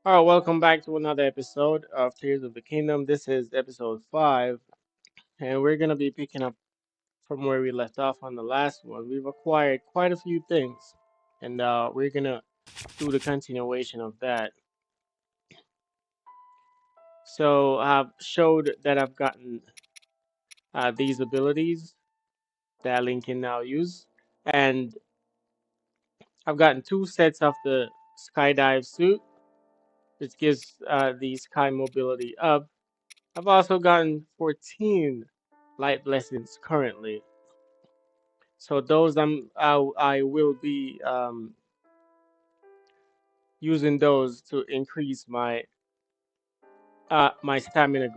All right, welcome back to another episode of Tears of the Kingdom. This is episode 5, and we're going to be picking up from where we left off on the last one. We've acquired quite a few things, and we're going to do the continuation of that. So I've showed that I've gotten these abilities that Link can now use, and I've gotten 2 sets of the skydive suit, which gives the sky mobility up. I've also gotten 14 light blessings currently. So those I will be using those to increase my stamina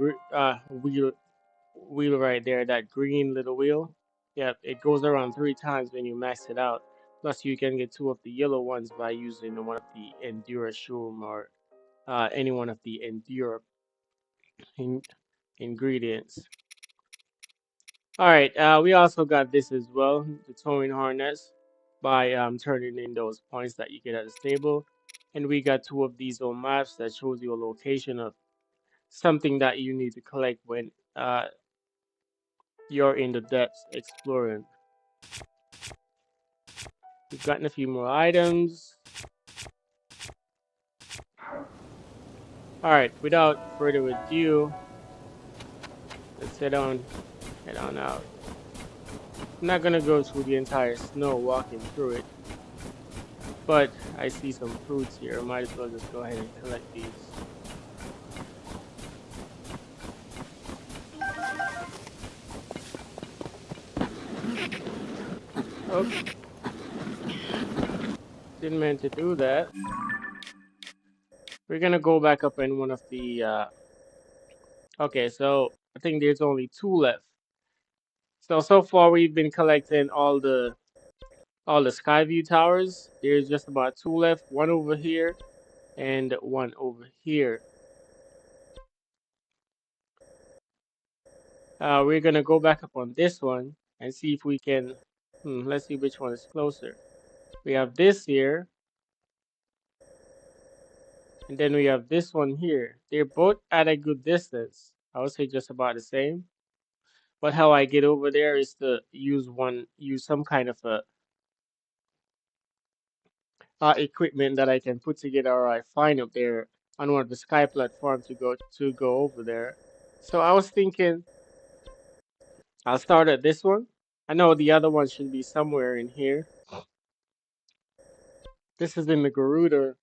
wheel right there, that green little wheel. Yep, it goes around 3 times when you max it out. Plus you can get 2 of the yellow ones by using one of the Endura Shroom or any one of the Endura in ingredients. Alright, we also got this as well, the towing harness, by turning in those points that you get at the stable. And we got 2 of these old maps that shows you a location of something that you need to collect when you're in the depths exploring. We've gotten a few more items. Alright, without further ado, let's head on out. I'm not gonna go through the entire snow walking through it, but I see some fruits here. Might as well just go ahead and collect these. Oh, didn't mean to do that. We're gonna go back up in one of the okay, so I think there's only 2 left. So far we've been collecting all the Skyview towers. There's just about 2 left, one over here and one over here. We're gonna go back up on this one and see if we can let's see which one is closer. We have this here, and then we have this one here. They're both at a good distance. I would say just about the same. But how I get over there is to use some kind of a equipment that I can put together or I find up there on one of the sky platforms to go over there. So I was thinking I'll start at this one. I know the other one should be somewhere in here. This is in the Garuda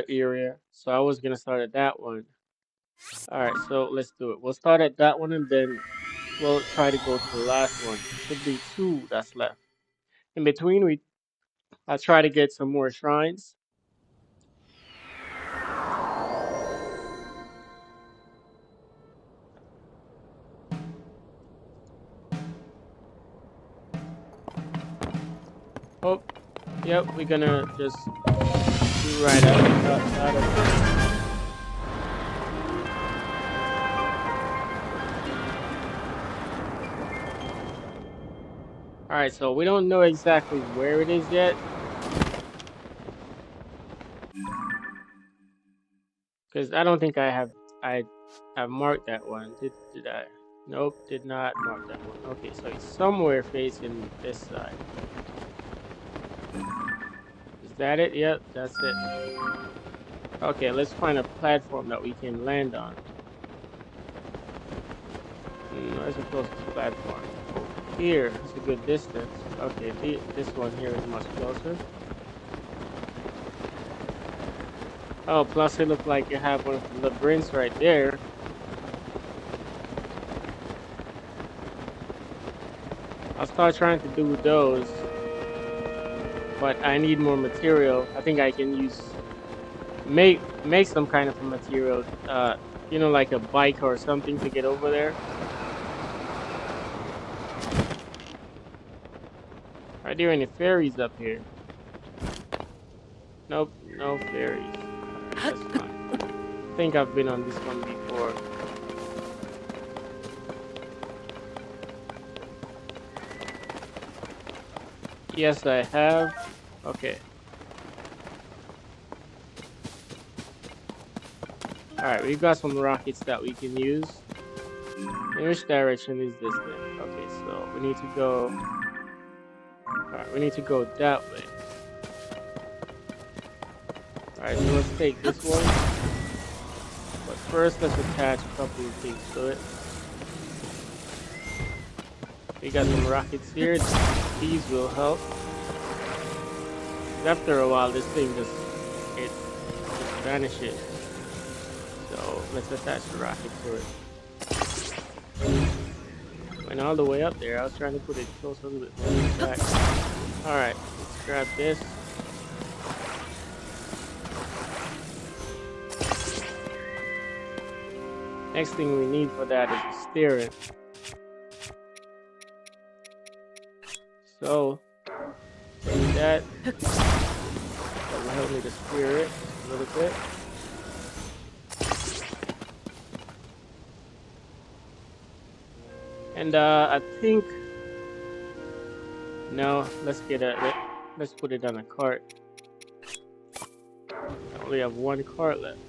area, so I was gonna start at that one. All right, so let's do it. We'll start at that one and then we'll try to go to the last one. Should be 2 that's left. In between, I'll try to get some more shrines. Oh, yep, we're gonna just do right out of this. All right, so we don't know exactly where it is yet, because I don't think I have marked that one. Did I? Nope, did not mark that one. Okay, so it's somewhere facing this side. Is that it? Yep, that's it. Okay, let's find a platform that we can land on. Where's the closest platform? Here, it's a good distance. Okay, this one here is much closer. Oh, plus it looks like you have one of the labyrinths right there. I'll start trying to do those, but I need more material. I think I can make some kind of a material, like a bike or something to get over there. Are there any fairies up here? Nope, no fairies. Alright, that's fine. I think I've been on this one before. Yes, I have. Okay. Alright, we've got some rockets that we can use. In which direction is this thing? Okay, so we need to go. Alright, we need to go that way. Alright, so let's take this one. But first, let's attach a couple of things to it. We got some rockets here. These will help. After a while, this thing just vanishes. So let's attach the rocket to it. Went all the way up there. I was trying to put it close a little bit more back. Alright, let's grab this. Next thing we need for that is the steering. So take that. That will help me to steer it a little bit. And I think no, let's put it on a cart. I only have one cart left.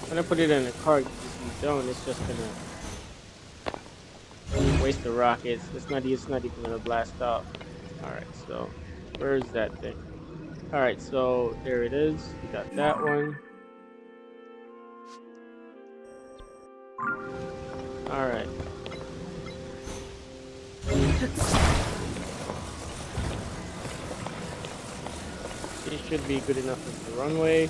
When I put it in a cart, if you don't, it's just gonna waste the rockets. It's not even gonna blast off. Alright, so where's that thing? Alright, so there it is. We got that one. Alright. It should be good enough as the runway.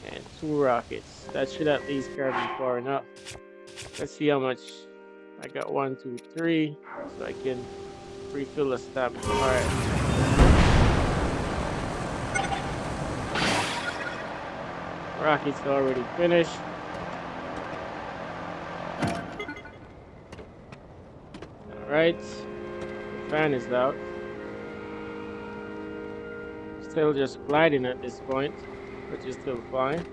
And 2 rockets. That should at least carry me far enough. Let's see how much. I got 1, 2, 3. So I can refill the stamina. Alright. Rockets already finished. Alright. The fan is out. Still just gliding at this point, which is still fine.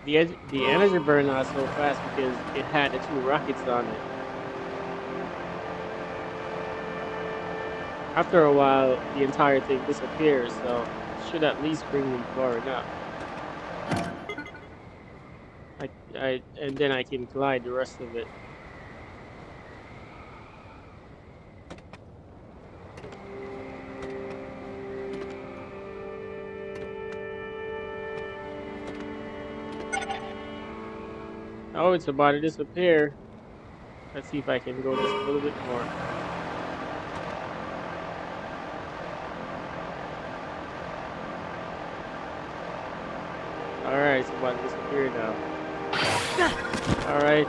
The energy burned out so fast because it had the 2 rockets on it. After a while, the entire thing disappears, so it should at least bring me far enough. And then I can glide the rest of it. Oh, it's about to disappear. Let's see if I can go just a little bit more. Alright, it's about to disappear now. Alright,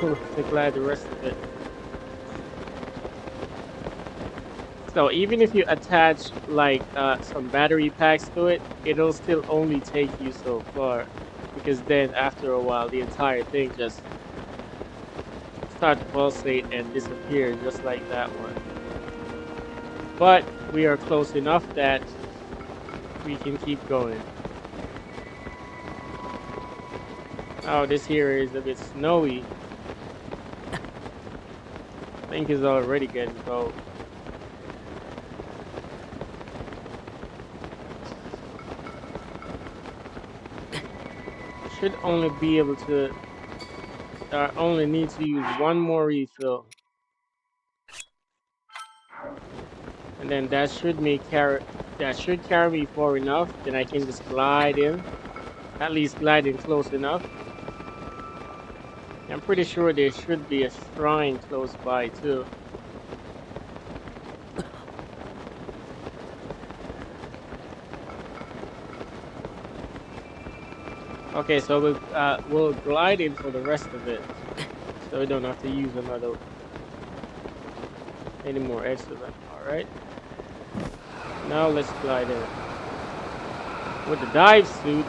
to glide the rest of it. So even if you attach like some battery packs to it, it'll still only take you so far. Because then after a while the entire thing just starts to pulsate and disappear just like that one. But we are close enough that we can keep going. Oh, this here is a bit snowy. I think it's already getting cold. Should only be able to. I only need to use 1 more refill, and then that should carry me far enough. Then I can just glide in, at least glide in close enough. I'm pretty sure there should be a shrine close by too. Okay, so we'll glide in for the rest of it, so we don't have to use any more extra. All right. Now let's glide in. With the dive suit,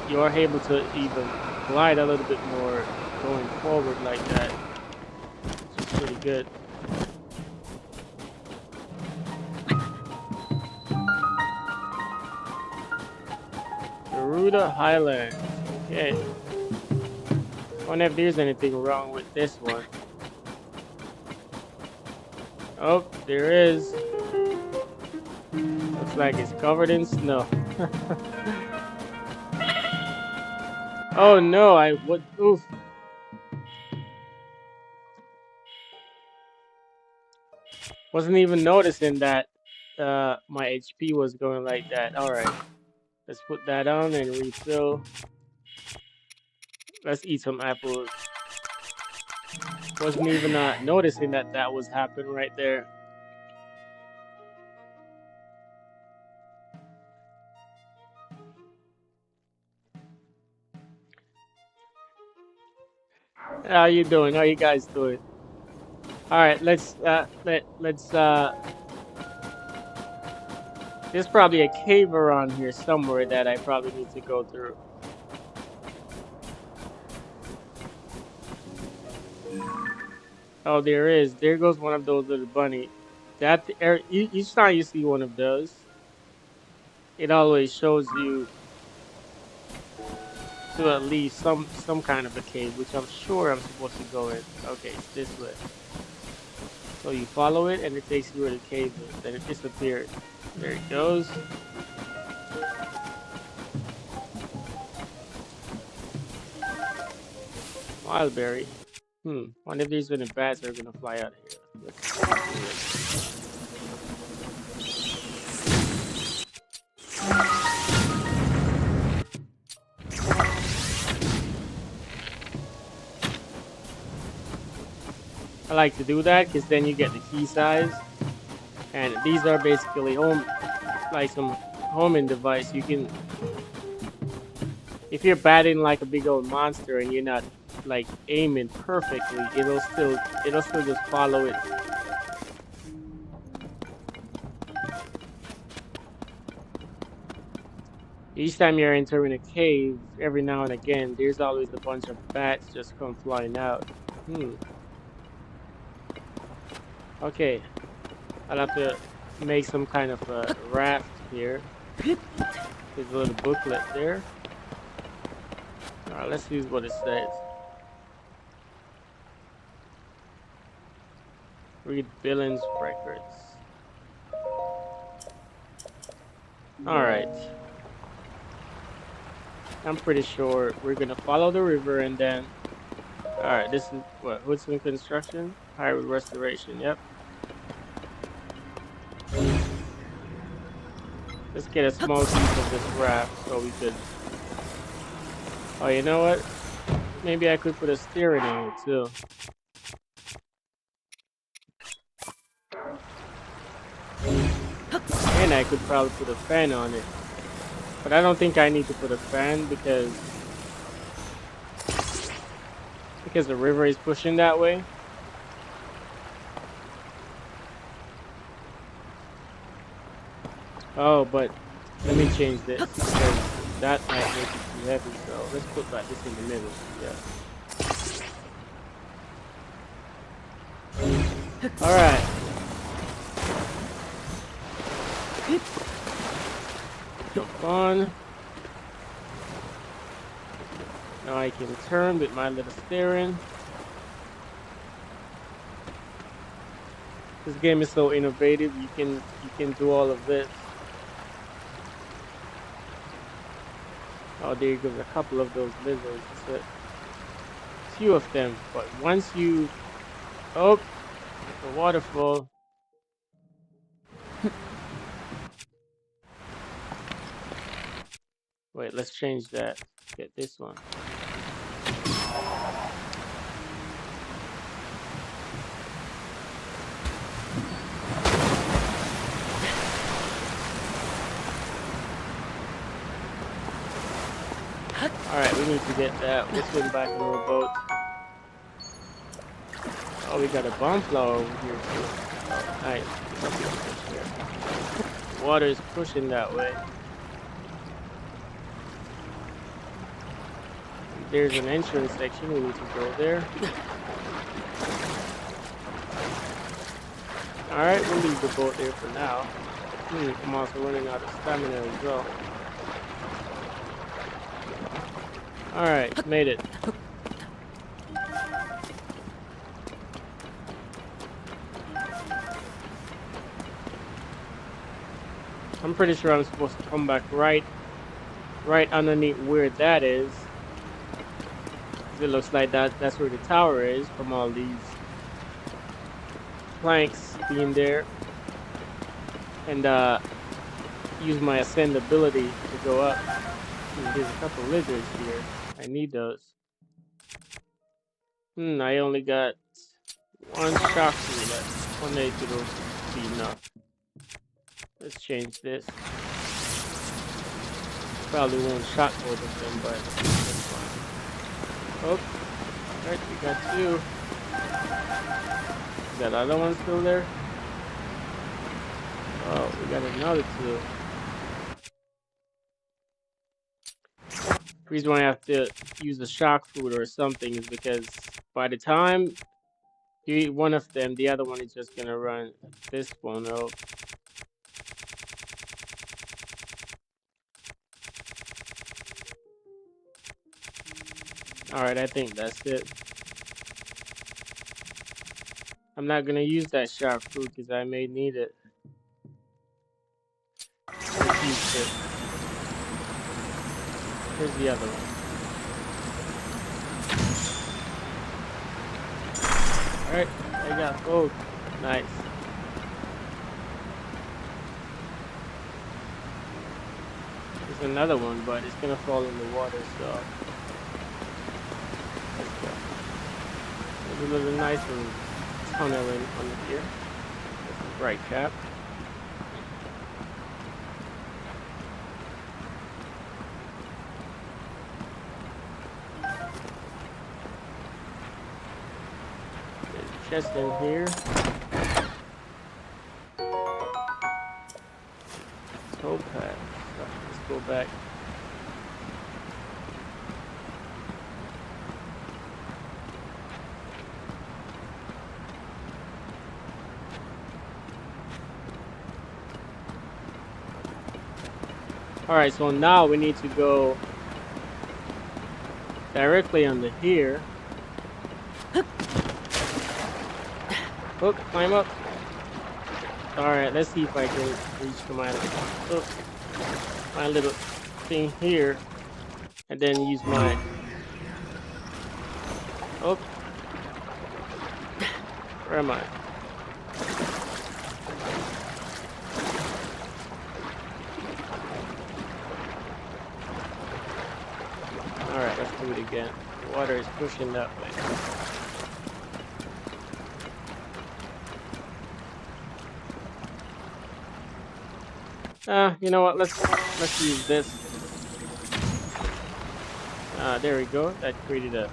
you are able to even glide a little bit more going forward like that, which is pretty good. Garuda Highlands. Okay. Wonder if there's anything wrong with this one. Oh, there is. Looks like it's covered in snow. Oh no, I would. Oof. Wasn't even noticing that my HP was going like that. All right. Let's put that on and refill. Let's eat some apples. Wasn't even noticing that that was happening right there. How you doing? How you guys doing? All right, let's there's probably a cave around here somewhere that I probably need to go through. Oh, there is. There goes one of those little bunny. Each time you see one of those, it always shows you to at least some kind of a cave, which I'm sure I'm supposed to go in. Okay, it's this way. So you follow it, and it takes you where the cave is. Then it disappears. There it goes. Wildberry. Wonder if these little bats are gonna fly out of here. Let's do it. I like to do that because then you get the key size, and these are basically like some homing device. You can, if you're batting like a big old monster and you're not like aiming perfectly, it'll still just follow it. Each time you're entering a cave, every now and again, there's always a bunch of bats just come flying out. Okay, I'll have to make some kind of a raft here. There's a little booklet there. Alright, let's see what it says. Read Billings records. Alright. I'm pretty sure we're gonna follow the river and then... Alright, this is what? Woodson Construction? Highway Restoration, yep. Let's get a small piece of this raft so we could... Oh, you know what? Maybe I could put a steering in it too. And I could probably put a fan on it. But I don't think I need to put a fan because the river is pushing that way. Oh, but let me change this because that might make it too heavy. So let's put this in the middle. Yeah. All right. Jump on. Now I can turn with my little steering. This game is so innovative. You can do all of this. Oh, there goes a couple of those lizards. It's a few of them, but once you the waterfall. Wait, let's change that. Get this one. Alright, we need to get that. We'll swim back in our boat. Oh, we got a bomb flower over here too. Oh, nice. Water is pushing that way. There's an entrance section. We need to go there. All right, we'll leave the boat there for now. I'm also running out of stamina as well. All right, made it. I'm pretty sure I'm supposed to come back right underneath where that is. 'Cause it looks like that's where the tower is from all these planks being there. And use my ascend ability to go up. There's a couple lizards here. I need those. I only got one shock through left. One day it'll be enough. Let's change this. Probably won't shock both of them, but that's fine. Oh, alright, we got two. Is that other one still there? Oh, we got another two. The reason why I have to use a shock food or something is because by the time you eat one of them, the other one is just gonna run this one out. Alright, I think that's it. I'm not gonna use that shark food because I may need it. Let's use this. Here's the other one. Alright, I got both. Nice. There's another one, but it's gonna fall in the water, so let's go. There's a little nice little tunnel in under here. That's a bright cap. There's a chest in here. Topaz. Let's go back. Alright, so now we need to go directly under here. Oh, climb up. Alright, let's see if I can reach to my little thing here. And then use my... Oh. Where am I? Alright, let's do it again. The water is pushing that way. You know what? Let's use this. There we go. That created a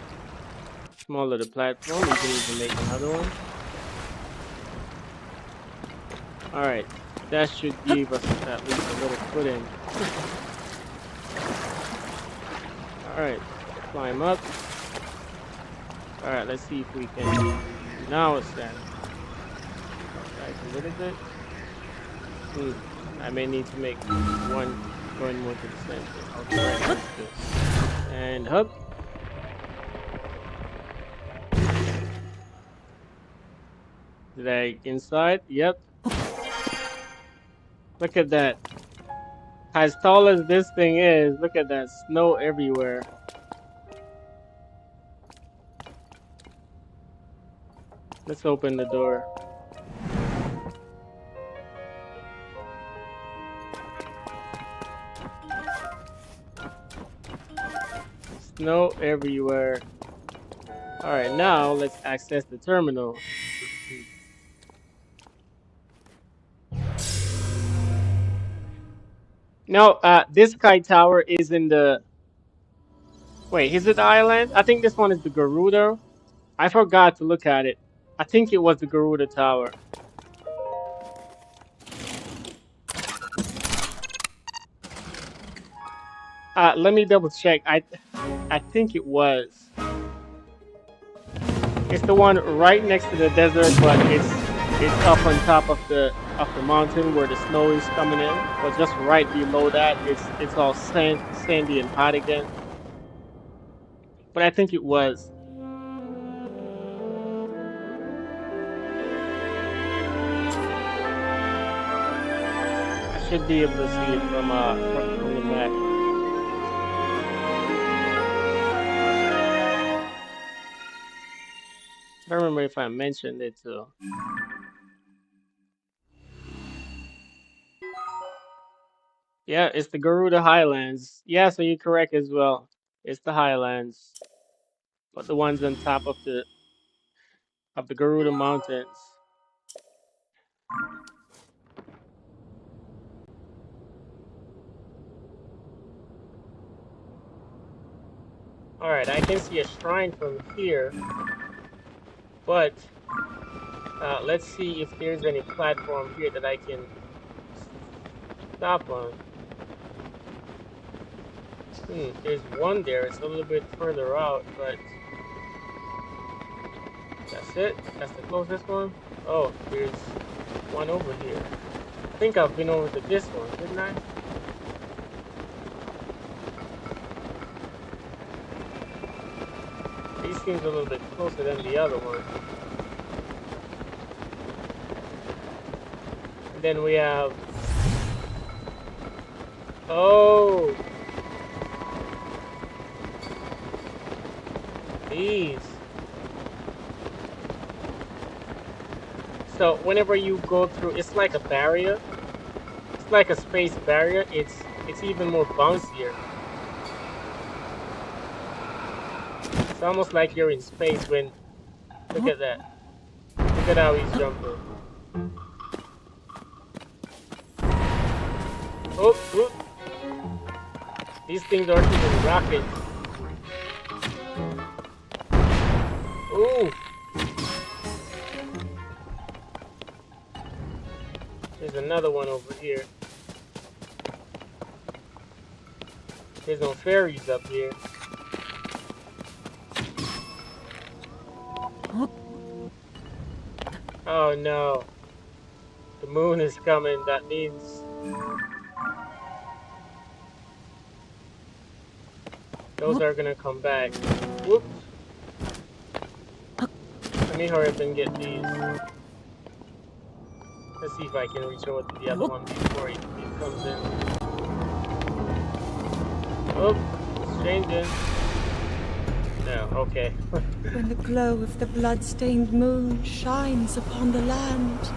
small little platform. We can even make another one. Alright, that should give us at least a little footing. Alright, climb up. Alright, let's see if we can now ascend. Back a little bit. I may need to make one going more to the center. Okay, let's do this. And hop. Did I inside? Yep. Look at that. As tall as this thing is, look at that snow everywhere. Let's open the door. Snow everywhere. Alright, now let's access the terminal. No, this Sky Tower is in the... Wait, is it the island? I think this one is the Garuda. I forgot to look at it. I think it was the Garuda Tower. Let me double check. I think it was. It's the one right next to the desert, but it's up on top of the mountain where the snow is coming in. But just right below that, it's all sandy and hot again. But I think it was. I should be able to see it from the map. I don't remember if I mentioned it too. Yeah, it's the Garuda Highlands. Yeah, so you're correct as well. It's the Highlands, but the ones on top of the Garuda Mountains. All right, I can see a shrine from here, but let's see if there's any platform here that I can stop on. There's one there. It's a little bit further out, but that's it. That's the closest one. Oh, there's one over here. I think I've been over to this one, didn't I? These seems a little bit closer than the other one. And then we have, oh, these. So whenever you go through, it's like a barrier. It's like a space barrier. It's even more bouncier. It's almost like you're in space when, look at that. Look at how he's jumping. Oh, whoop. These things are shooting rockets. Ooh, there's another one over here. There's no fairies up here. Oh no, the moon is coming. That means those are gonna come back. Whoops. Let me hurry up and get these. Let's see if I can reach over to the other one before it comes in. Oh, it's changing. No, okay. When the glow of the blood-stained moon shines upon the land,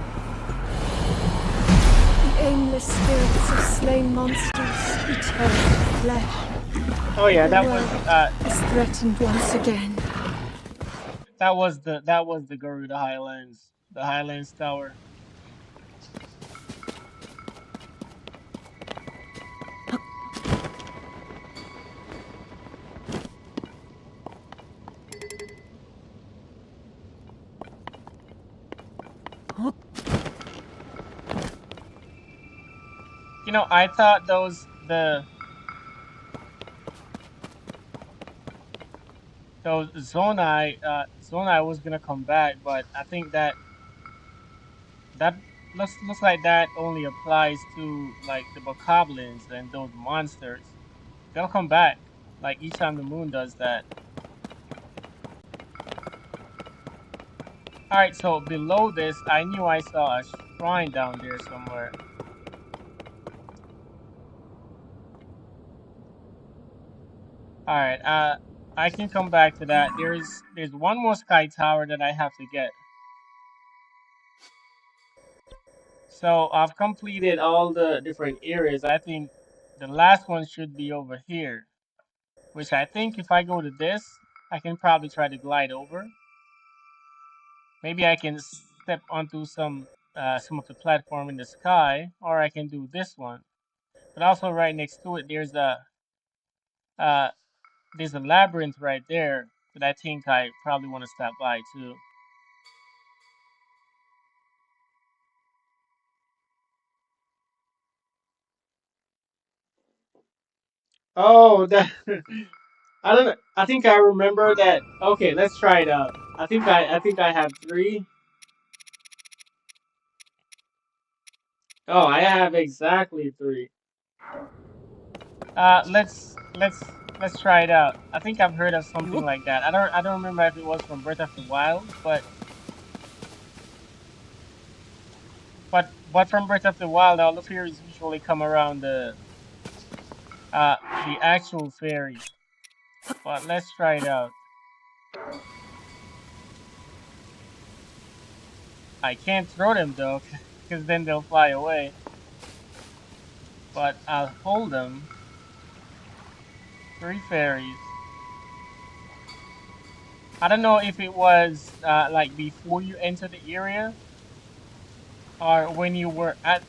the aimless spirits of slain monsters return to flesh. Oh yeah, The world is threatened once again. that was the Garuda Highlands, the Highlands Tower. You know, I thought those Zonai was gonna come back, but I think that looks like that only applies to like the bokoblins and those monsters. They'll come back like each time the moon does that. All right, so below this, I knew I saw a shrine down there somewhere. All right, I can come back to that. There's one more sky tower that I have to get. So I've completed all the different areas. I think the last one should be over here, which I think if I go to this, I can probably try to glide over. Maybe I can step onto some of the platform in the sky, or I can do this one. But also right next to it, uh there's a labyrinth right there that I think I probably want to stop by too. Oh, that I don't know. I think I remember that. Okay, let's try it out. I think I have three. Oh, I have exactly three. Let's try it out. I think I've heard of something like that. I don't remember if it was from Breath of the Wild, but from Breath of the Wild, all the fairies usually come around the actual fairy. But let's try it out. I can't throw them though, because then they'll fly away. But I'll hold them. Three fairies. I don't know if it was like before you enter the area or when you were at,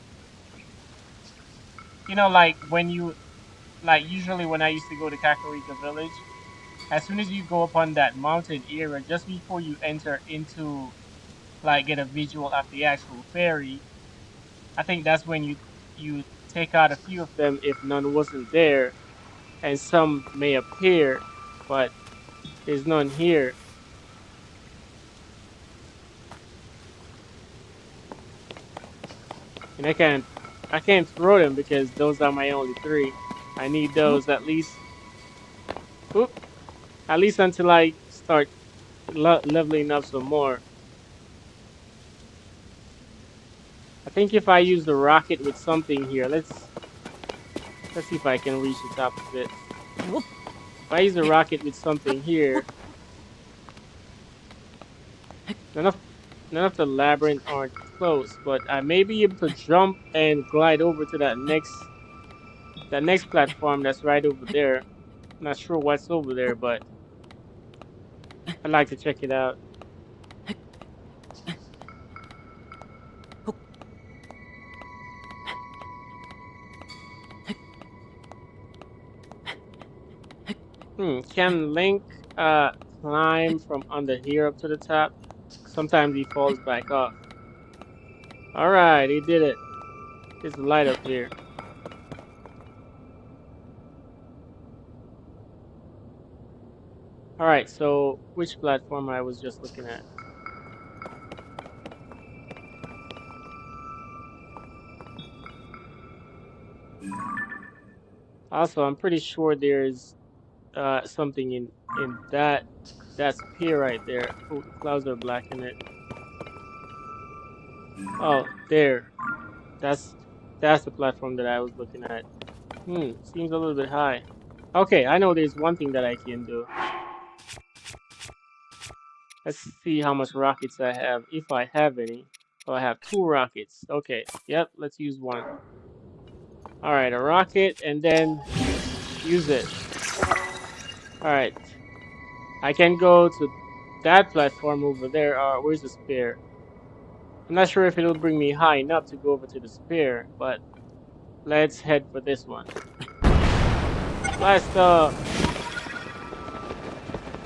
like when you, like usually when I used to go to Kakarika Village, as soon as you go up on that mountain area, just before you enter into like get a visual of the actual fairy, I think that's when you take out a few of them if none wasn't there, and some may appear, but there's none here, and I can't throw them because those are my only three. I need those at least, oop, at least until I start leveling up some more. I think if I use the rocket with something here, let's see if I can reach the top of it. If I use the rocket with something here, none of none of the labyrinth aren't close, but I may be able to jump and glide over to that next platform that's right over there. Not sure what's over there, but I'd like to check it out. Can Link uh climb from under here up to the top? Sometimes he falls back off. All right, he did it. There's a light up here. All right, so which platform I was just looking at? Also, I'm pretty sure there's something in that spear right there. Oh, the clouds are blacking it. Oh, there. That's that's the platform that I was looking at. Seems a little bit high. Okay, I know there's one thing that I can do. Let's see how much rockets I have, if I have any. Oh, I have two rockets. Okay, yep, let's use one. All right, a rocket, and then use it. All right, I can go to that platform over there. Where's the spear? I'm not sure if it'll bring me high enough to go over to the spear, but let's head for this one. Blast off!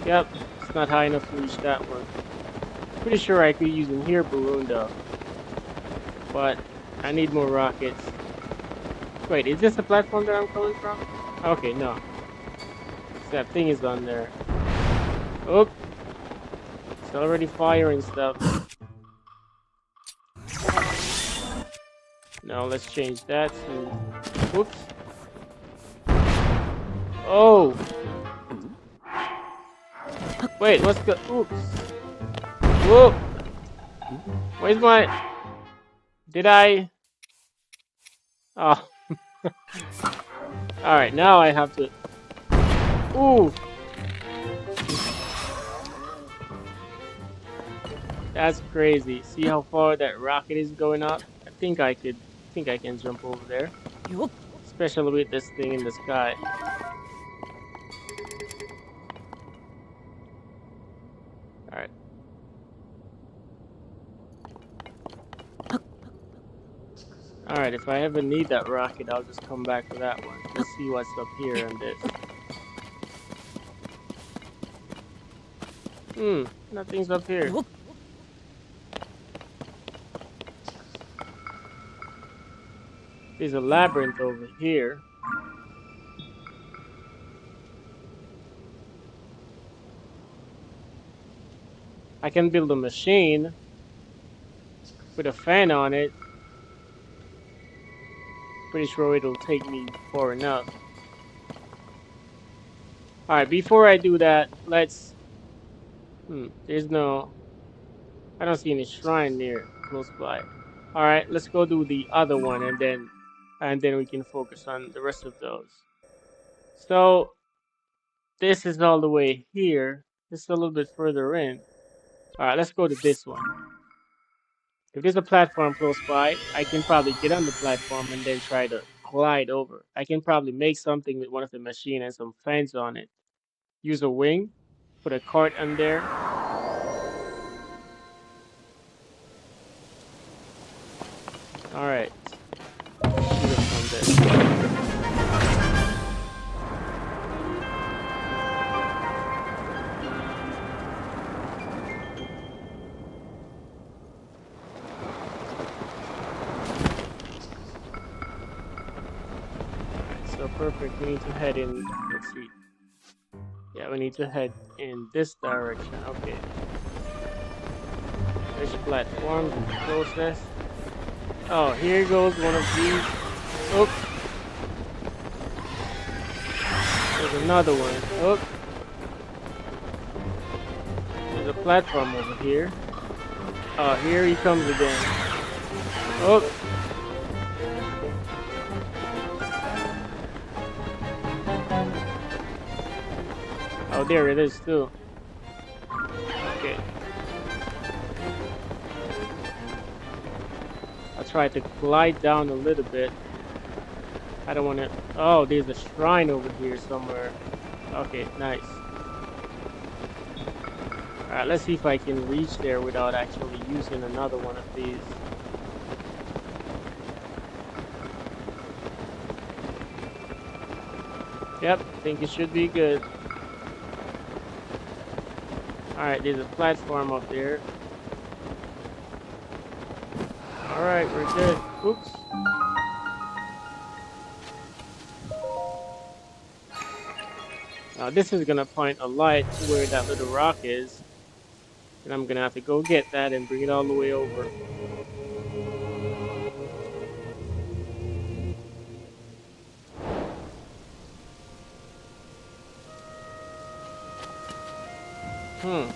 Yep, it's not high enough to reach that one. Pretty sure I could use in here balloon though, but I need more rockets. Wait, is this the platform that I'm coming from? Okay, no. That thing is on there. Oh, it's already firing stuff. Now let's change that to... Whoops. Oh! Wait, what's the... Oops. Whoop! Where's my... Did I... Oh. Alright, now I have to... Ooh! That's crazy. See how far that rocket is going up? I think I can jump over there. Especially with this thing in the sky. Alright. Alright, if I ever need that rocket, I'll just come back for that one. Let's see what's up here on this. Nothing's up here. There's a labyrinth over here. I can build a machine with a fan on it. Pretty sure it'll take me far enough. All right, before I do that, let's. There's no. I don't see any shrine near close by. All right, let's go do the other one, and then we can focus on the rest of those. So this is all the way here. This is a little bit further in. All right, let's go to this one. If there's a platform close by, I can probably get on the platform and then try to glide over. I can probably make something with one of the machine and some fans on it. Use a wing, put a cart on there. All right, shoot it from this. All right, so perfect. We need to head in. Let's see. Yeah, we need to head in this direction. Okay. Which platforms is closest? Oh, here goes one of these. Oh, there's another one. Oh, there's a platform over here. Oh, here he comes again. Oh, oh, there it is too. Okay. I'll try to glide down a little bit. I don't want to. Oh, there's a shrine over here somewhere. Okay, nice. Alright, let's see if I can reach there without actually using another one of these. Yep, I think it should be good. Alright, there's a platform up there. Alright, we're good. Oops. Now this is gonna point a light to where that little rock is. And I'm gonna have to go get that and bring it all the way over.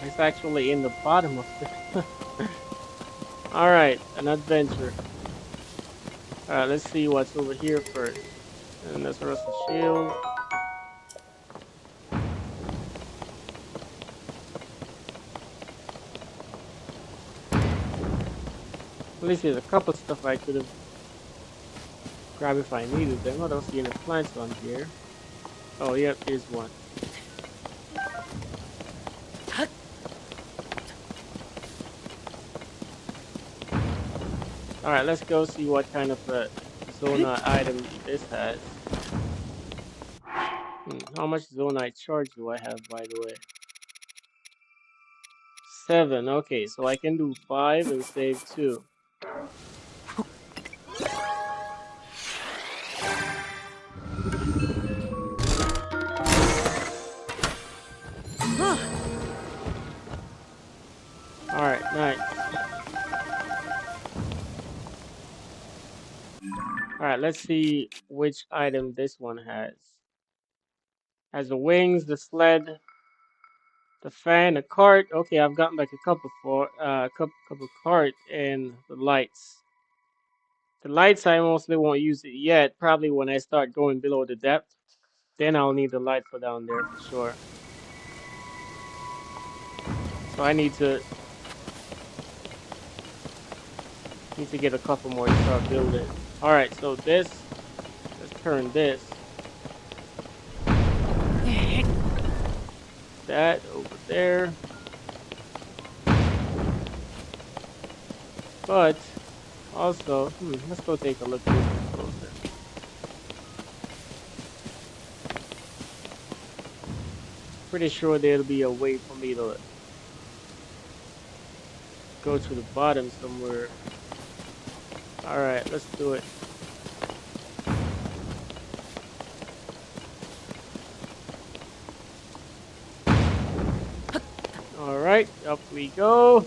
It's actually in the bottom of the... Alright, an adventure. Alright, let's see what's over here first. And that's Rusty Shield. At least there's a couple stuff I could have grabbed if I needed them. I don't see any plants on here. Oh, yep, there's one. Alright, let's go see what kind of a Zonite item this has. How much Zonite charge do I have, by the way? 7. Okay, so I can do 5 and save 2. Alright, nice. Alright, let's see which item this one has. Has the wings, the sled, the fan, the cart. Okay, I've gotten like a couple cart and the lights. The lights I mostly won't use it yet. Probably when I start going below the depth, then I'll need the light for down there for sure. So I need to get a couple more to start building. All right, so this. Let's turn this. That over there. But also, let's go take a look a little bit closer. Pretty sure there'll be a way for me to go to the bottom somewhere. All right, let's do it. All right, up we go.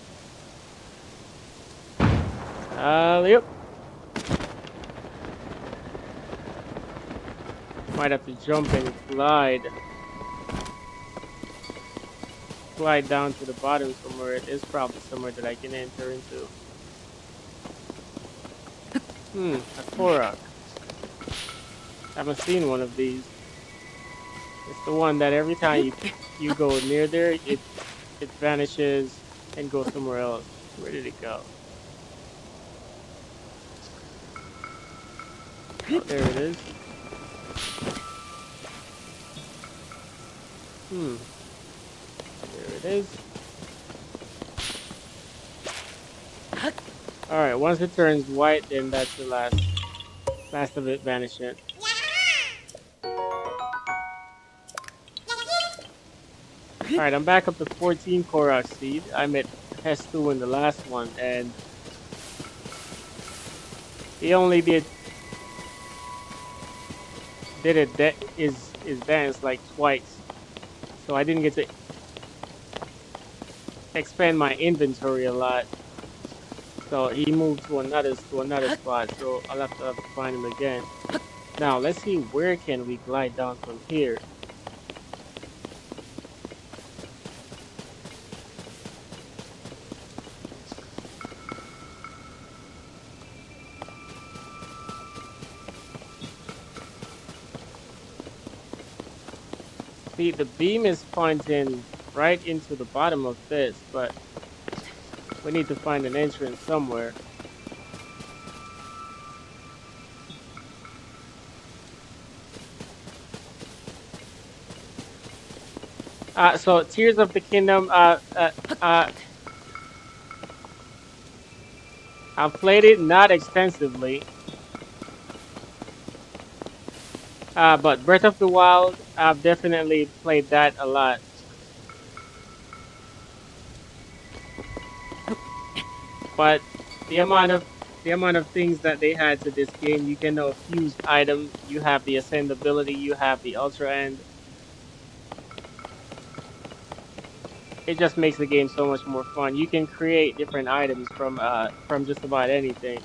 Yep. Might have to jump and glide down to the bottom somewhere. There's probably somewhere that I can enter into. A Korok. Haven't seen one of these. It's the one that every time you go near there, it vanishes and goes somewhere else. Where did it go? Oh, there it is. Hmm, there it is. All right, once it turns white, then that's the last of it vanishing. All right, I'm back up to 14 Korok seed. I met Hestu in the last one, and he only did it that is dance like twice, so I didn't get to expand my inventory a lot. So he moved to another spot. So I'll have to find him again. Now let's see, where can we glide down from here? See, the beam is pointing right into the bottom of this, but we need to find an entrance somewhere. So Tears of the Kingdom. Uh, I've played it not extensively. But Breath of the Wild, I've definitely played that a lot. But the amount of the amount of things that they had to this game, you can now fuse item, you have the ascend ability, you have the ultra end. It just makes the game so much more fun. You can create different items from just about anything.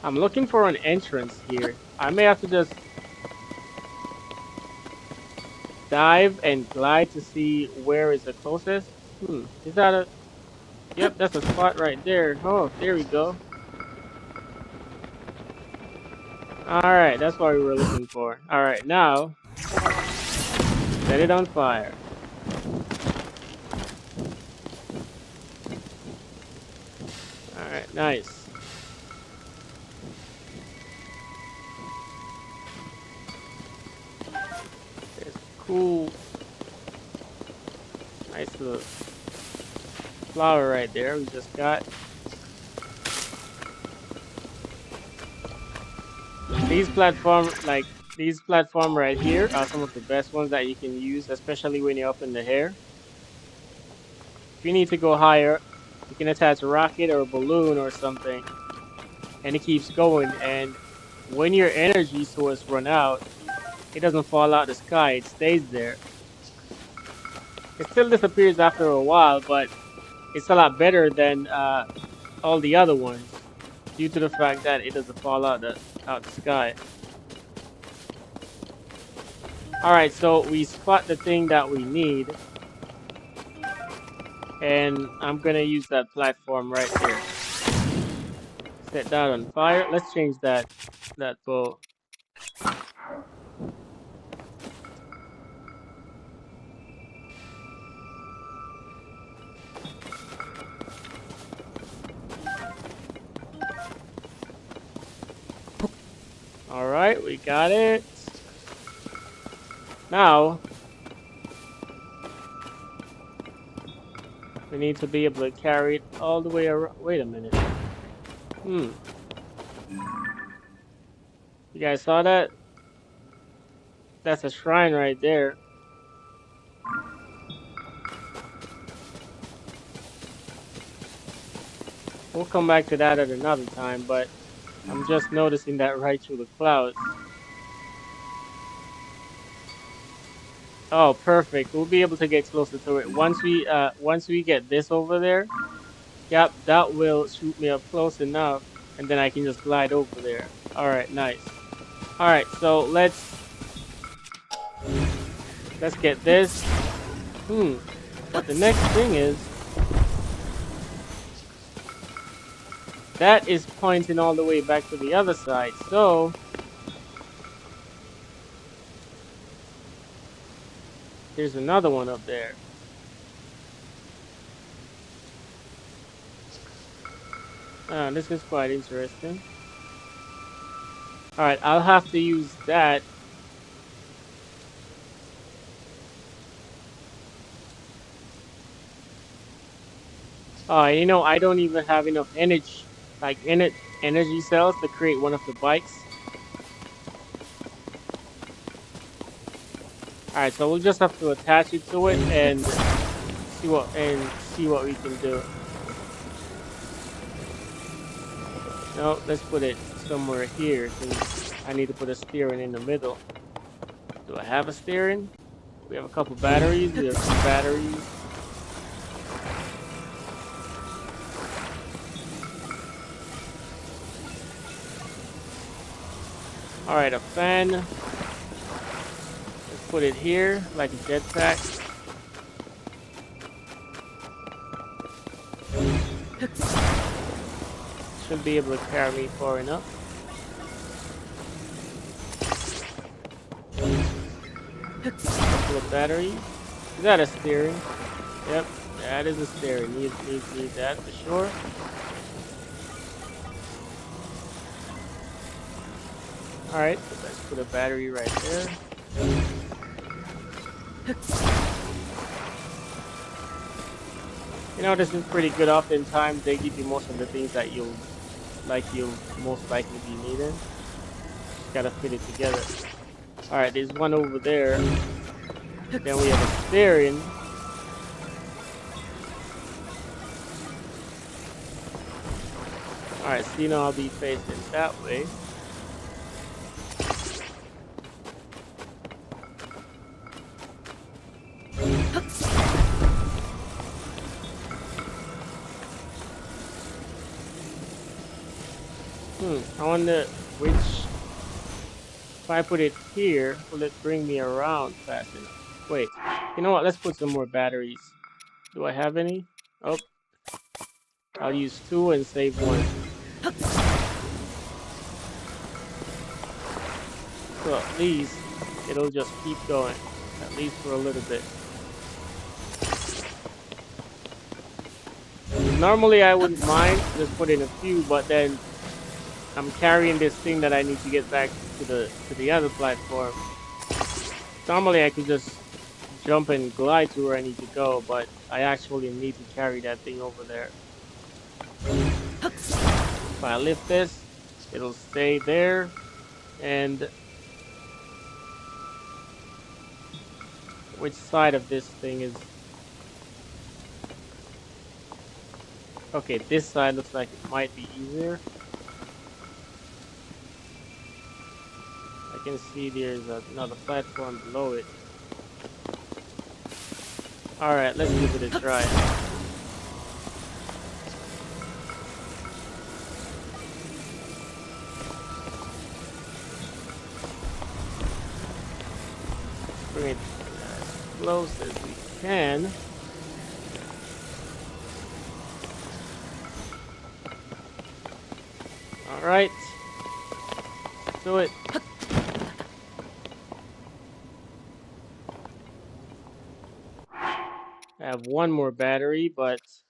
I'm looking for an entrance here. I may have to just dive and glide to see where is the closest. Is that a Yep, that's a spot right there. Oh, there we go. All right, that's what we were looking for. All right, now set it on fire. All right, nice. There's a cool, nice little flower right there we just got. These platform right here are some of the best ones that you can use, especially when you're up in the air. If you need to go higher, you can attach a rocket or a balloon or something, and it keeps going. And when your energy source run out, it doesn't fall out the sky; it stays there. It still disappears after a while, but it's a lot better than all the other ones due to the fact that it doesn't fall out the sky. All right, so we spot the thing that we need, and I'm gonna use that platform right there. Set that on fire. Let's change that bow. All right, we got it. Now we need to be able to carry it all the way around. Wait a minute. Hmm. You guys saw that? That's a shrine right there. We'll come back to that at another time, but I'm just noticing that right through the clouds. Oh, perfect. We'll be able to get closer to it once we get this over there. Yep, that will shoot me up close enough, and then I can just glide over there. All right, nice. All right, so let's get this. Hmm. But the next thing is that is pointing all the way back to the other side. So there's another one up there. This is quite interesting. All right, I'll have to use that. I don't even have enough energy, like energy cells to create one of the bikes. All right, so we'll just have to attach it to it and see what we can do. No, let's put it somewhere here because I need to put a steering in the middle. Do I have a steering? We have a couple batteries. We have two batteries. All right, a fan. Let's put it here like a jetpack. Should be able to carry me far enough. Couple of batteries. Is that a steering? Yep, that is a steering. Need that for sure. All right, so let's put a battery right there. This is pretty good. Oftentimes they give you most of the things that you'll most likely be needing. Just gotta fit it together. All right, there's one over there. Then we have a steering. All right, so I'll be facing that way. I wonder which, if I put it here, will it bring me around fast enough? Wait, you know what? Let's put some more batteries. Do I have any? Oh, I'll use two and save one. So at least it'll just keep going, at least for a little bit. Normally I wouldn't mind just putting a few, but then I'm carrying this thing that I need to get back to the other platform. Normally I could just jump and glide to where I need to go, but I actually need to carry that thing over there. If I lift this, it'll stay there. And which side of this thing is... Okay, this side looks like it might be easier. I can see there's another platform below it. Alright, let's give it a try. Bring it as close as we can. Alright. Let's do it. I have one more battery, but is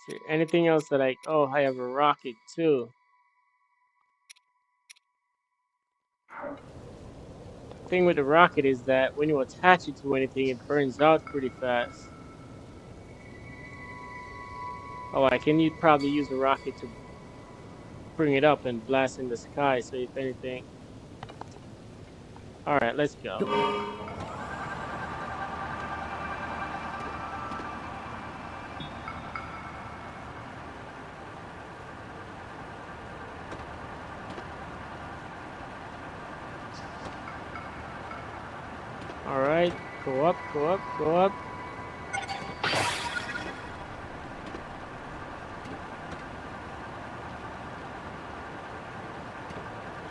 there anything else that oh, I have a rocket too. Thing with the rocket is that when you attach it to anything, it burns out pretty fast. Oh, probably use a rocket to bring it up and blast in the sky. So if anything, all right, let's go. Go up, go up, go up.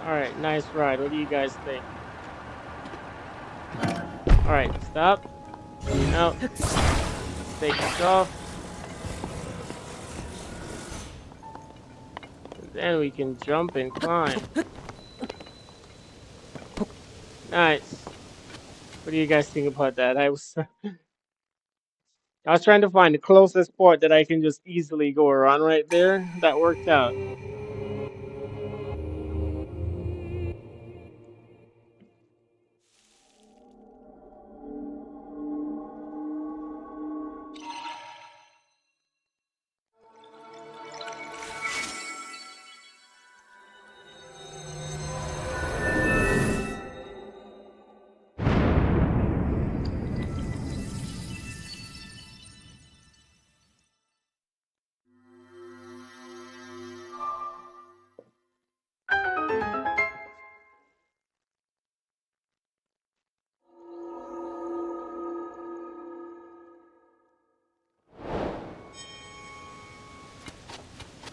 All right, nice ride. What do you guys think? All right, stop. Now, let's take this off. And then we can jump and climb. Nice. What do you guys think about that? I was trying to find the closest port that I can just easily go around right there. That worked out.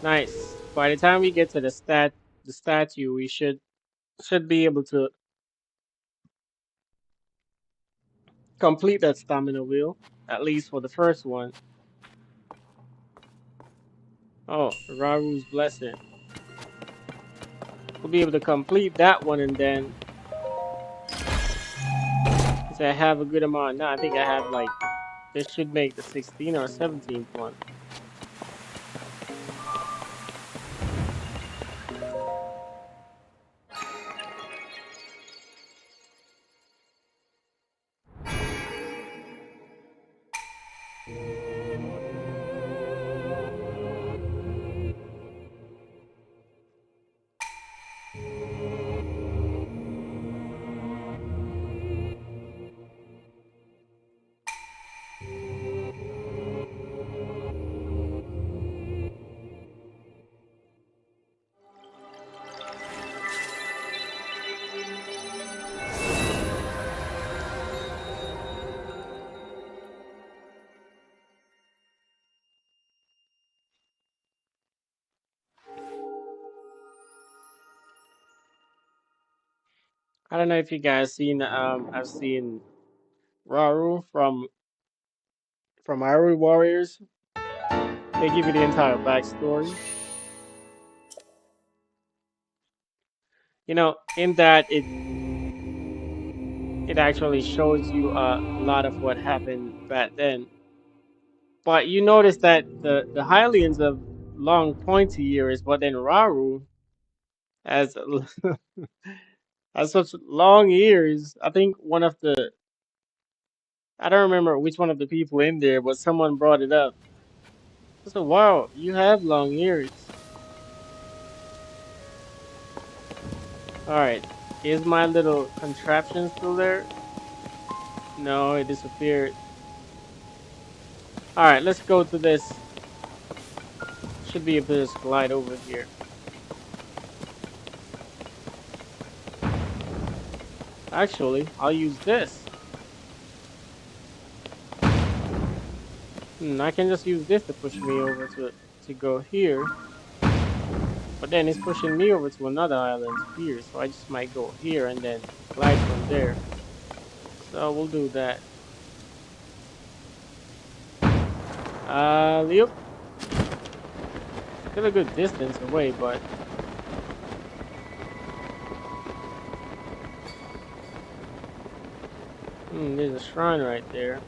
Nice. By the time we get to the statue, we should be able to complete that stamina wheel, at least for the first one. Oh, Raru's blessing. We'll be able to complete that one, and then since I have a good amount now, I think I have like this should make the 16th or 17th one. I don't know if you guys seen I've seen Raru from Iron Warriors. They give you the entire backstory. In that it actually shows you a lot of what happened back then. But you notice that the Hylians have long pointy ears, but then Raru has has such long ears. I think I don't remember which one of the people in there, but someone brought it up. I said, "Wow, you have long ears." All right, is my little contraption still there? No, it disappeared. All right, let's go to this. Should be able to just glide over here. Actually, I'll use this. I can just use this to push me over to go here. But then it's pushing me over to another island here, so I just might go here and then glide from there. So we'll do that. Yep. Still a good distance away, but there's a shrine right there.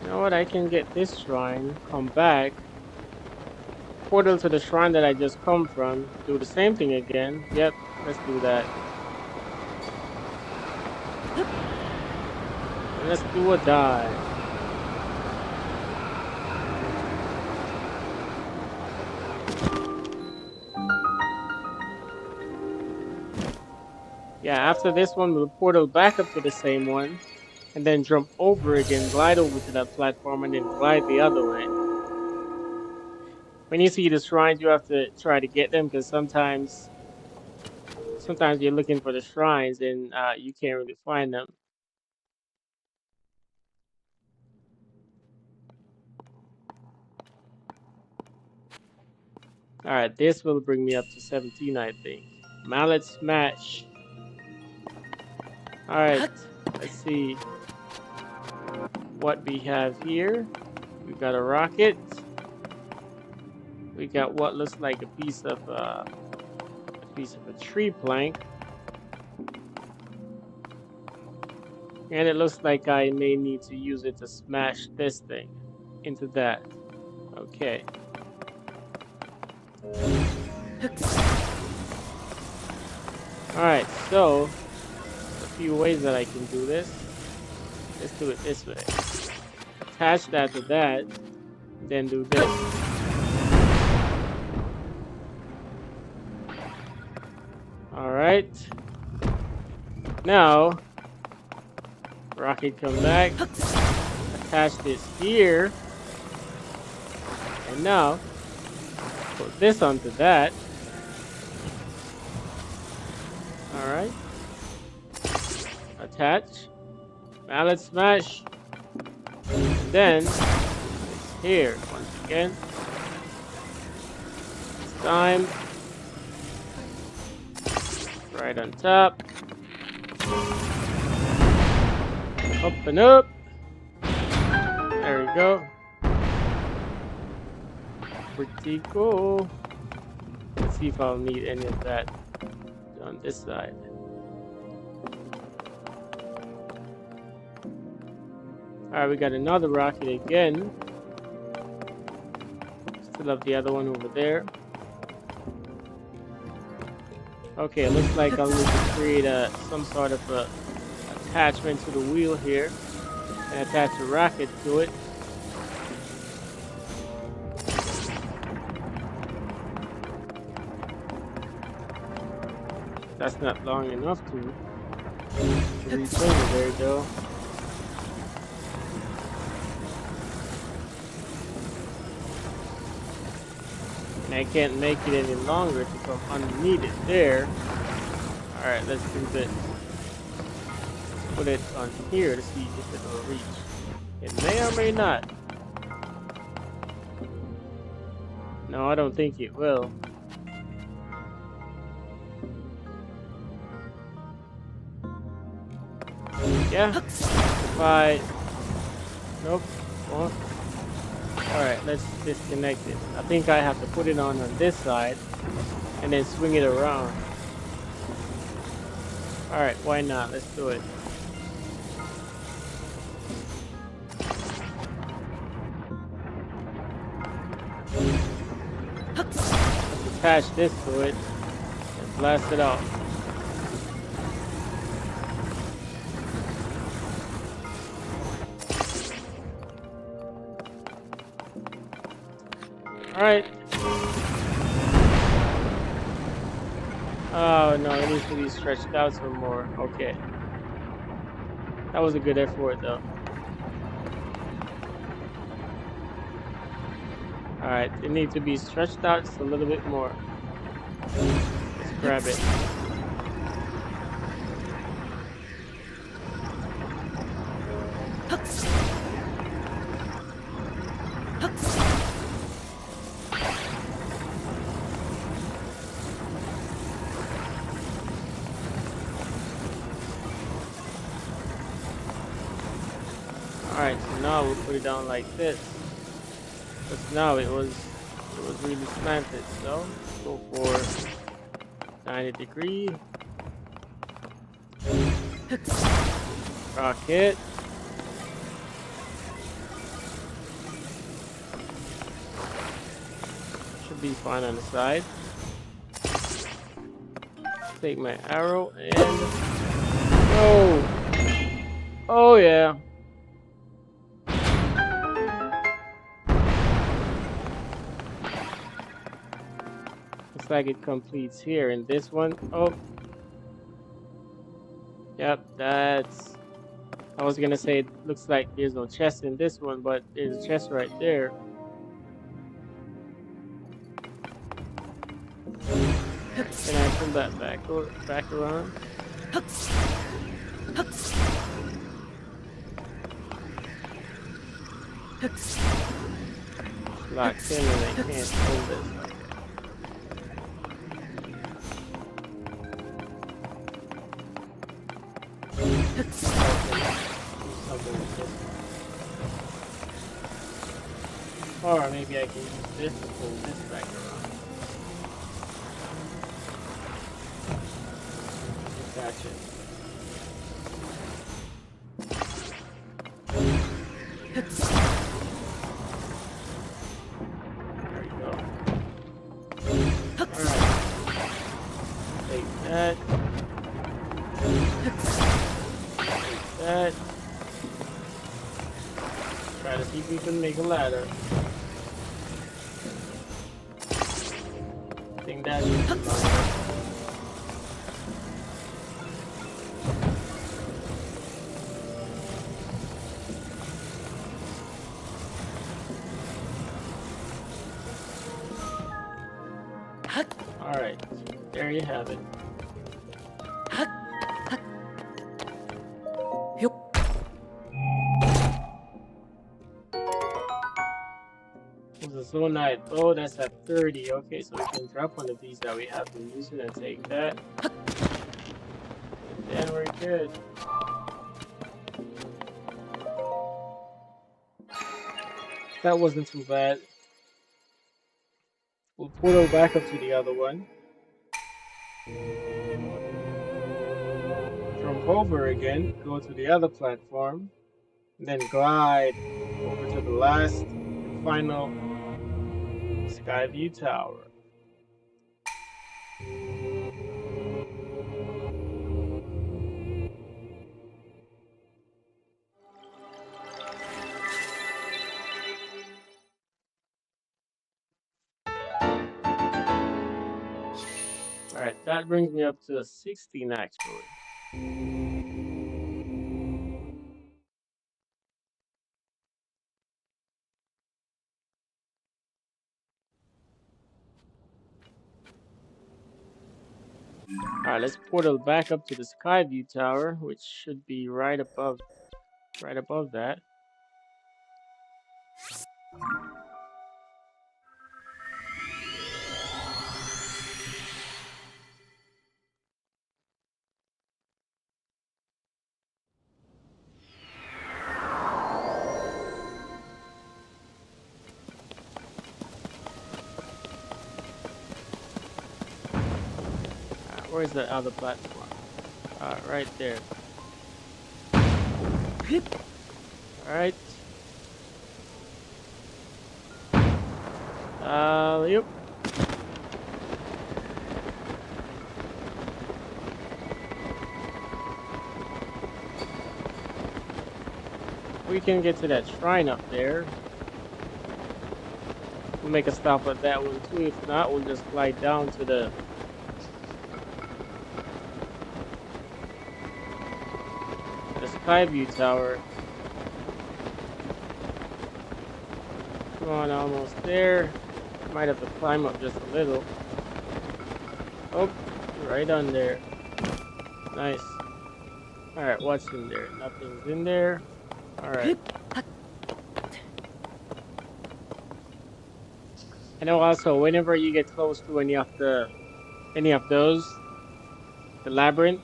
You know what? I can get this shrine, come back, portal to the shrine that I just come from, do the same thing again. Yep, let's do that. And let's do a dive. Yeah, after this one, we'll portal back up to the same one, and then jump over again, glide over to that platform, and then glide the other way. when you see the shrines, you have to try to get them because sometimes you're looking for the shrines and you can't really find them. All right, this will bring me up to 17, I think. Mallet smash. All right, let's see what we have here. We got a rocket. We got what looks like a piece of a tree plank. And it looks like I may need to use it to smash this thing into that. Okay. Alright, so a few ways that I can do this. Let's do it this way. Attach that to that, then do this. Alright. Now, rocket come back. Attach this here. And now, put this onto that. Alright. Attach. Mallet smash. And then, it's here once again. This time, right on top. Up and up. There we go. Pretty cool. Let's see if I'll need any of that on this side. Alright, we got another rocket again. Still have the other one over there. Okay, it looks like I'll need to create some sort of a attachment to the wheel here and attach a rocket to it. That's not long enough to reach over there though. And I can't make it any longer to come underneath it there. Alright, let's do this. Put it on here to see if it will reach. It may or may not. No, I don't think it will. Yeah. If I... Nope. Won't. Alright, let's disconnect it. I think I have to put it on this side and then swing it around. Alright, why not? Let's do it. Let's attach this to it and blast it off. Alright. Oh no, it needs to be stretched out some more. Okay. That was a good effort though. Alright, it needs to be stretched out just a little bit more. Let's grab it. Alright, so now we'll put it down like this. Because now it was really slanted, so go for 90 degree. Rocket. Should be fine on the side. Take my arrow and go. Oh yeah. Looks like it completes here in this one. Oh. Yep, that's... I was gonna say it looks like there's no chest in this one, but there's a chest right there. Can I pull that back around? It's locked in and I can't pull this. Or maybe I can use this to pull this back around. Gotcha. There we go. Alright. Take that. Take that. Try to see if we can make a ladder. I think that should be longer. Alright, there you have it. So nice. Oh, that's at 30. Okay, so we can drop one of these that we have been using and take that. And then we're good. That wasn't too bad. We'll portal back up to the other one. Jump over again, go to the other platform, and then glide over to the last and final Skyview Tower. Alright, that brings me up to 16 actually. Alright, let's portal back up to the Skyview Tower, which should be right above that. Where's the other platform? Right there. Alright. Yep. We can get to that shrine up there. We'll make a stop at that one too. If not, we'll just glide down to the Skyview Tower. Come on, almost there. Might have to climb up just a little. Oh, right on there. Nice. Alright, what's in there? Nothing's in there. Alright. I know also whenever you get close to any of those, the labyrinth,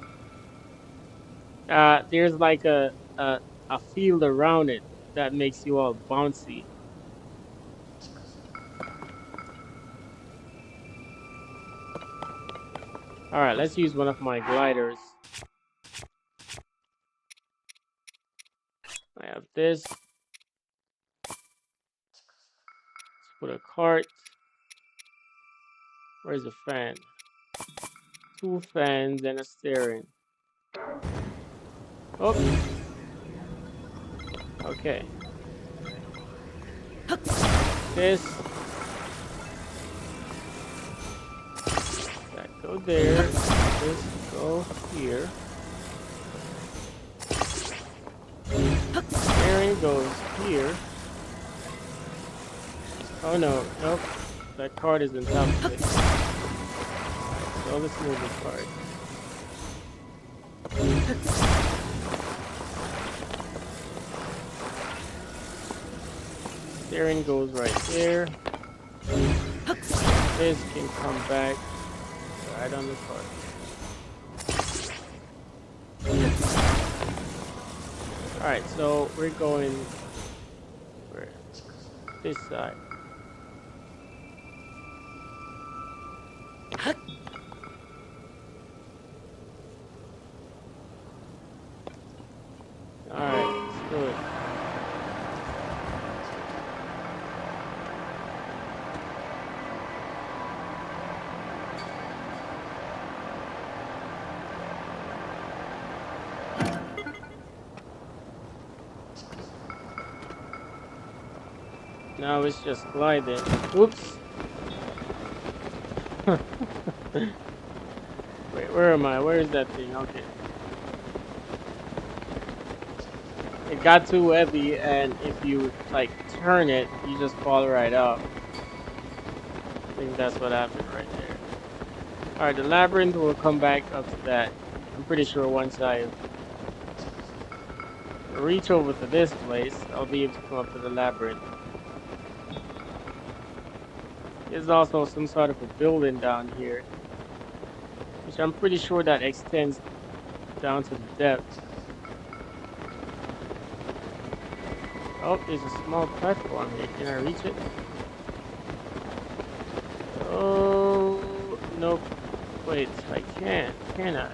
there's like a field around it that makes you all bouncy. Alright, let's use one of my gliders. I have this. Let's put a cart. Where's the fan? 2 fans and a steering. Oh. Okay. This. That go there. This go here. Steering goes here. Oh no, nope. That card is in top of it. So So let's move this part. Steering goes right there. This can come back right on the cart. Alright, so we're going where? This side. Alright, let's do it. Now it's just gliding. Oops. Wait, where am I? Where is that thing? Okay. It got too heavy, and if you like turn it, you just fall right out. I think that's what happened right there. Alright, the labyrinth will come back up to that. I'm pretty sure once I reach over to this place, I'll be able to come up to the labyrinth. There's also some sort of a building down here, which I'm pretty sure that extends down to the depths. Oh, there's a small platform here. Can I reach it? Oh, nope. Wait, I can't. Can I?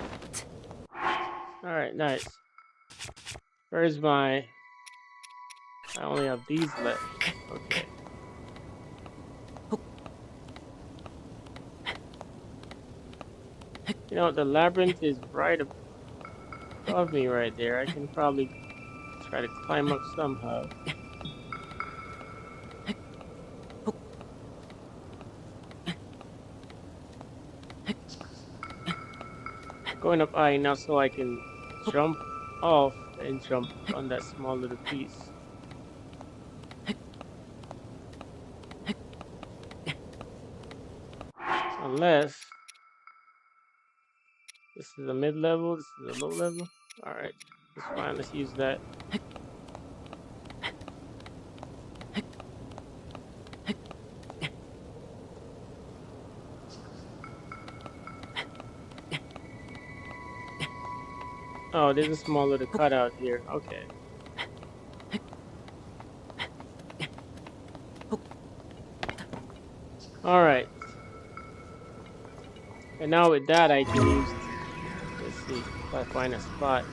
Alright, nice. Where's my... I only have these left. Okay. You know, the labyrinth is right above me right there. I can probably try to climb up somehow. Going up high enough so I can jump off and jump on that small little piece. Unless this is a mid-level, this is a low level. Alright, that's fine, let's use that. Oh, there's a small little cutout here. Okay. Alright. And now with that I can use... Let's see if I find a spot.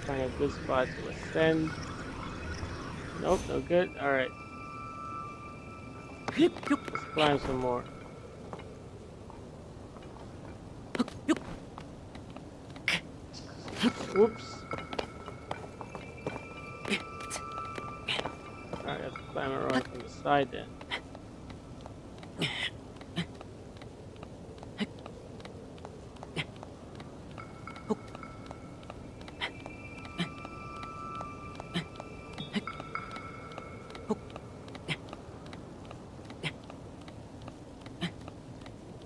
Find a good spot to ascend. Nope, no good. Alright. Let's climb some more. Oops. Alright, I have to climb around from the side then.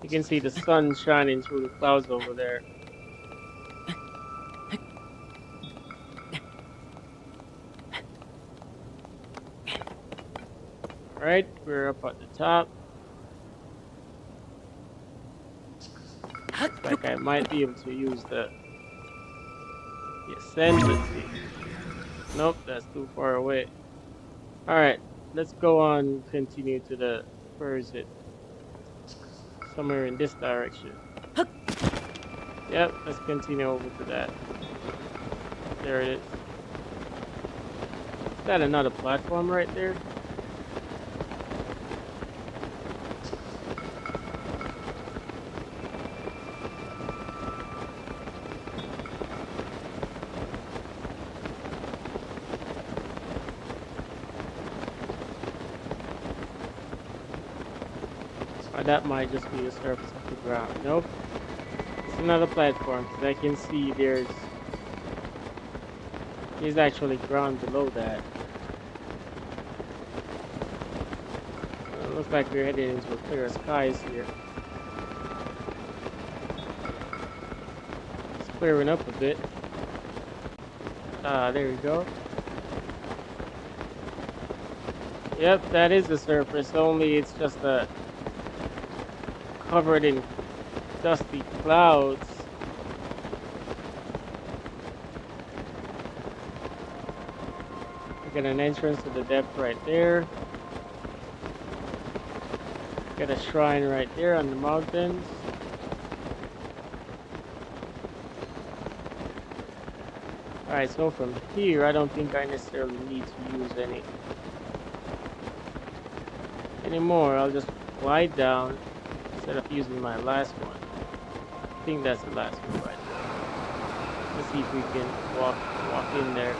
You can see the sun shining through the clouds over there. Alright, we're up at the top. Looks like I might be able to use the ascend. Let's see. Nope, that's too far away. Alright, let's go on, continue to the... Where is it? Somewhere in this direction. Yep, let's continue over to that. There it is. Is that another platform right there? Or that might just be the surface of the ground. Nope. It's another platform, because I can see there's actually ground below that. Looks like we're headed into a clear skies here. It's clearing up a bit. There we go. Yep, that is the surface, only it's just covered in dusty clouds. We got an entrance to the depth right there. Got a shrine right there on the mountains. Alright, so from here, I don't think I necessarily need to use anymore. I'll just glide down instead of using my last one. I think that's the last one right there. Let's see if we can walk in there.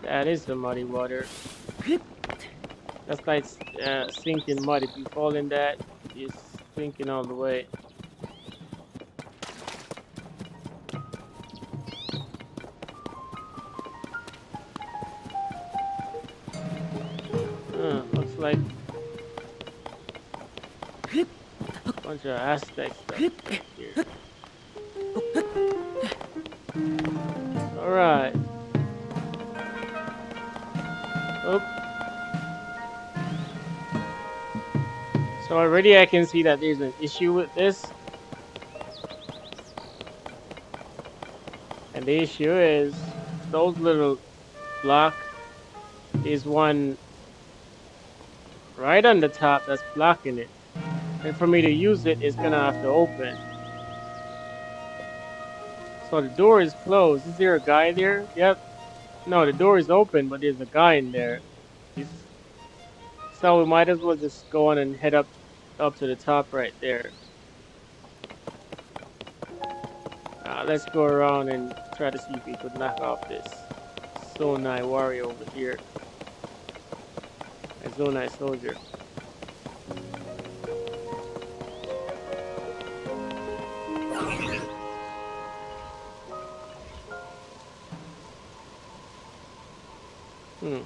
That is the muddy water. That's like sinking mud. If you fall in that, it's sinking all the way. Looks like a bunch of Aztec stuff here. Alright. Oh. So already I can see that there's an issue with this. And the issue is those little blocks. There's one right on the top that's blocking it. And for me to use it, it's gonna have to open. So the door is closed. Is there a guy there? Yep. No, the door is open, but there's a guy in there. So we might as well just go on and head up to the top right there. Let's go around and try to see if we could knock off this Zonai warrior over here. A Zonai soldier.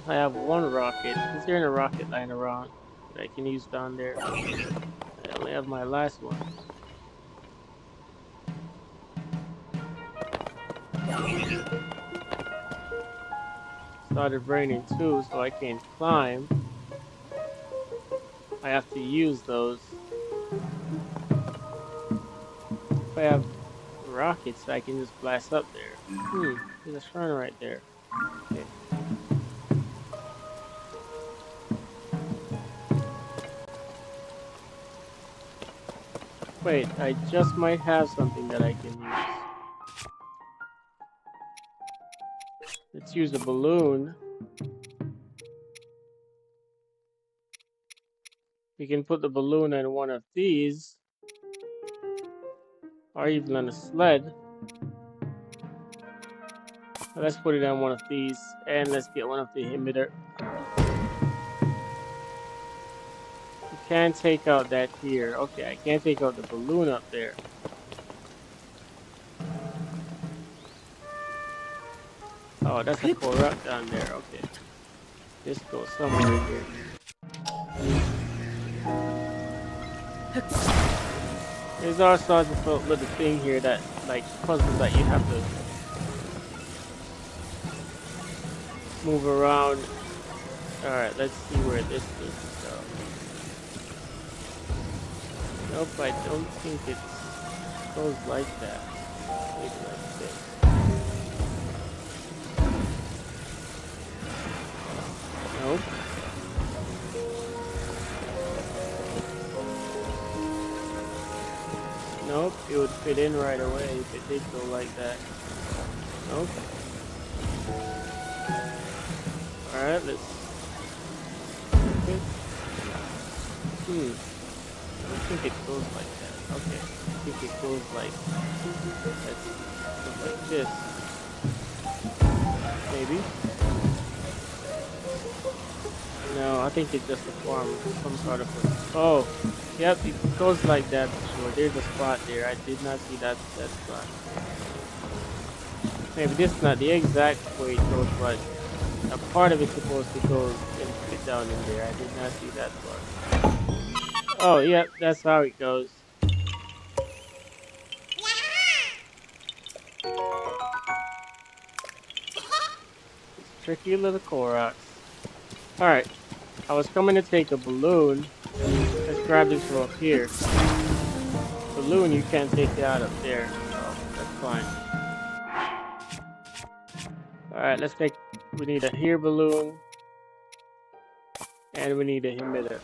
I have one rocket. Is there any rocket lying around that I can use down there? I only have my last one. Started raining too, so I can't climb. I have to use those. If I have rockets, I can just blast up there. There's a shrine right there. Okay. Wait, I just might have something that I can use. Let's use a balloon. We can put the balloon on one of these, or even on a sled. Let's put it on one of these, and let's get one of the emitter. You can't take out that here. Okay, I can't take out the balloon up there. Oh, that's a corrupt down there. Okay. This goes somewhere in here. There's also a little thing here that, like, puzzles that you have to move around. Alright, let's see where this needs to go. Nope, I don't think it goes like that. Maybe like this. Nope. Nope, it would fit in right away if it did go like that. Nope. Alright, let's... Okay. I don't think it goes like that. Okay. I think it goes like... like this. Maybe. No, I think it's just a farm, some sort of a. Oh, yep, it goes like that for sure. There's a spot there. I did not see that spot. Maybe this is not the exact way it goes, but a part of it's supposed to go and fit down in there. I did not see that part. Oh, yep, that's how it goes. It's tricky little Koroks. All right, I was coming to take a balloon. Let's grab this from up here. Balloon, you can't take it out up there, so that's fine. All right, let's take. We need a here balloon, and we need a emitter.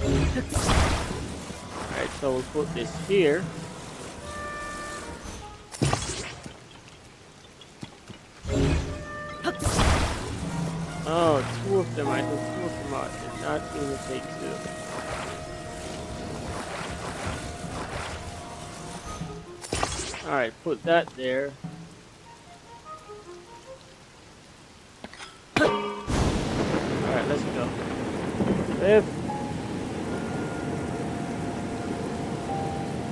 All right, so we'll put this here. Oh, two of them. I took two of them out. Did not mean to take two. All right, put that there. All right, let's go. Lift.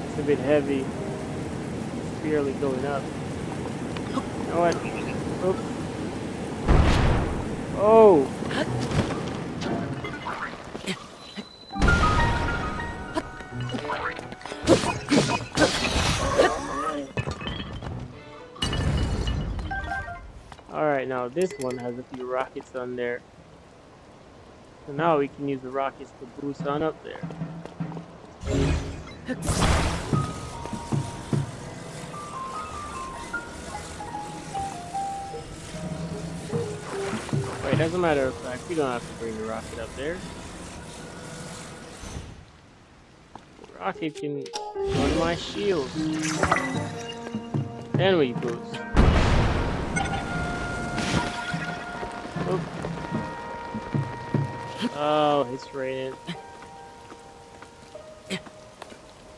It's a bit heavy. It's barely going up. You know what? Oops. Oh. All right, now this one has a few rockets on there. So now we can use the rockets to boost on up there. Wait, as a matter of fact, we don't have to bring the rocket up there. The rocket can go to my shield. Then we boost. Oop. Oh, it's raining.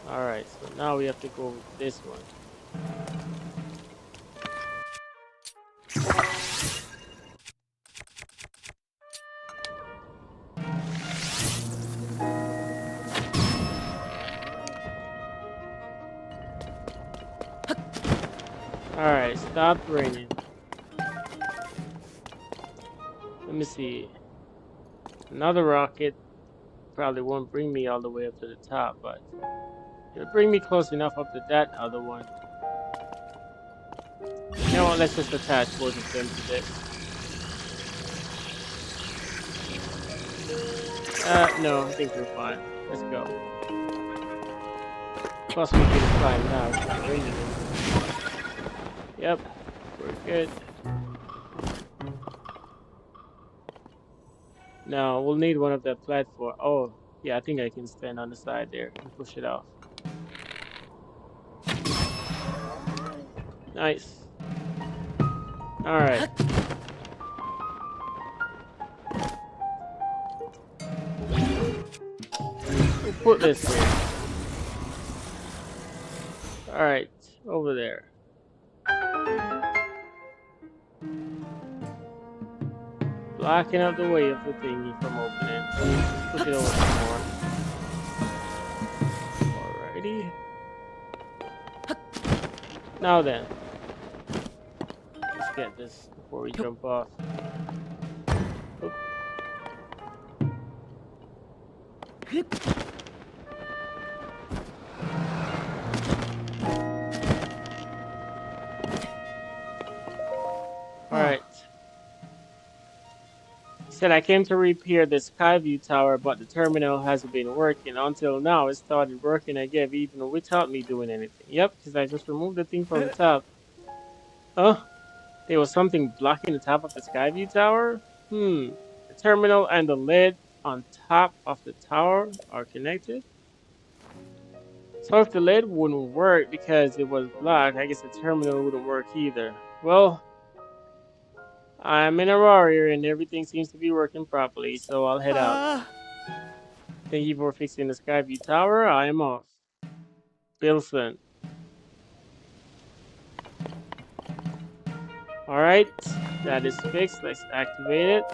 Alright, so now we have to go with this one. Alright, stopped raining. Let me see. Another rocket probably won't bring me all the way up to the top, but it'll bring me close enough up to that other one. You know what? Let's just attach both of them to this. No, I think we're fine. Let's go. Plus, we can climb now. It's not raining anymore. Yep, we're good. Now we'll need one of the platform. Oh, yeah, I think I can stand on the side there and push it off. Nice. All right. We'll put this here. All right, over there. Blocking out the way of the thingy from opening. Let's push it over some more. Alrighty. Now then. Let's get this before we jump off. Oop. Alright. Said I came to repair the Skyview tower, but the terminal hasn't been working. Until now, it started working again, even without me doing anything. Yep, because I just removed the thing from the top. Oh, there was something blocking the top of the Skyview tower? The terminal and the lid on top of the tower are connected? So if the lid wouldn't work because it was blocked, I guess the terminal wouldn't work either. Well, I'm in a warrior and everything seems to be working properly, so I'll head out. Thank you for fixing the Skyview tower. I am off. Bilson. Alright, that is fixed. Let's activate it.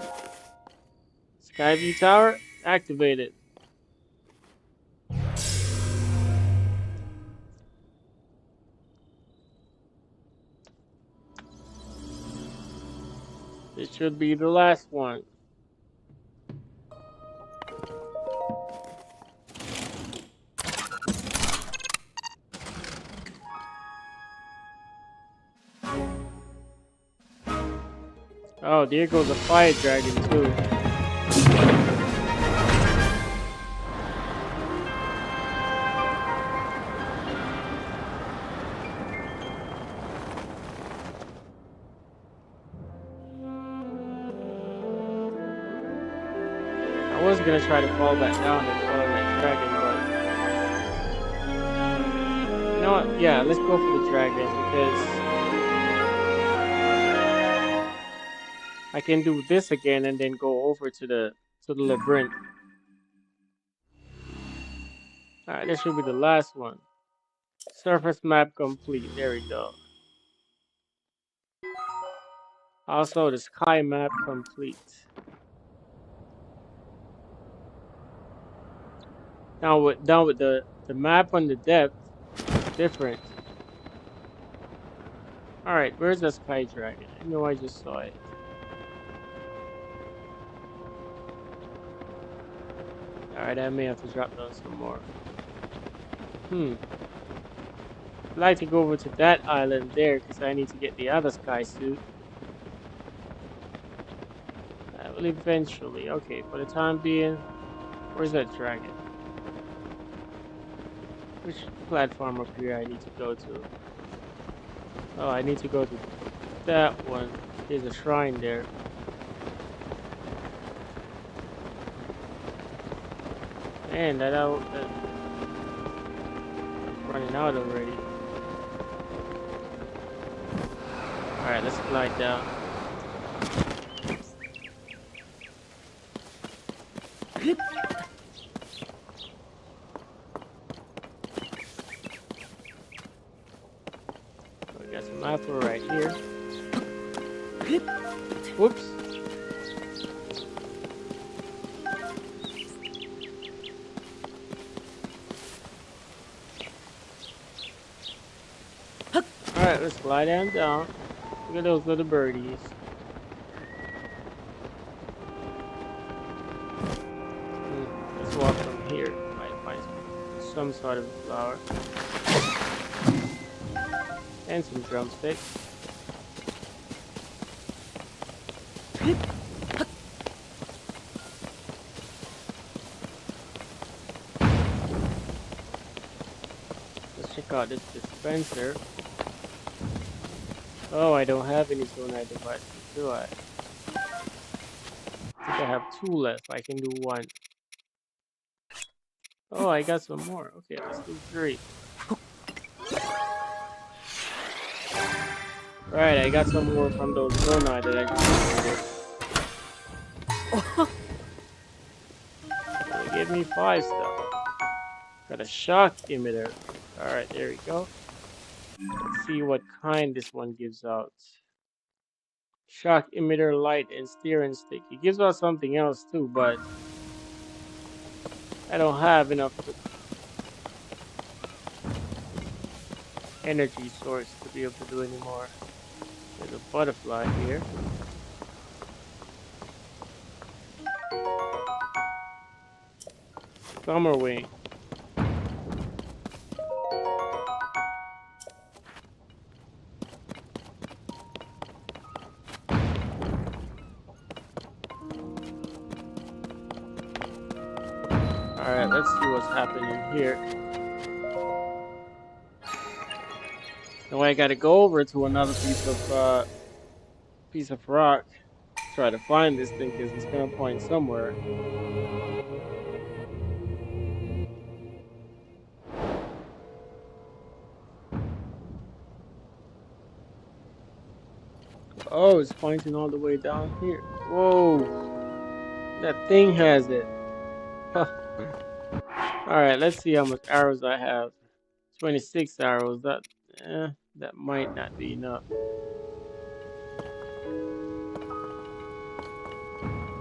Skyview Tower activated. This should be the last one. Oh, there goes a fire dragon too. I was gonna try to fall back down and follow that dragon, but you know what? Yeah, let's go for the dragon because I can do this again and then go over to the labyrinth. Alright, this should be the last one. Surface map complete. There we go. Also, the sky map complete. Now with the map on the depth, it's different. All right, where's the sky dragon? I know I just saw it. All right, I may have to drop down some more. I'd like to go over to that island there because I need to get the other sky suit. I will eventually. Okay, for the time being, where's that dragon? Which platform up here I need to go to? Oh, I need to go to that one. There's a shrine there. Man, that's running out already. Alright, let's slide down. We got some apple right here. Whoops. Alright, let's slide down. Look at those little birdies. Let's walk from here. Might find some sort of flower. And some drumsticks. Let's check out this dispenser. Oh, I don't have any sonite devices, do I? I think I have 2 left. I can do 1. Oh, I got some more. Okay, let's do 3. Right, I got some more from those sonite that I just did. Give me 5 stuff. Got a shock emitter. Alright, there we go. Let's see what kind this one gives out. Shock emitter, light, and steering stick. It gives out something else too, but I don't have enough energy source to be able to do anymore. There's a butterfly here. Summer wing. Alright, let's see what's happening here. Now I gotta go over to another piece of rock. Try to find this thing because it's gonna point somewhere. Oh, it's pointing all the way down here. Whoa, that thing has it. Alright, let's see how much arrows I have. 26 arrows. That might not be enough.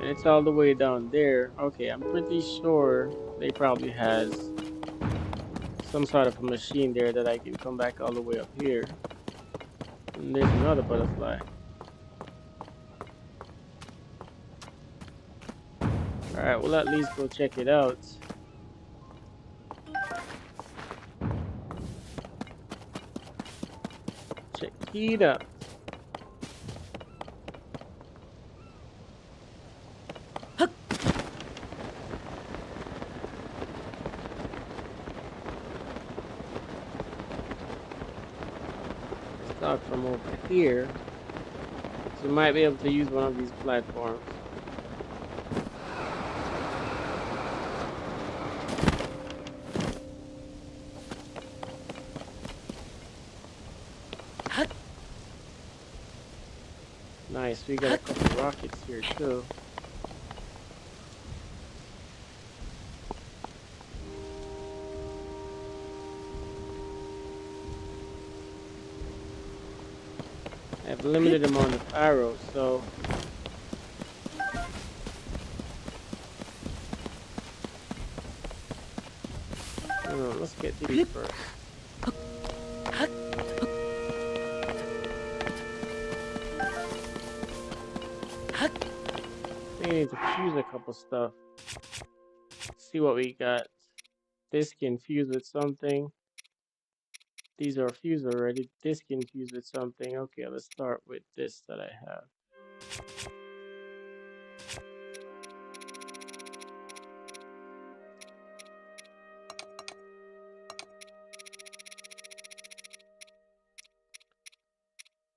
And it's all the way down there. Okay, I'm pretty sure they probably has some sort of a machine there that I can come back all the way up here. And there's another butterfly. Alright, we'll at least go check it out. Check it out. Let's start from over here. So we might be able to use one of these platforms. Nice, we got a couple rockets here too. I have a limited amount of arrows, so let's get these first. We need to fuse a couple stuff. See what we got. This can fuse with something. These are fused already. This can fuse with something. Okay, let's start with this that I have.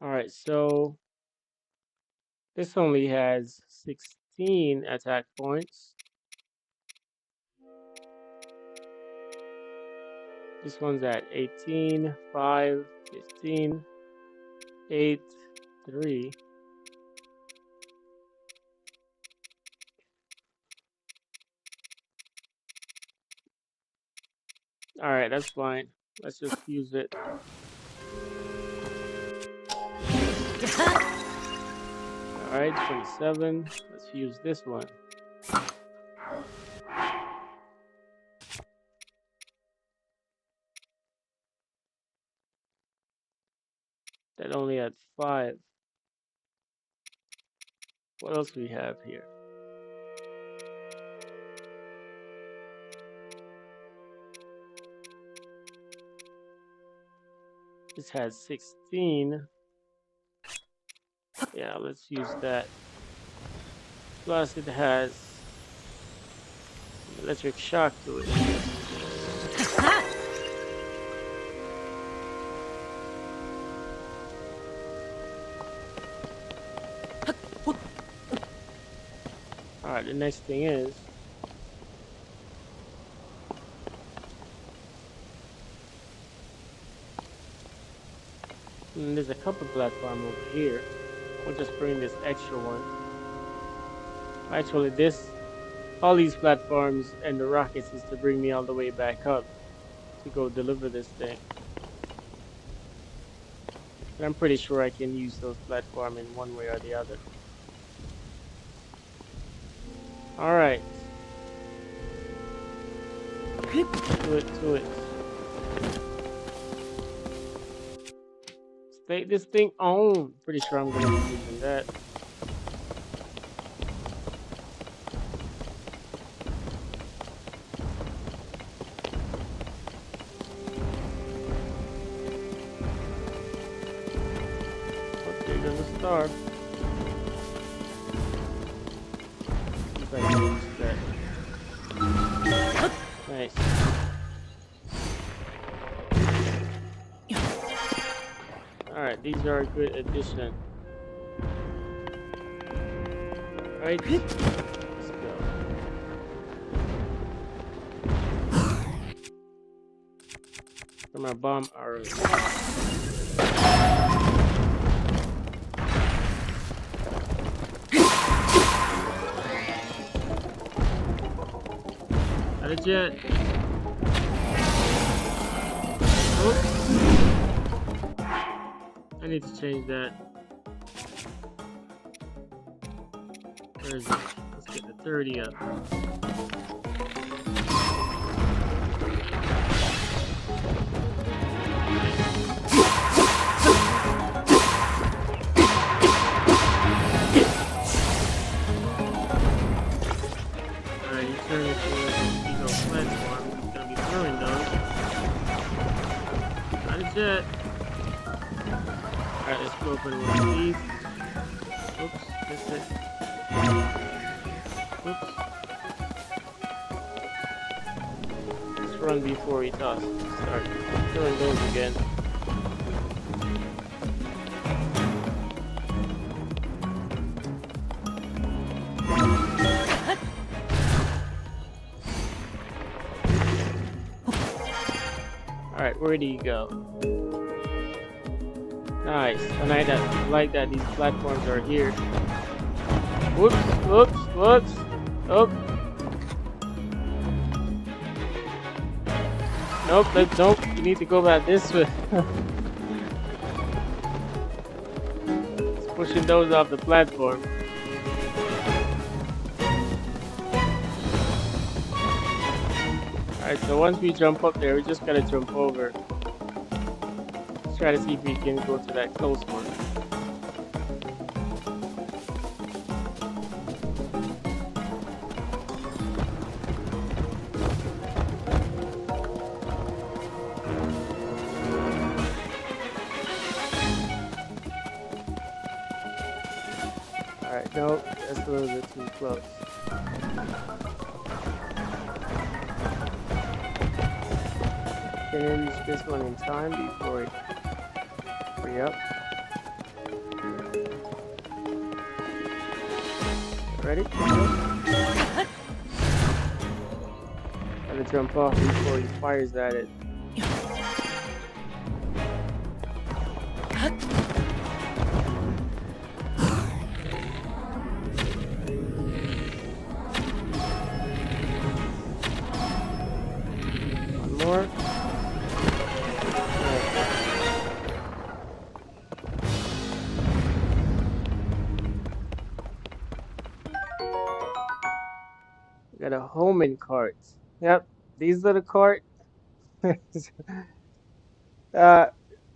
Alright, so this only has 16 attack points. This one's at 18, 5, 15, 8, 3. Alright, that's fine. Let's just fuse it. Alright, 27. Let's fuse this one. That only had 5. What else we have here? This has 16. Yeah, let's use that. Plus it has electric shock to it. Alright, the next thing is there's a couple platform over here. We'll just bring this extra one. Actually, all these platforms and the rockets is to bring me all the way back up to go deliver this thing. But I'm pretty sure I can use those platforms in one way or the other. Alright. To it. Stay this thing on. Pretty sure I'm gonna be using that. Okay, there's a star. If I can use that. Nice. Alright, these are a good addition. Alright, let's go. For my bomb arrows. Not a jet. Oops. I need to change that. Where is it? 30 up. Alright, you turn into a ego platform. It's gonna be throwing those. Not a jet. Alright, let's go open one of these. Oops, missed it. Oops. Let's run before he does. Start throwing those again. Alright, where do you go? Nice. I like that these platforms are here. Whoops, whoops, whoops. Oh. Nope, you need to go back this way. It's pushing those off the platform. Alright, so once we jump up there, we just gotta jump over. Let's try to see if we can go to that close one. Alright, no, that's a little bit too close. Can I reach this one in time before it free up? Ready? Gotta jump off before he fires at it. One more. Got a homing cart. Yep, these are the cart. uh,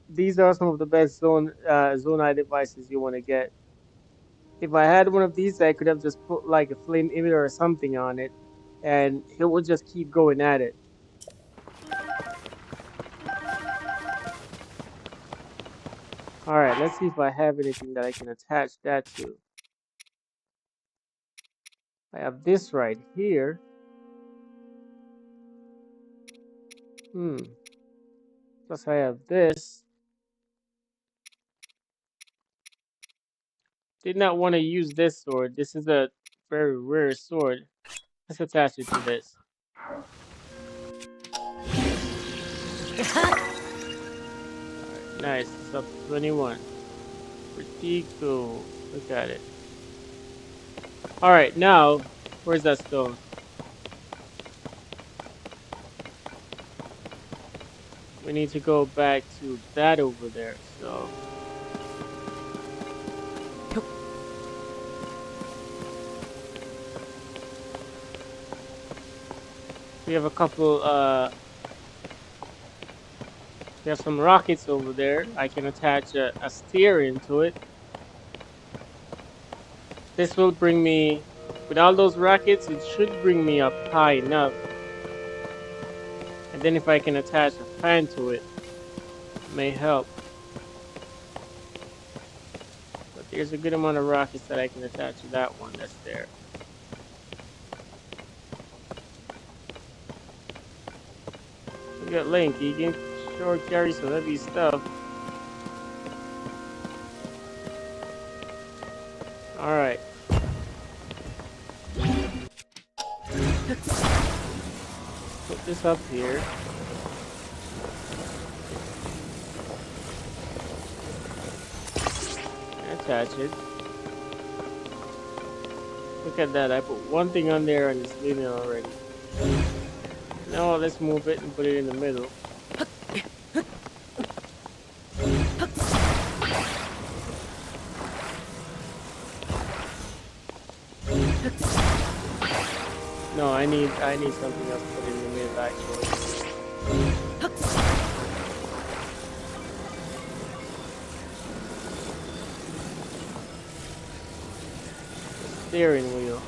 these are some of the best Zonai devices you want to get. If I had one of these, I could have just put like a flame emitter or something on it, and it would just keep going at it. All right, let's see if I have anything that I can attach that to. I have this right here. Plus I have this. Did not want to use this sword. This is a very rare sword. Let's attach it to this. Alright, nice. It's up to 21. Pretty cool. Look at it. Alright, now, where's that stone? We need to go back to that over there, so... We have a couple, we have some rockets over there. I can attach a steering to it. This will bring me, with all those rockets, it should bring me up high enough. And then if I can attach a fan to it, it may help. But there's a good amount of rockets that I can attach to that one that's there. We got Link, he can sure carry some heavy stuff. Alright. Put this up here. Attach it. Look at that, I put one thing on there and it's leaving already. Now let's move it and put it in the middle. No, I need something else put in the mid actually. The steering wheel.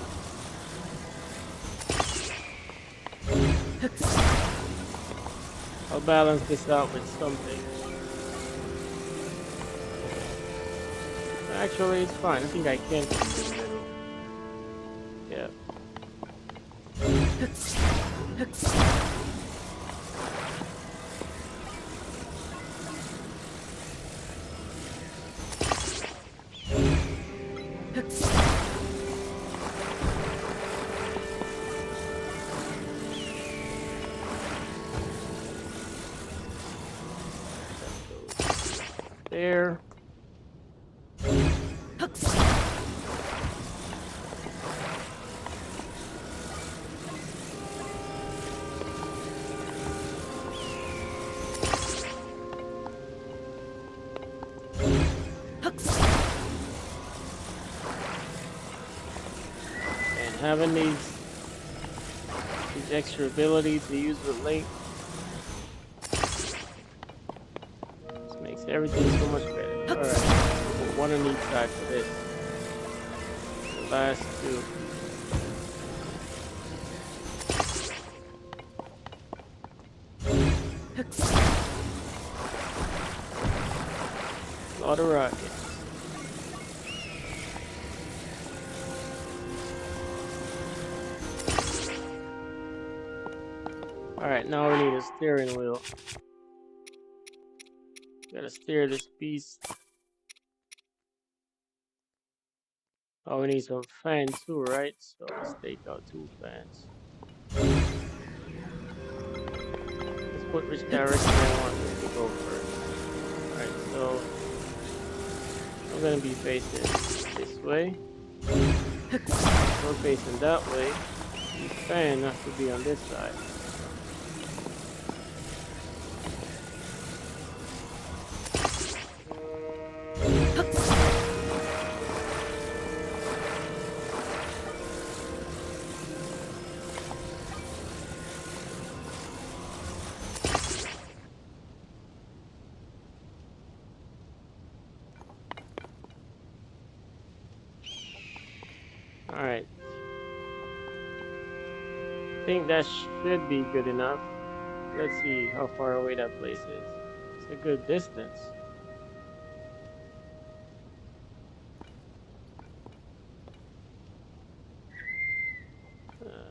I'll balance this out with something. Actually, it's fine. I think I can put it in the middle. Yeah. There. And having these extra ability to use with Link just makes everything so much better. Alright, put one on each side for this. The last two. A lot of rockets. Alright, now we need a steering wheel. Gotta steer this beast. Oh, we need some fans too, right? So let's take out 2 fans. Let's put which direction I want this to go first. Alright, so I'm gonna be facing this way. We're facing that way. The fan has to be on this side. Alright. I think that should be good enough. Let's see how far away that place is. It's a good distance.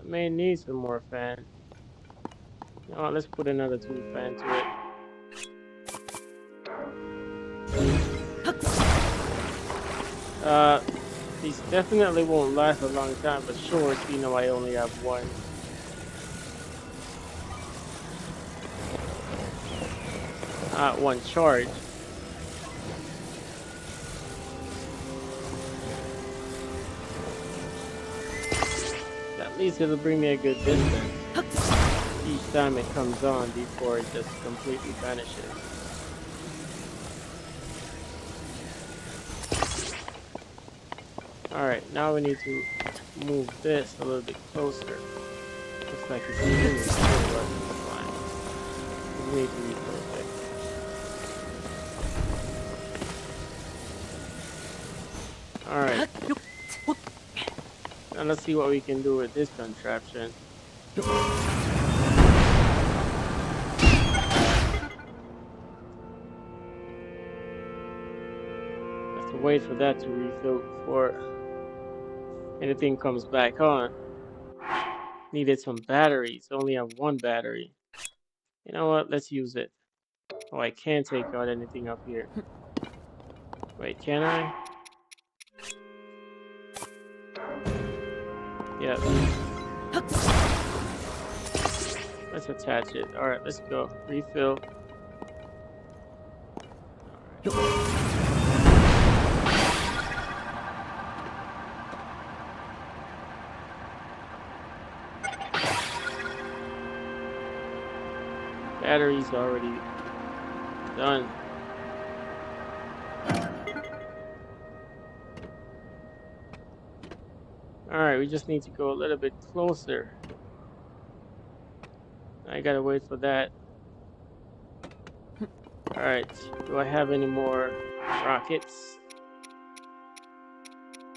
May need some more fan. You know what, let's put another 2 fan to it. These definitely won't last a long time, but sure, so you know I only have one. One charge. At least it'll bring me a good distance each time it comes on before it just completely vanishes. Alright, now we need to move this a little bit closer. Looks like it's moving still, but it's fine. We need to be perfect. Alright. Now let's see what we can do with this contraption. Have to wait for that to refill before anything comes back on. Needed some batteries. Only have 1 battery. You know what? Let's use it. Oh, I can't take out anything up here. Wait, can I? Yep. Let's attach it. Alright, let's go. Refill. Alright. Battery's already done. Alright, we just need to go a little bit closer. I gotta wait for that. Alright, do I have any more rockets?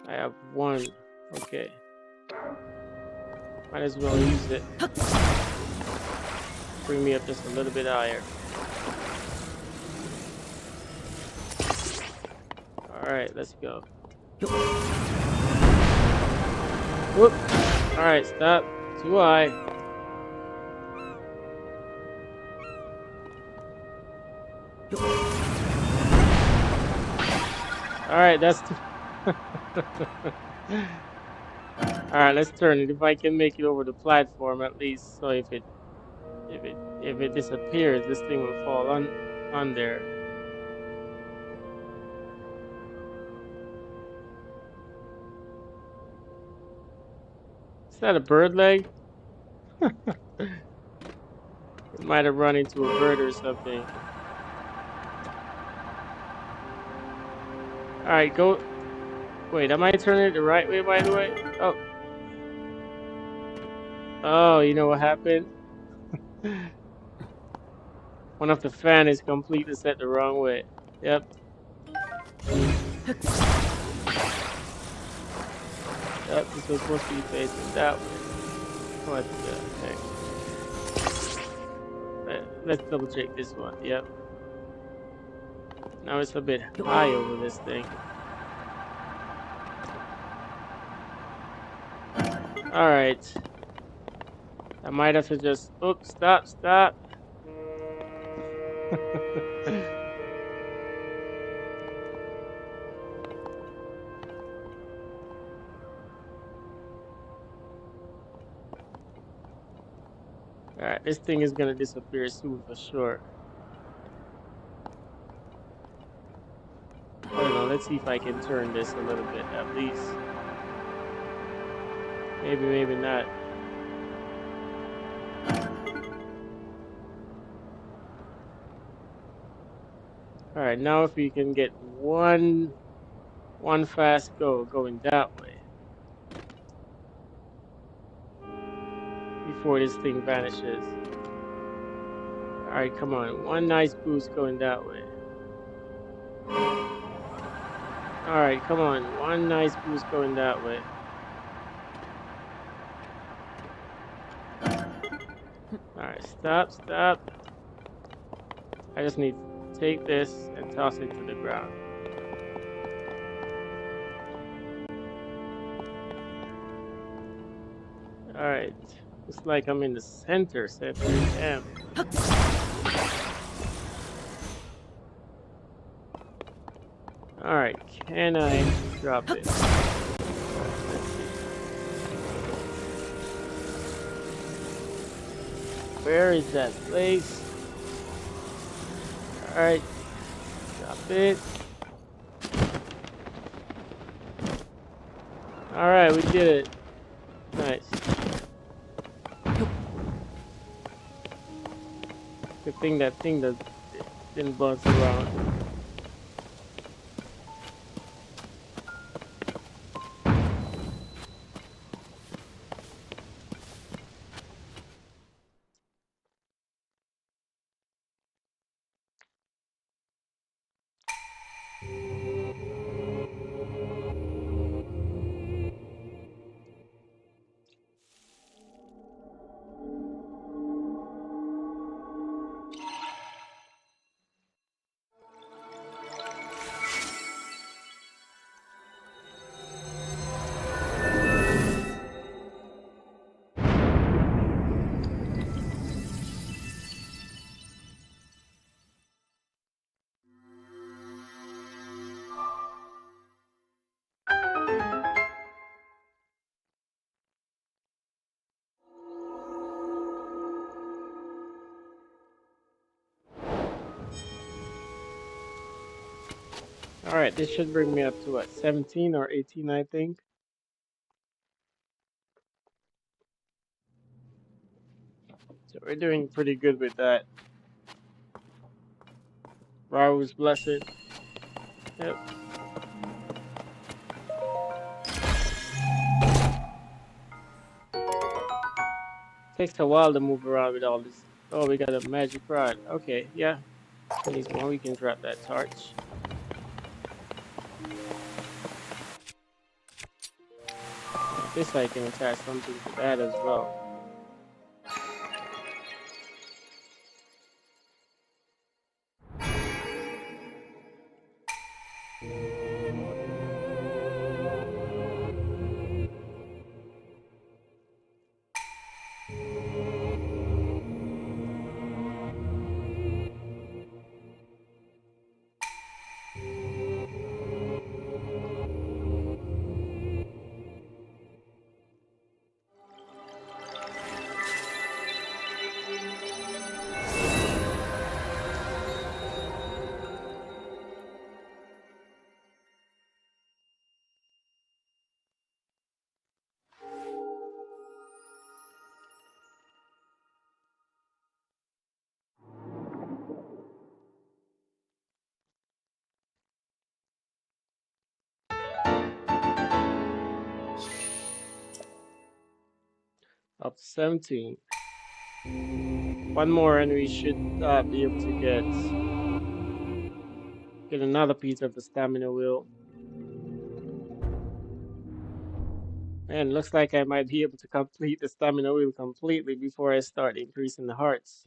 I have one. Okay. Might as well use it. Bring me up just a little bit higher. Alright, let's go. Whoop! Alright, stop. Too high. Alright, that's too Alright, let's turn it. If I can make it over the platform at least, so if it disappears, this thing will fall on there. Is that a bird leg? It might have run into a bird or something. Alright, go. Wait, am I turning it the right way, by the way? Oh. Oh, you know what happened? One of the fan is completely set the wrong way. Yep. Yep, this was supposed to be facing that way. What the heck? Let's double check this one. Yep. Now it's a bit high over this thing. Alright. I might have to just... Oops, stop. Alright, this thing is gonna disappear soon for sure. I don't know, let's see if I can turn this a little bit at least. Maybe not. Alright, now if we can get one fast going that way before this thing vanishes. Alright, come on. One nice boost going that way. Alright, come on. One nice boost going that way. Alright, stop. I just need to take this and toss it to the ground. Alright. Looks like I'm in the center. Damn. Alright, can I drop it? Let's see. Where is that place? Alright, drop it. Alright, we did it. Nice. Good thing that thing didn't bounce around. Alright, this should bring me up to what, 17 or 18, I think. So we're doing pretty good with that. Rahu's blessed. Yep. Takes a while to move around with all this. Oh, we got a magic rod. Okay, yeah. Needs one. We can drop that torch. This I can attach something to that as well. Up to 17. One more and we should be able to get another piece of the stamina wheel. And looks like I might be able to complete the stamina wheel completely before I start increasing the hearts.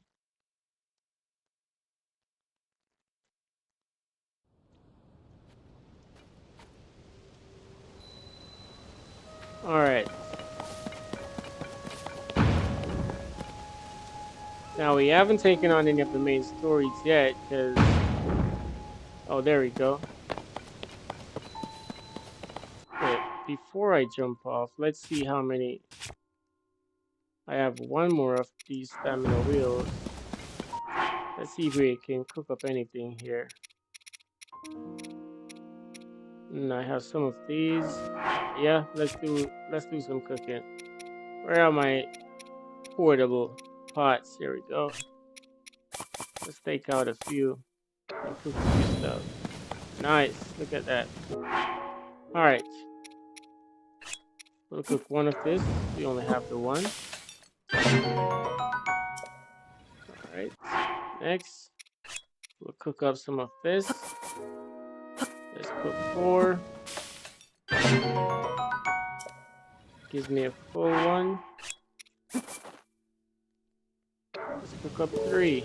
Alright. Now we haven't taken on any of the main stories yet, because... Oh, there we go. Wait, before I jump off, let's see how many... I have one more of these stamina wheels. Let's see if we can cook up anything here. And I have some of these. Yeah, let's do some cooking. Where are my portable pots? Here we go. Let's take out a few and cook a few stuff. Nice, look at that. Alright. We'll cook one of this. We only have the one. Alright. Next, we'll cook up some of this. Let's cook 4. Gives me a full one. Let's cook up 3.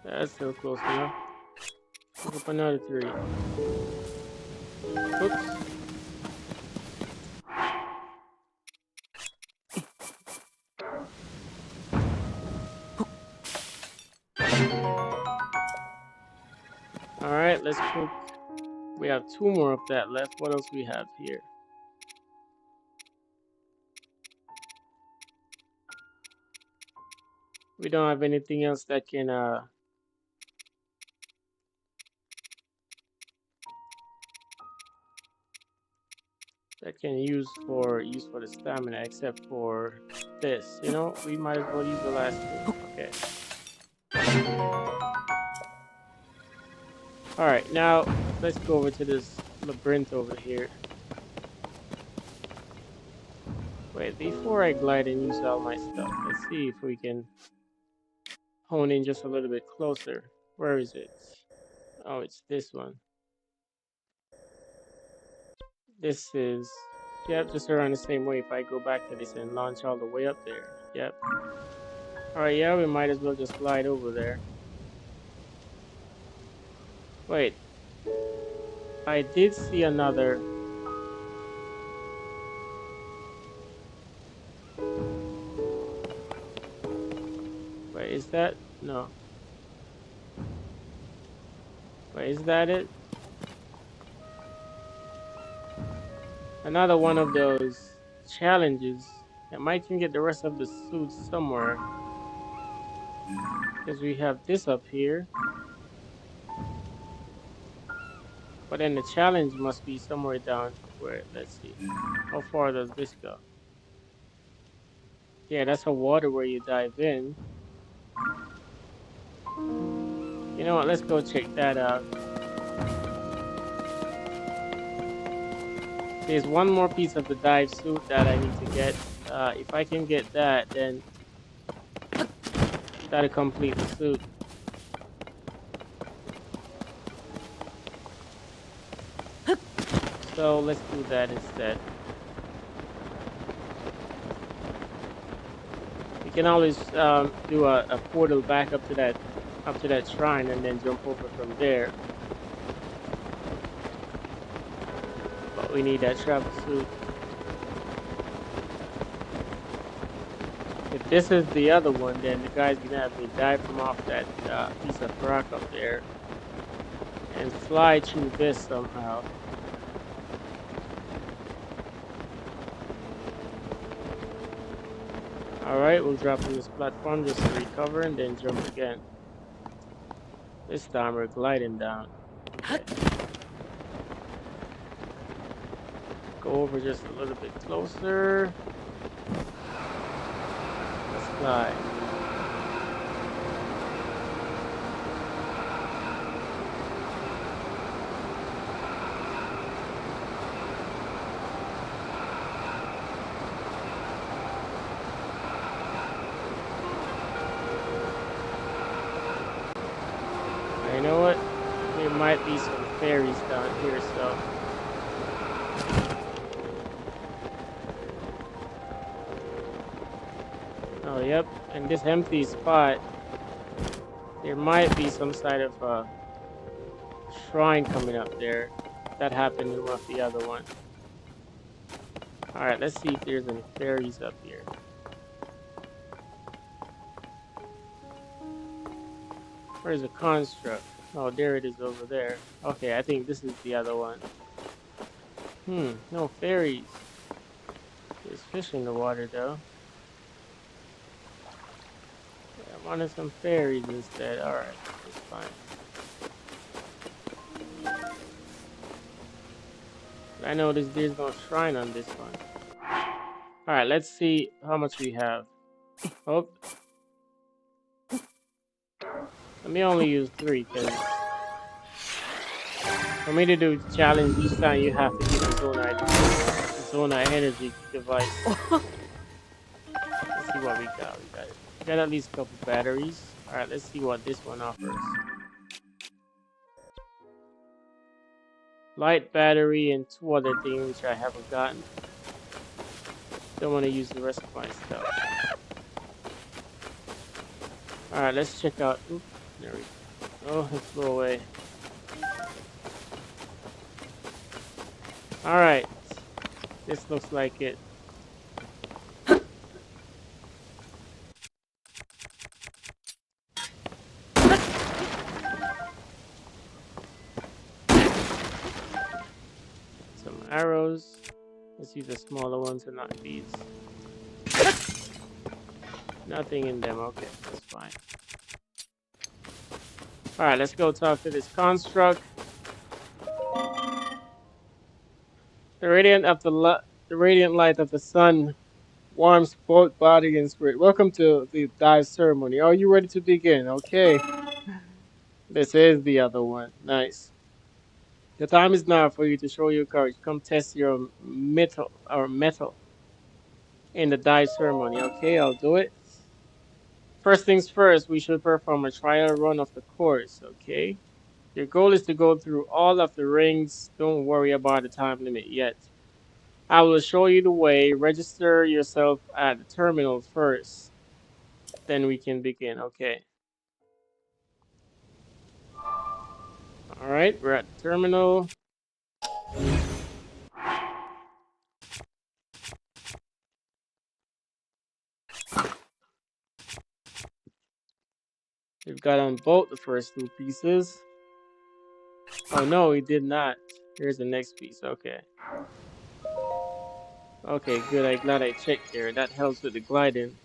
That's still close enough. Cook up another 3. Oops. Alright, let's cook. We have 2 more of that left. What else we have here? We don't have anything else that can use for the stamina, except for this. You know, we might as well use the last 2. Okay. Alright, now let's go over to this labyrinth over here. Wait, before I glide and use all my stuff, let's see if we can hone in just a little bit closer. Where is it? Oh, it's this one. This is, yep, just around the same way if I go back to this and launch all the way up there. Yep. Alright, yeah, we might as well just glide over there. Wait. I did see another... Wait, is that... No. Wait, is that it? Another one of those challenges. I might can get the rest of the suits somewhere. Because we have this up here. But then the challenge must be somewhere down where, let's see. How far does this go? Yeah, that's a water where you dive in. You know what, let's go check that out. There's one more piece of the dive suit that I need to get. If I can get that, then that'll complete the suit. So let's do that instead. We can always do a portal back up to that shrine and then jump over from there. But we need that travel suit. If this is the other one, then the guy's gonna have me dive from off that piece of rock up there and fly through this somehow. Alright, we'll drop on this platform just to recover and then jump again. This time we're gliding down. Okay. Go over just a little bit closer. Let's fly. You know what? There might be some fairies down here, so. Oh, yep. And this empty spot, there might be some side of a shrine coming up there. That happened in one of the other ones. Alright, let's see if there's any fairies up here. Where's the construct? Oh, there it is over there. Okay, I think this is the other one. No fairies. There's fish in the water though. Yeah, I wanted some fairies instead. Alright, that's fine. I noticed there's no shrine on this one. Alright, let's see how much we have. Oh. Let me only use 3 because for me to do the challenge each time you have to use the Zona energy device. Let's see what we got. We got at least a couple batteries. Alright, let's see what this one offers. Light battery and 2 other things which I haven't gotten. Don't want to use the rest of my stuff. Alright, let's check out. Oops, there we go. Oh, let's go away. Alright. This looks like it. Some arrows. Let's use the smaller ones and not these. Nothing in them. Okay, that's fine. Alright, let's go talk to this construct. The radiant light of the sun warms both body and spirit. Welcome to the dive ceremony. Are you ready to begin? Okay. This is the other one. Nice. The time is now for you to show your courage. Come test your metal in the dive ceremony. Okay, I'll do it. First things first, we should perform a trial run of the course. Okay. Your goal is to go through all of the rings. Don't worry about the time limit yet. I will show you the way. Register yourself at the terminal first. Then we can begin. Okay. Alright, we're at the terminal. We've got on both the first 2 pieces. Oh no, we did not. Here's the next piece. Okay. Okay, good. I'm glad I checked there. That helps with the gliding.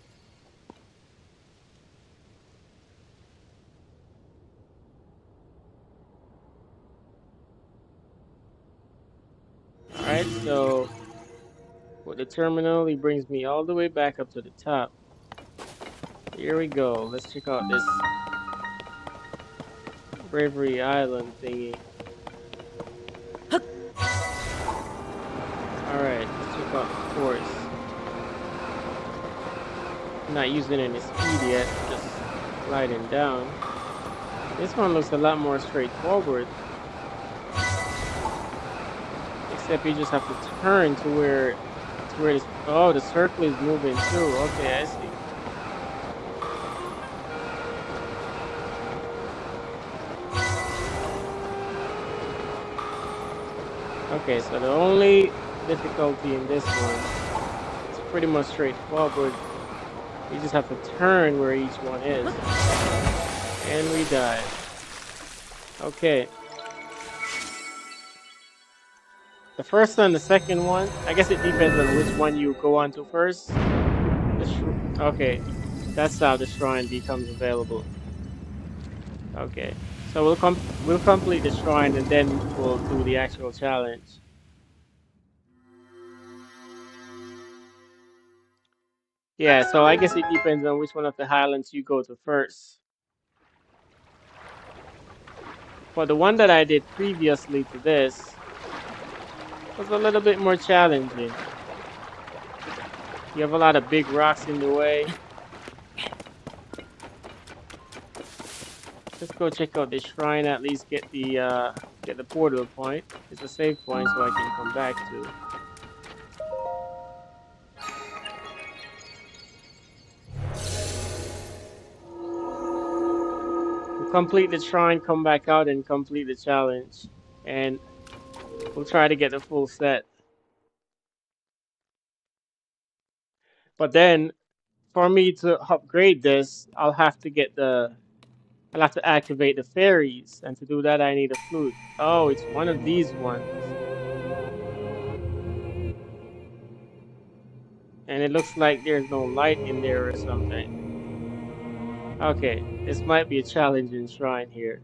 Alright, so with the terminal, he brings me all the way back up to the top. Here we go. Let's check out this Bravery Island thingy. But of course, I'm not using any speed yet, just gliding down. This one looks a lot more straightforward, except you just have to turn to where this, oh, the circle is moving too. Okay, I see. Okay, so the only difficulty in this one is pretty much straightforward. You just have to turn where each one is. And we died. Okay. The first and the second one, I guess it depends on which one you go on to first. Okay, that's how the shrine becomes available. Okay, so we'll complete the shrine and then we'll do the actual challenge. Yeah, so I guess it depends on which one of the highlands you go to first. For the one that I did previously to this was a little bit more challenging. You have a lot of big rocks in the way. Let's go check out the shrine, at least get the portal point. It's a save point so I can come back to. We'll complete the shrine, come back out and complete the challenge. And we'll try to get the full set. But then for me to upgrade this, I'll have to activate the fairies, and to do that I need a flute. Oh, it's one of these ones. And it looks like there's no light in there or something. Okay, this might be a challenging shrine here.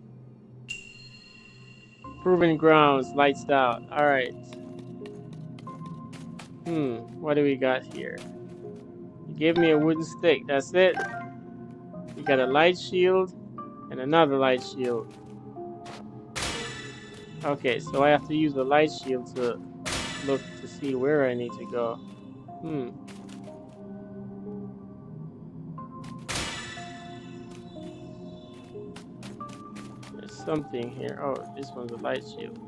Proven grounds, lights out. Alright. What do we got here? You gave me a wooden stick, that's it. You got a light shield and another light shield. Okay, so I have to use the light shield to look to see where I need to go. There's something here. Oh, this one's a light shield.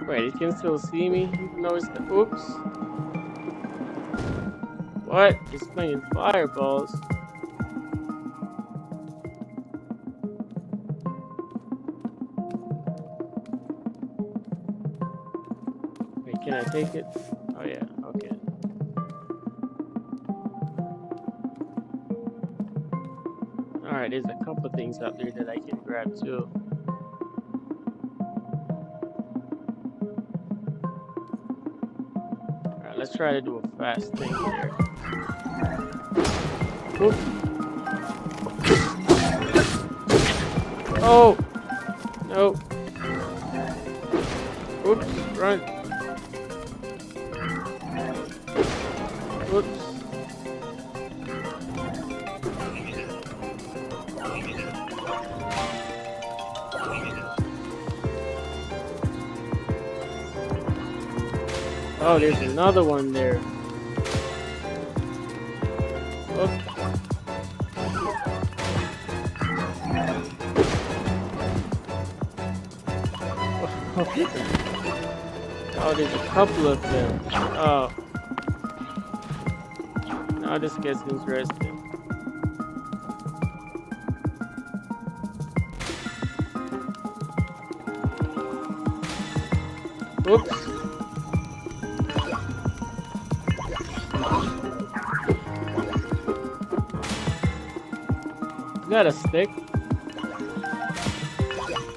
Wait, it can still see me even though it's the oops. What? It's playing fireballs. Wait, can I take it? Oh yeah, okay. Alright, there's a couple of things out there that I can grab too. Alright, let's try to do a fast thing here. Oop. Oh! No. Oops, run. Oops. Oh, there's another one there. Oops. Oh, there's a couple of them. Oh. Now this gets interesting. Oops. Is that a stick?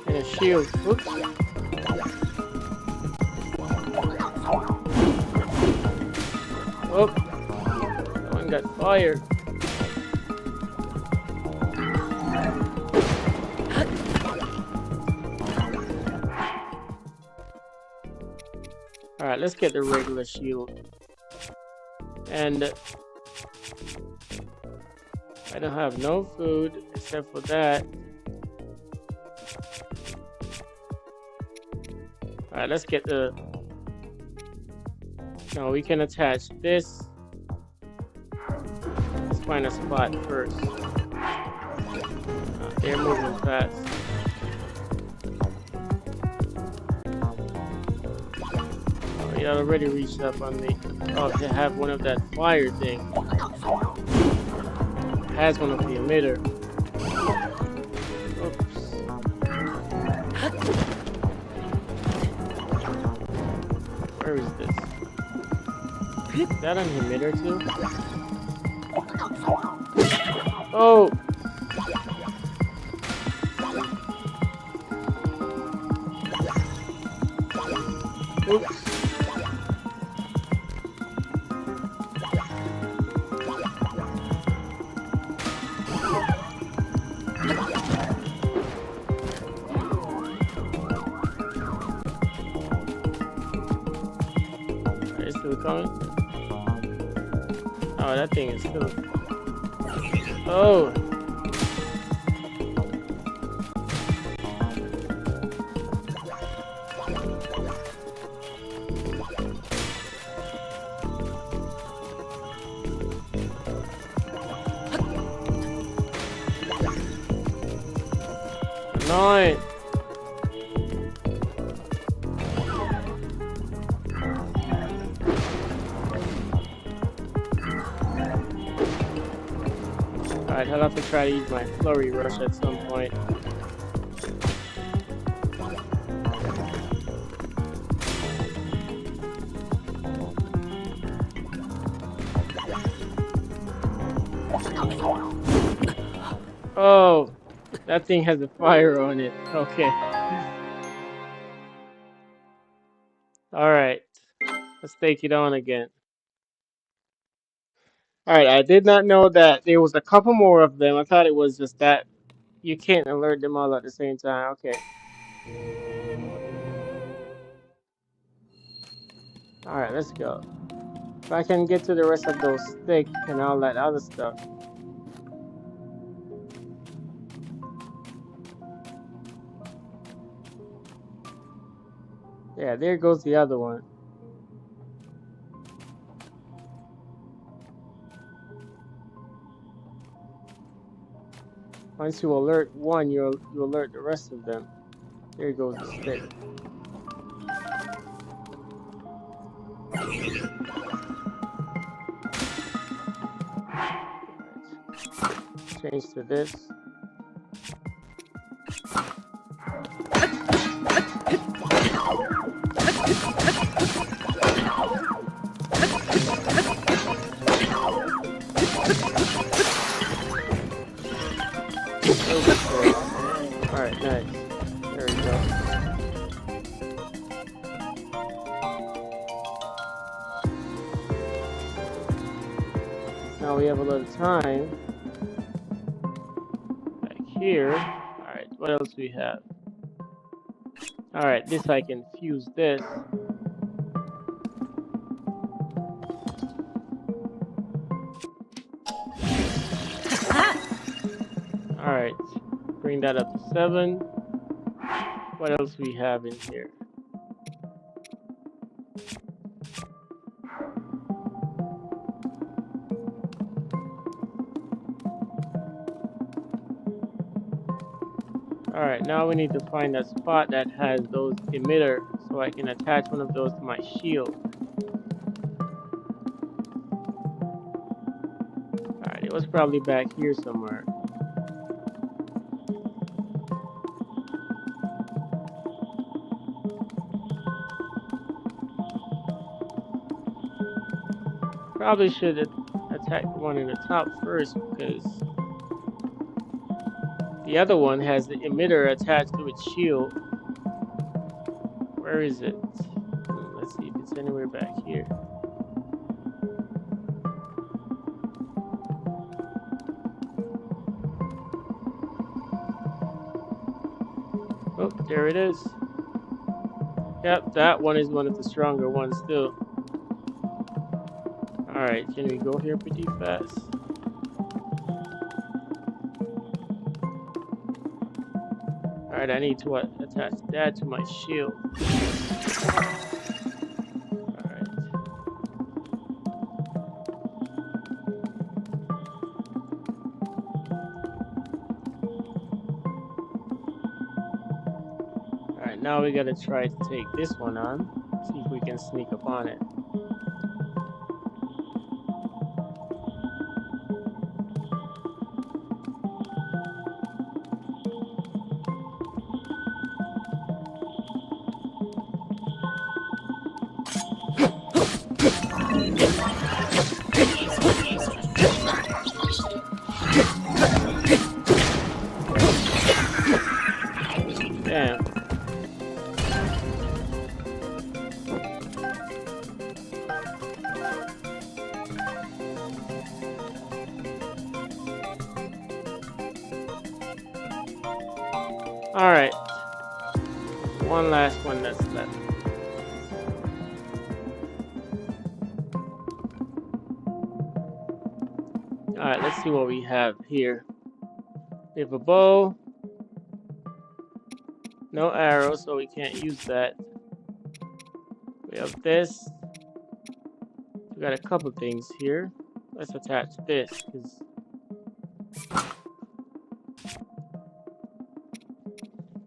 And a shield. Oops. Oh, that one got fired. Alright, let's get the regular shield. And I don't have no food except for that. Alright, let's get the... No, we can attach this. Let's find a spot first. They're moving fast. Oh, he already reached up on me. Oh, they have one of that fire thing. Has one of the emitter. Oops. Where is this? Is that an emitter too? Oh! Oops. Are they still coming? Oh, that thing is still... Oh! Annoying! Alright, I'll have to try to use my flurry rush at some point. Oh! That thing has a fire on it. Okay. Alright. Let's take it on again. Alright, I did not know that there was a couple more of them. I thought it was just that you can't alert them all at the same time. Okay. Alright, let's go. If I can get to the rest of those sticks and all that other stuff. Yeah, there goes the other one. Once you alert one, you alert the rest of them. There goes the stick. Right. Change to this. Alright, nice. There we go. Now we have a little time. Back here. Alright, what else we have? Alright, this I can fuse this. Alright, bring that up to 7. What else we have in here? Alright, now we need to find a spot that has those emitter so I can attach one of those to my shield. Alright, it was probably back here somewhere. Probably should attack the one in the top first because the other one has the emitter attached to its shield. Where is it? Let's see if it's anywhere back here. Oh, there it is. Yep, that one is one of the stronger ones still. Alright, can we go here pretty fast? Alright, I need to attach that to my shield. Alright. Alright, now we gotta try to take this one on. See if we can sneak up on it. Damn. Alright. One last one that's left. Alright, let's see what we have here. We have a bow. No arrow, so we can't use that. We have this. We got a couple things here. Let's attach this, because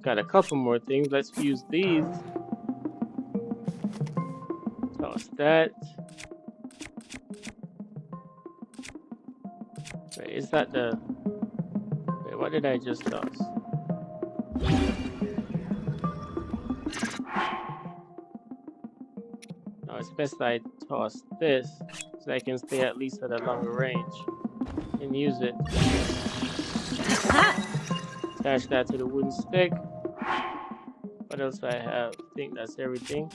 got a couple more things. Let's use these. Toss that. Wait, is that the... Wait, what did I just toss? No, it's best I toss this, so I can stay at least at a longer range and use it. Attach that to the wooden stick. What else do I have? I think that's everything.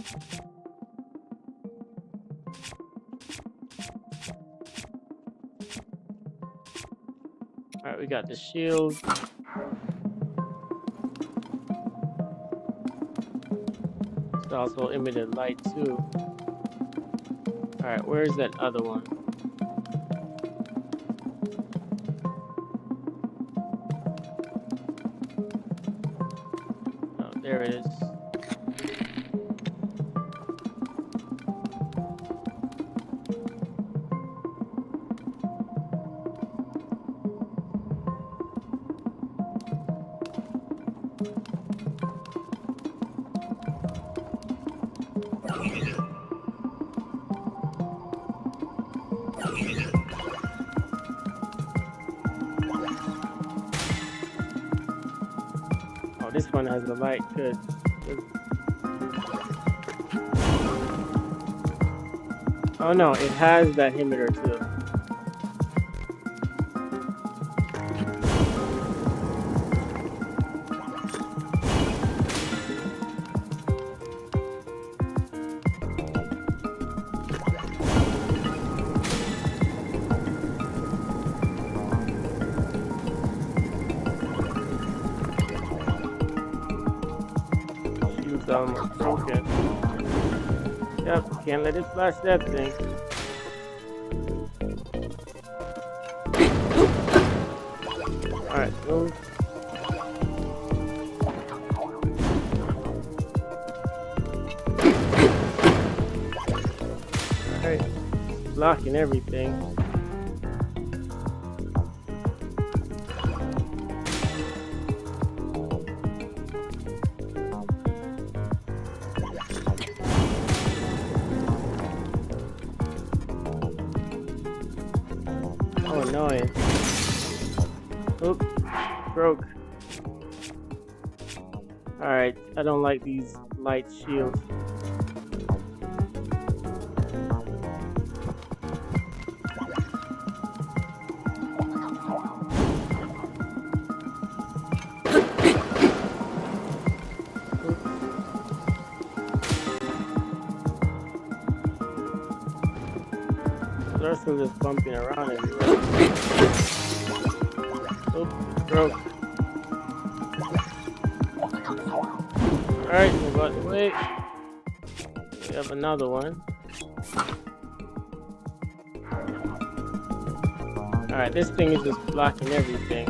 Alright, we got the shield. It's also emitted light too. Alright, where's that other one? Oh, there it is. Oh, this one has the light. Good. Oh no, it has that emitter too. Shield's almost broken. Yep, can't let it flash that thing. Alright, move. Alright, blocking everything. Oh, annoying. Oop, broke. Alright, I don't like these light shields. They're still just bumping around everywhere. Oop, broke. Alright, move out the way. We have another one. Alright, this thing is just blocking everything.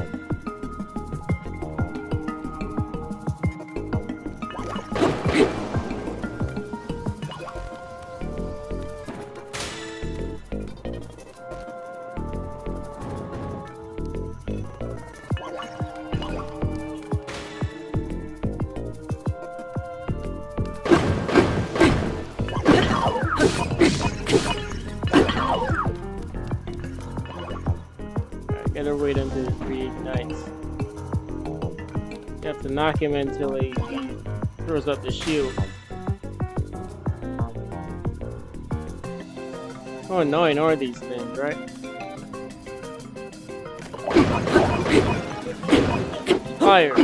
Alright, gotta wait until it reignites. You have to knock him until he throws up the shield. How annoying are these things, right? Fire!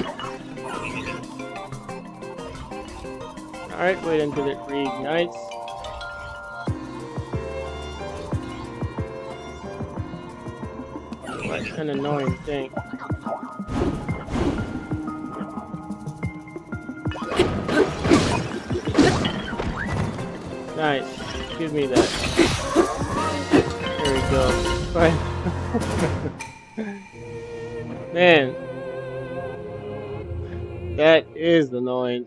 Alright, wait until it reignites. What an annoying thing. Nice. Give me that. There we go. Man. That is annoying.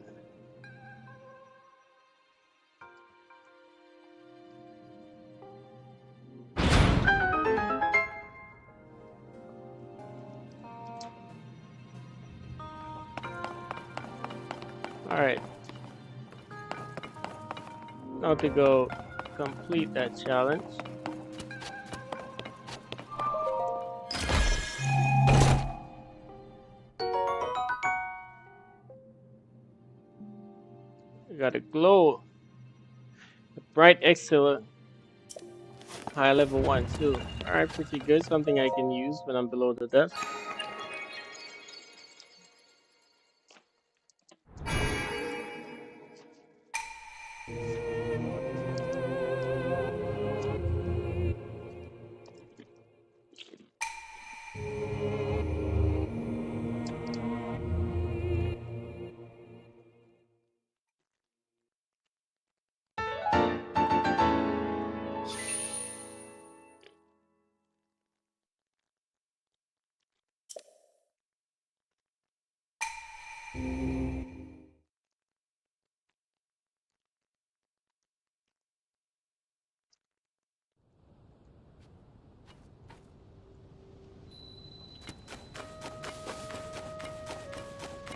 Alright. Now to go complete that challenge. We got a glow. A bright excellent. High level 1 too. Alright, pretty good. Something I can use when I'm below the depth.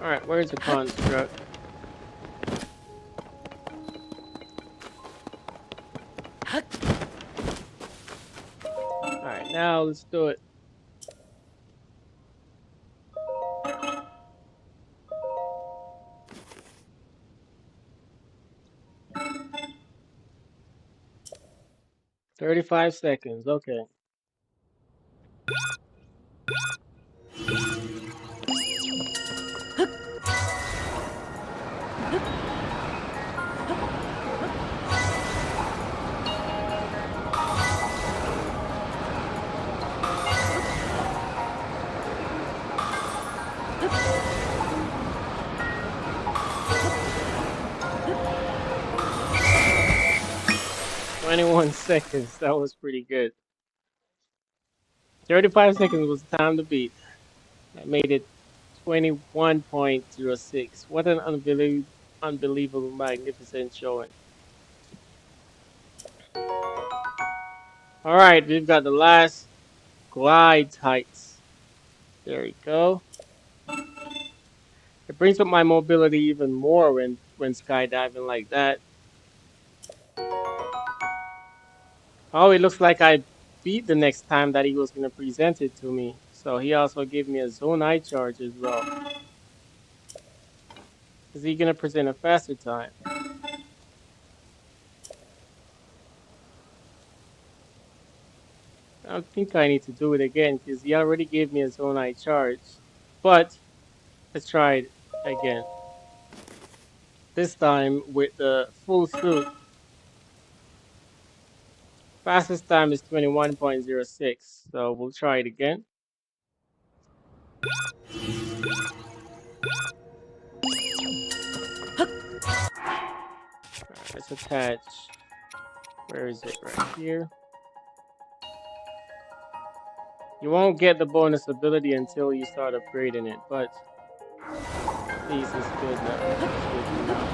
Alright, where's the construct? Alright, now let's do it. "35 seconds, okay. "21 seconds, that was pretty good. 35 seconds was the time to beat. I made it 21.06. What an unbelievable, magnificent showing. Alright, we've got the last glide heights. There we go. It brings up my mobility even more when skydiving like that. Oh, it looks like I beat the next time that he was going to present it to me. So he also gave me a zone eye charge as well. Is he going to present a faster time? I don't think I need to do it again because he already gave me a zone eye charge. But let's try it again. This time with the full suit. Fastest time is 21.06. So we'll try it again. Let's Let's attach. Where is it? Right here. You won't get the bonus ability until you start upgrading it, but at least it's good enough. It's good for now.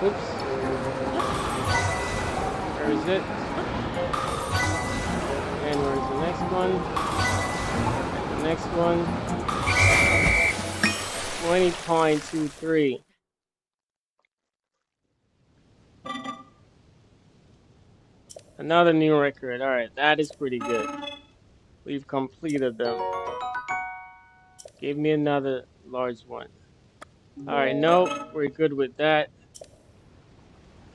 Oops. Where is it? And where's the next one? And the next one. 20.23. Another new record. Alright, that is pretty good. We've completed them. Give me another large one. Alright, no, we're good with that.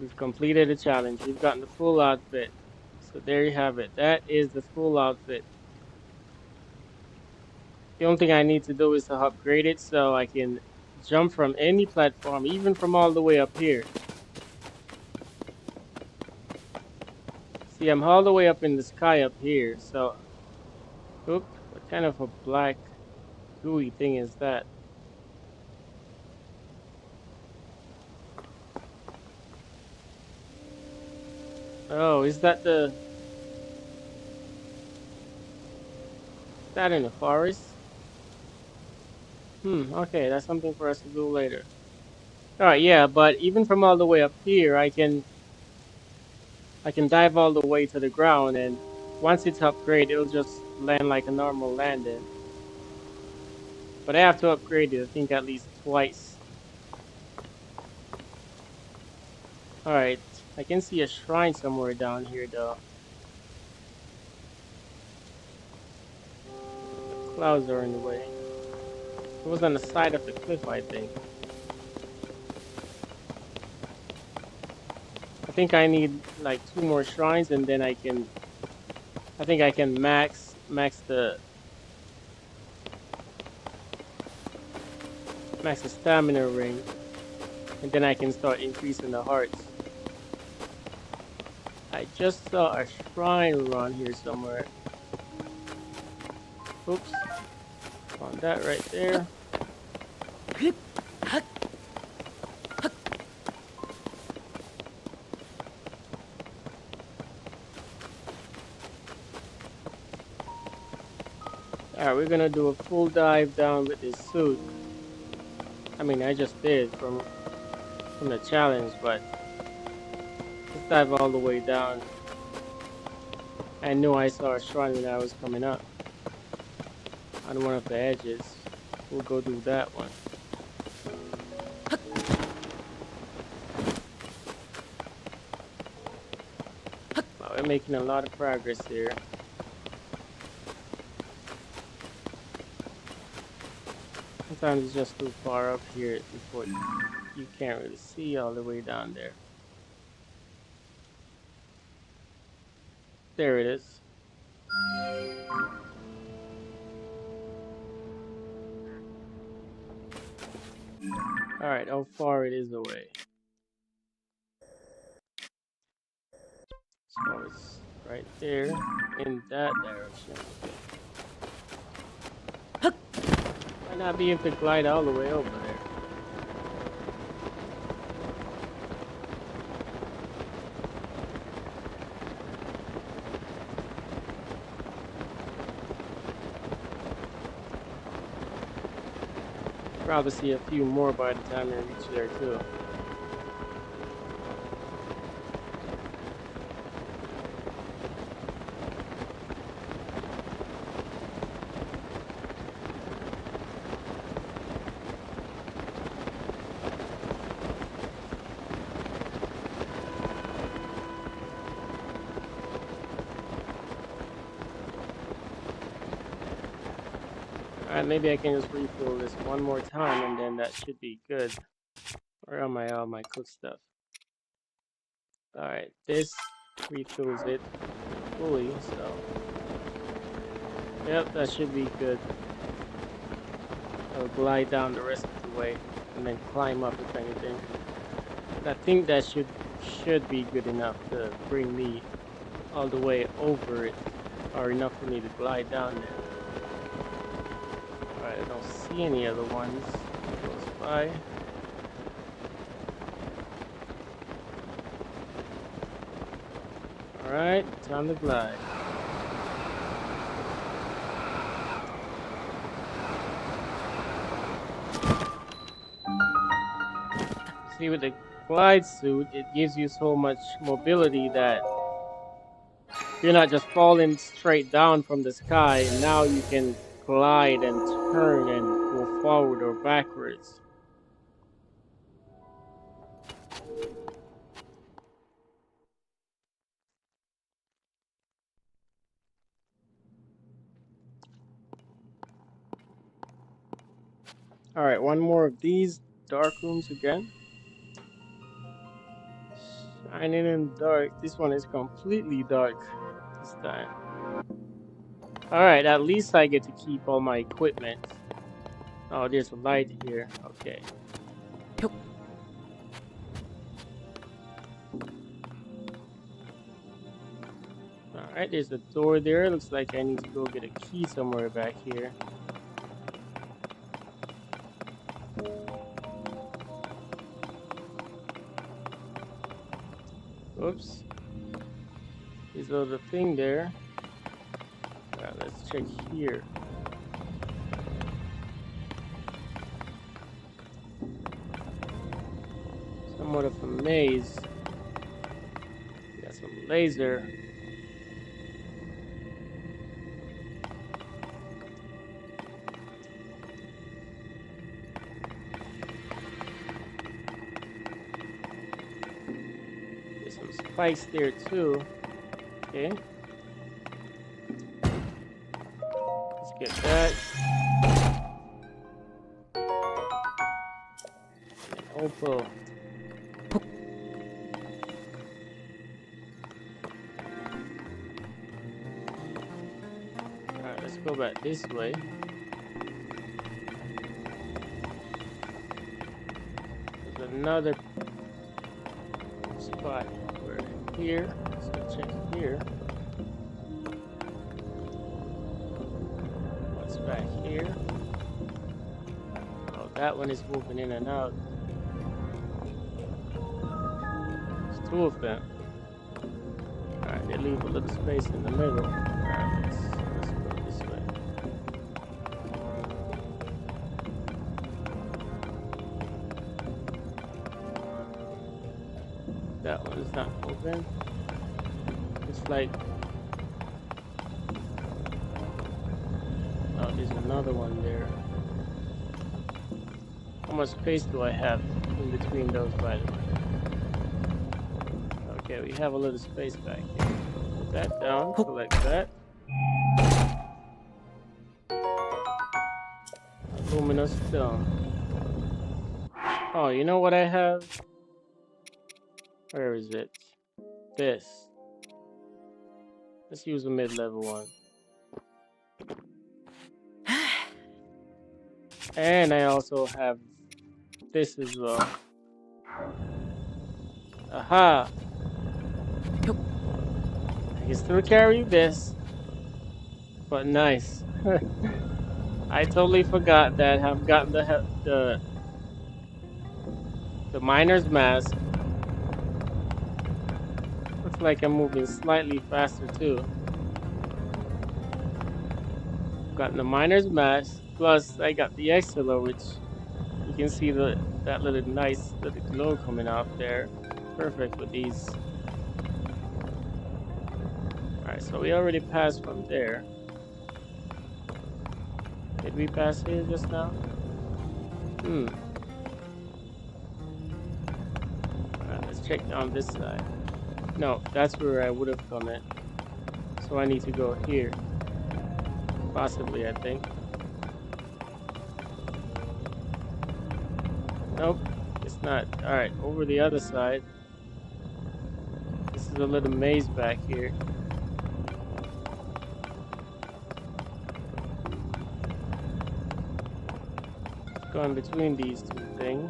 We've completed the challenge. We've gotten the full outfit. So there you have it. That is the full outfit. The only thing I need to do is to upgrade it so I can jump from any platform, even from all the way up here. See, I'm all the way up in the sky up here, so... Oop, what kind of a black gooey thing is that? Oh, is that the... Is that in the forest? Okay, that's something for us to do later. Alright, yeah, but even from all the way up here, I can dive all the way to the ground, and once it's upgraded, it'll just land like a normal landing. But I have to upgrade it, I think, at least twice. Alright, I can see a shrine somewhere down here, though. The clouds are in the way. It was on the side of the cliff, I think. I think I need like 2 more shrines, and then I think I can max the stamina ring, and then I can start increasing the hearts. I just saw a shrine around here somewhere. Oops. Found that right there. Alright, we're gonna do a full dive down with this suit. I mean, I just did from the challenge, but let's dive all the way down. I knew I saw a shrine when I was coming up on one of the edges. We'll go do that one. Wow, we're making a lot of progress here. Sometimes it's just too far up here before you can't really see all the way down there. There it is. Alright, how far it is away? So it's right there in that direction. Might not be able to glide all the way over there. Probably see a few more by the time I reach there too. Alright, maybe I can just refill this one more time and then that should be good. Where am I? All my cook stuff. Alright, this refills it fully, so yep, that should be good. I'll glide down the rest of the way and then climb up if anything. But I think that should be good enough to bring me all the way over it, or enough for me to glide down there. Alright, I don't see any other ones. Go fly. Alright, time to glide. See, with the glide suit, it gives you so much mobility that you're not just falling straight down from the sky, and now you can glide and turn and go forward or backwards. Alright, one more of these dark rooms again. Shining in dark. This one is completely dark this time. Alright, at least I get to keep all my equipment. Oh, there's a light here. Okay. Alright, there's a door there. Looks like I need to go get a key somewhere back here. Oops. There's a little thing there. Alright, let's check here. Somewhat of a maze. Got some laser. There's some spikes there too. Okay. Let's get that. And opal. Alright, let's go back this way. There's another spot. We're here. Let's go check here. What's back here? Oh, that one is moving in and out. There's two of them. Alright, they leave a little space in the middle. Alright, let's go this way. That one is not open. It's like, oh, there's another one there. How much space do I have in between those, by the way? Okay, we have a little space back here. Put that down, select that. Luminous stone. Oh, you know what I have? Where is it? This. Let's use a mid-level one. And I also have this as well. Aha! I can still carry this, but nice. I totally forgot that I've gotten the miner's mask. Looks like I'm moving slightly faster too. Got the miner's mask, plus I got the extra, which you can see that little nice little glow coming off there. Perfect with these. Alright, so we already passed from there. Did we pass here just now? Alright, let's check down this side. No, that's where I would have come in. So I need to go here. Possibly, I think. Nope, it's not. Alright, over the other side. This is a little maze back here. Let's go in between these two things.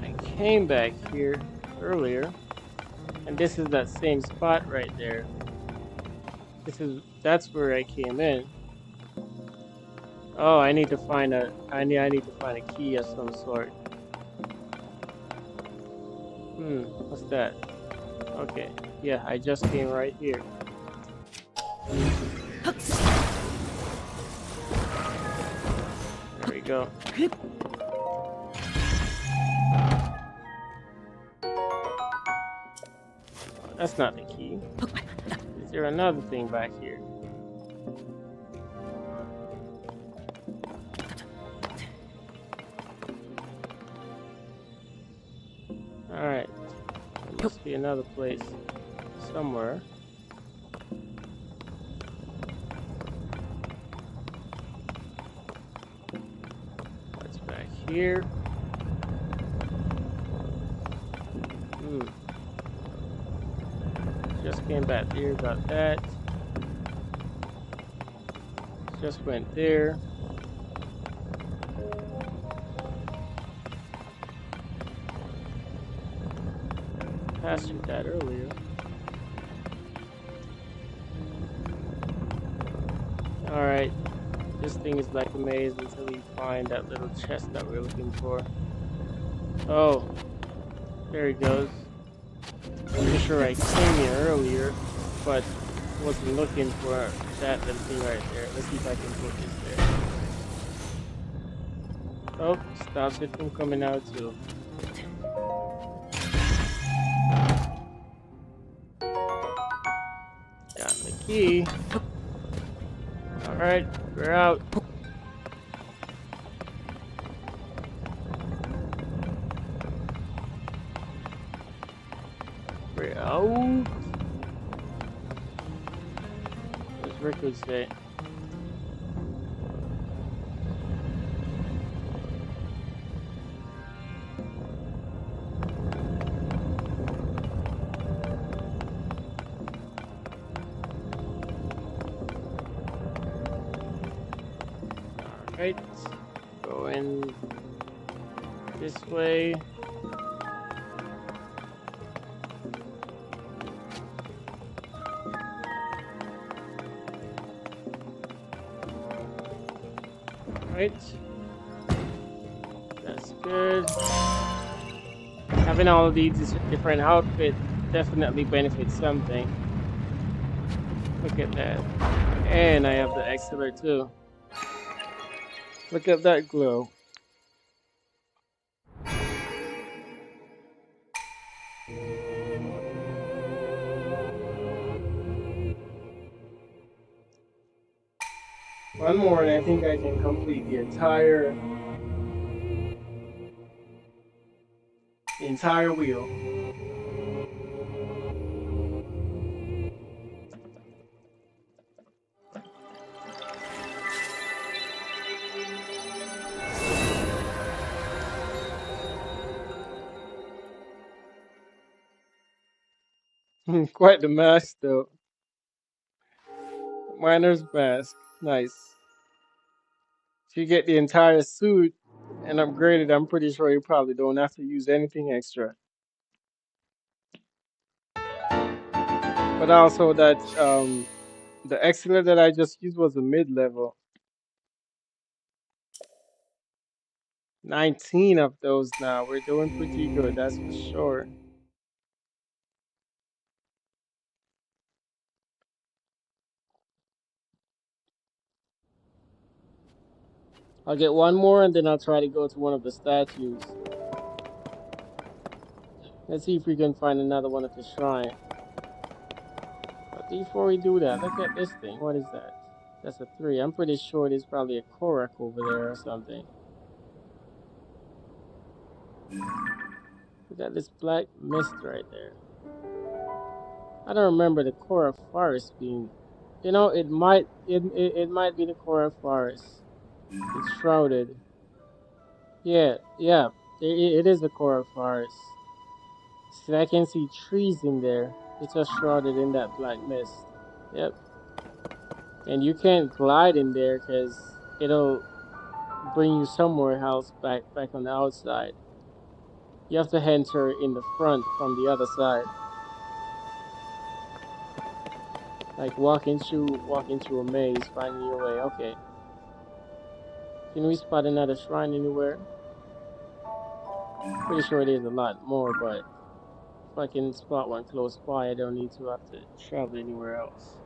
I came back here earlier. And this is that same spot right there. That's where I came in. Oh, I need to find a key of some sort. What's that? Okay. Yeah, I just came right here. There we go. Oh, that's not the key. Is there another thing back here? Alright. There must be another place somewhere. What's back here? Just came back there, got that. Just went there. Passed through that earlier. Alright. This thing is like a maze until we find that little chest that we're looking for. Oh, there he goes. Pretty sure I came here earlier, but wasn't looking for that little thing right there. Let's see if I can put this there. Oh, stops it from coming out too. Got the key. Alright, we're out. We're out. What's record say? Alright, going this way. Alright, that's good. Having all of these different outfits definitely benefits something. Look at that. And I have the Exceler too. Look at that glow. One more and I think I can complete the entire wheel. Quite the mask though. Miner's mask. Nice. If you get the entire suit and upgrade it, I'm pretty sure you probably don't have to use anything extra. But also that the Exceler that I just used was a mid-level. 19 of those now. We're doing pretty good, that's for sure. I'll get one more and then I'll try to go to one of the statues. Let's see if we can find another one at the shrine. But before we do that, look at this thing. What is that? That's a 3. I'm pretty sure there's probably a Korok over there or something. We got this black mist right there. I don't remember the Korok forest being... You know, it might be the Korok forest. It's shrouded. Yeah, it is the Korok forest. See, I can see trees in there. It's just shrouded in that black mist. Yep. And you can't glide in there because it'll bring you somewhere else back on the outside. You have to enter in the front from the other side. Like walking through a maze, finding your way. Okay. Can we spot another shrine anywhere? Pretty sure there's a lot more, but if I can spot one close by, I don't need to have to travel anywhere else.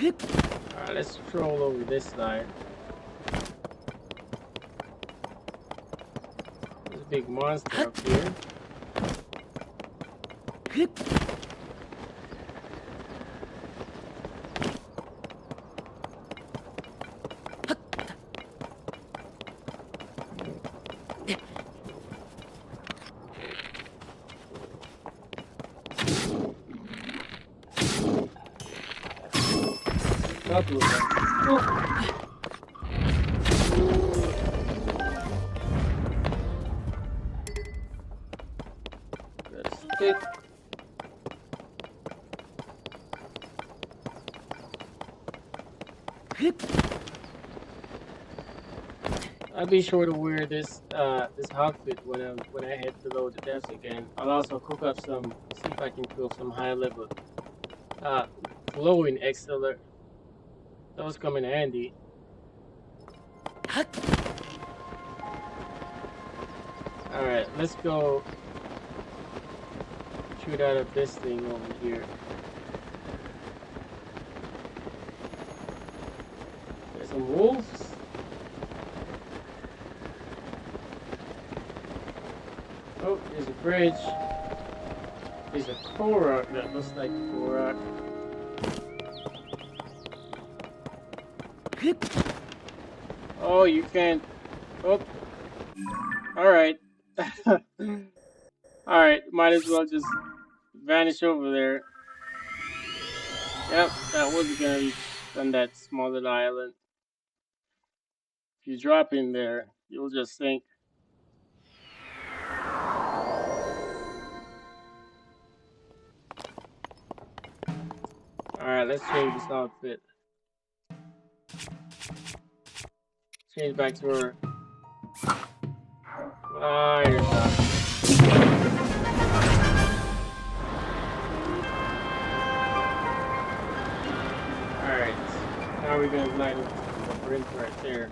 Alright, let's stroll over this side. There's a big monster up here. Couple of them. Oh. Got a stick. I'll be sure to wear this outfit when I head to load the depths again. I'll also cook up some, see if I can cook some high level uh glowing XLR. Those come in handy. Alright, let's go shoot out of this thing over here. There's some wolves. Oh, there's a bridge. There's a Korok that looks like a Korok. Oh, you can't. Oh, alright. Alright, might as well just vanish over there. Yep, that wasn't gonna reach on that small little island. If you drop in there, you'll just sink. Alright, let's change this outfit. Change back to her. Ah, you're done. Alright, now we're gonna glide into the brink right there.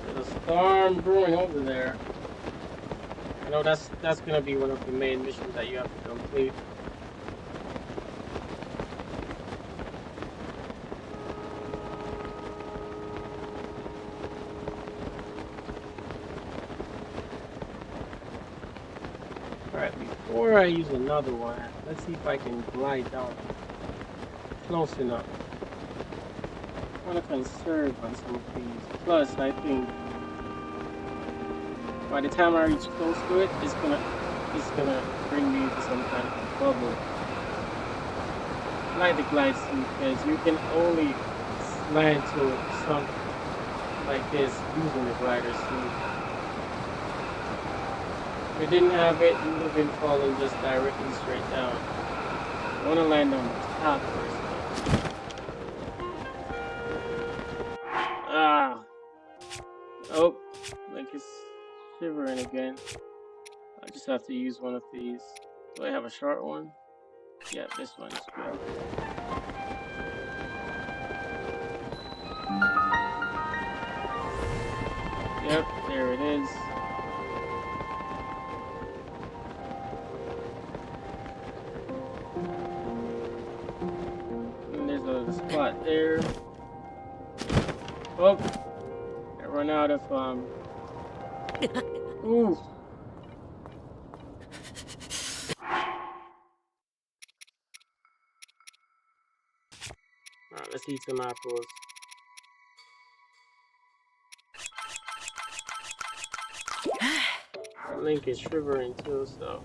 There's a storm brewing over there. I know that's gonna be one of the main missions that you have to complete. Alright, before I use another one, let's see if I can glide down close enough. I want to conserve on some of these. Plus, I think by the time I reach close to it, it's gonna bring me into some kind of bubble. Like the glide suit, because you can only slide to something like this using the glider suit. If it didn't have it, you would have been falling just directly straight down. I want to land on the top first. Ah! Oh, like it's shivering again. I just have to use one of these. Do I have a short one? Yeah, this one is good. Yep, there it is. And there's a spot there. Oh, I run out of ooh. Alright, let's eat some apples. Link is shivering too, so.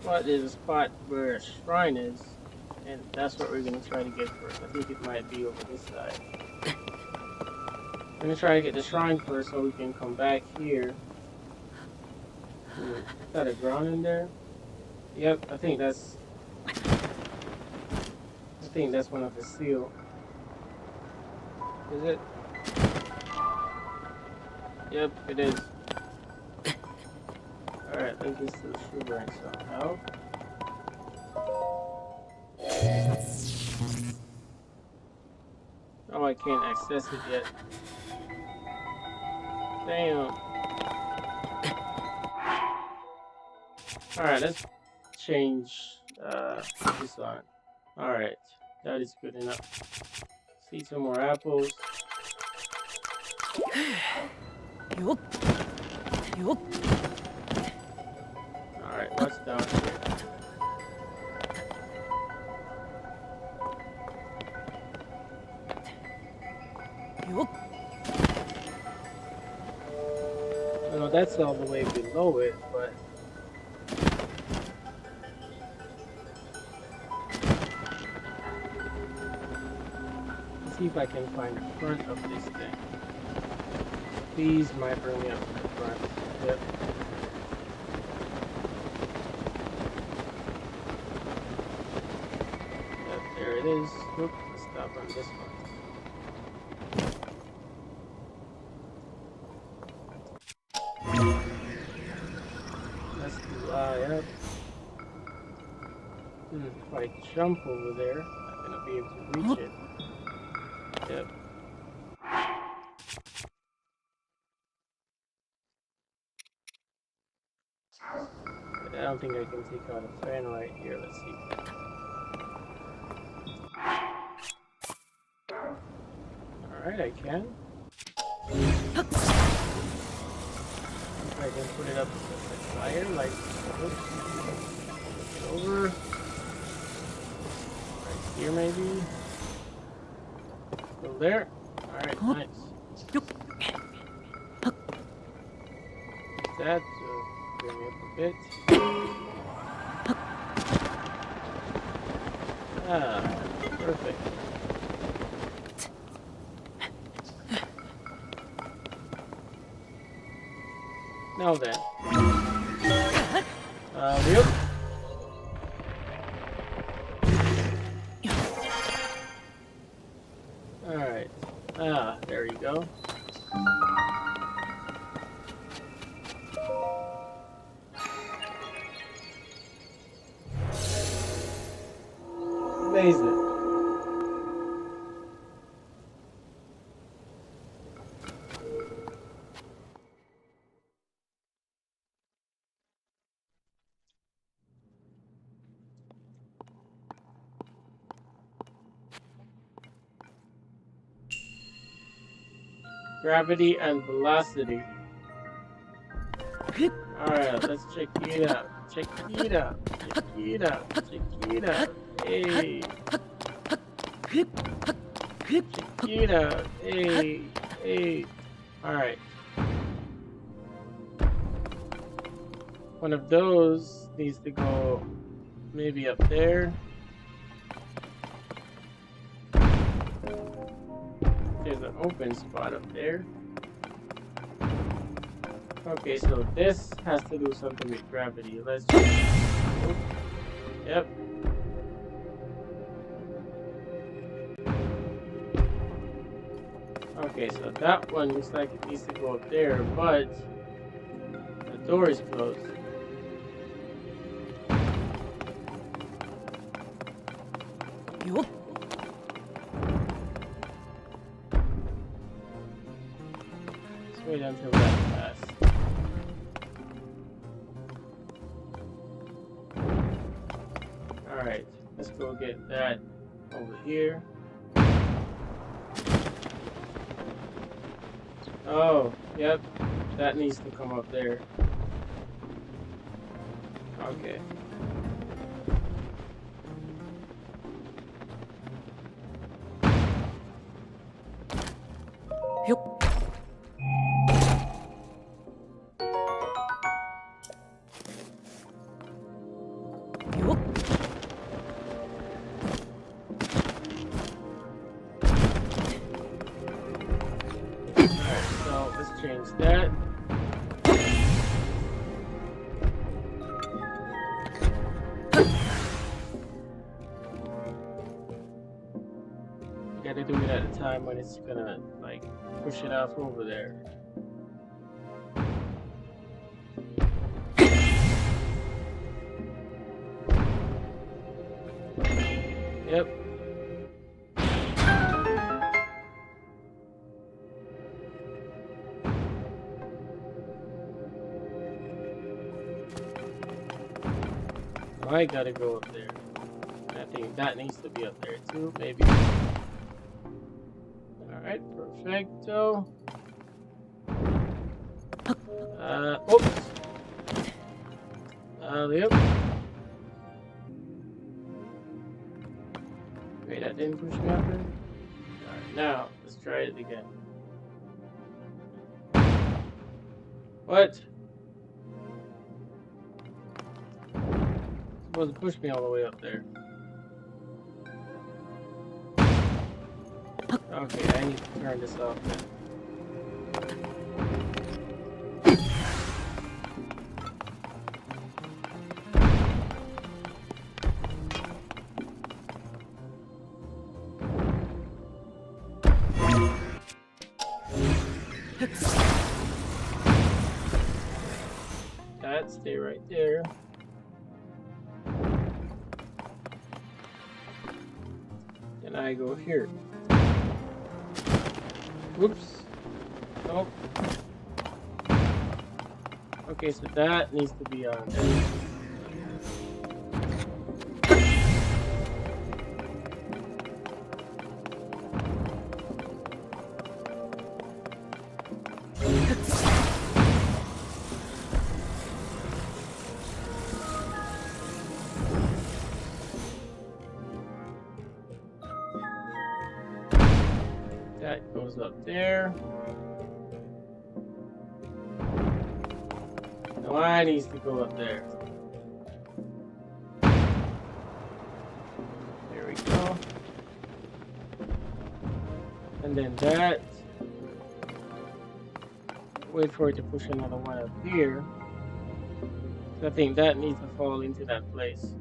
But there's a spot where a shrine is, and that's what we're gonna try to get first. I think it might be over this side. I'm gonna try to get the shrine first so we can come back here. Is that a ground in there? Yep, I think that's one of the seal. Is it? Yep, it is. Alright, link is to the sugar somehow. Oh, I can't access it yet. Damn. Alright, let's change this on. Alright, that is good enough. See some more apples. Alright, what's down here? No, that's all the way below it, but let's see if I can find the front of this thing. These might bring me up to the front. Yep. Yep, there it is. Oop, let's stop on this one. Let's do yep. If I jump over there, I'm gonna be able to reach it. Yep. But I don't think I can take out a fan right here. Let's see. Alright, I can. I can put it up to the fire, like, oops, over, right here maybe, go there, alright, nice. That to bring me up a bit. Ah, perfect. Now then. Yep. Alright. There you go. Amazing. Gravity and velocity. Alright, let's check it out. Check it out. Check it out. Check it out. Hey. Check it out. Hey. Hey. Alright. One of those needs to go maybe up there. There's an open spot up there. Okay, so this has to do something with gravity. Let's just... Yep. Okay, so that one looks like it needs to go up there, but the door is closed. Let's wait until that passes. Alright, let's go get that over here. Oh, yep, that needs to come up there. Okay. change that. You gotta do it at a time when it's gonna like push it off over there. Yep. I gotta go up there. I think that needs to be up there too, maybe. Alright, perfecto. Oops. Yep. Wait, that didn't push me up there? Alright, now, let's try it again. What? It's supposed to push me all the way up there. Okay, I need to turn this off then. That, stay right there. Then I go here. Whoops. Oh. Okay, so that needs to be on there. That goes up there. Now I needs to go up there. There we go. And then that. Wait for it to push another one up here. So I think that needs to fall into that place.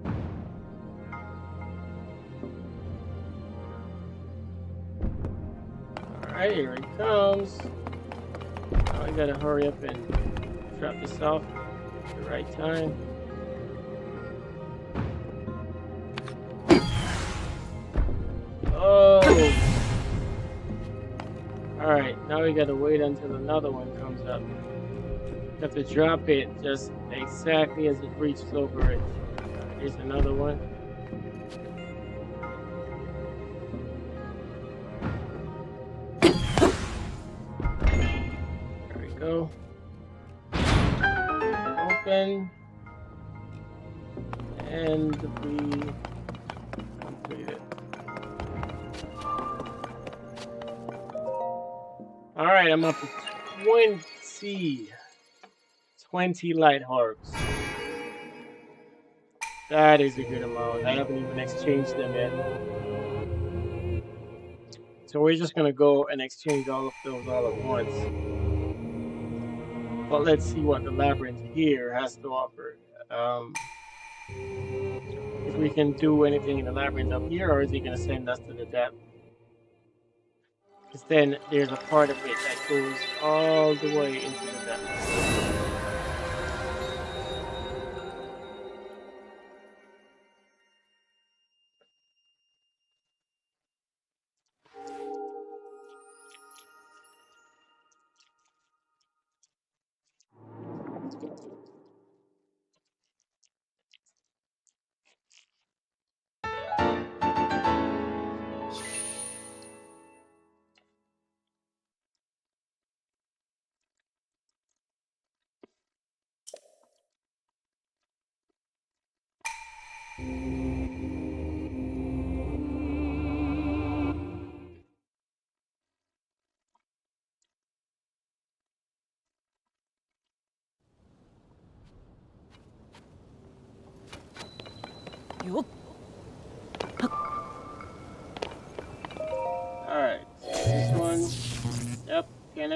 Alright, here it comes. Now I gotta hurry up and drop this off at the right time. Oh! Alright, now we gotta wait until another one comes up. You have to drop it just exactly as it reaches over it. Here's another one. There we go. Open. And we complete it. Alright, I'm up to 20 light orbs. That is a good amount. I haven't even exchanged them yet. So we're just gonna go and exchange all of those all at once. But let's see what the labyrinth here has to offer. If we can do anything in the labyrinth up here, or is he gonna send us to the depth? Because then there's a part of it that goes all the way into the depth.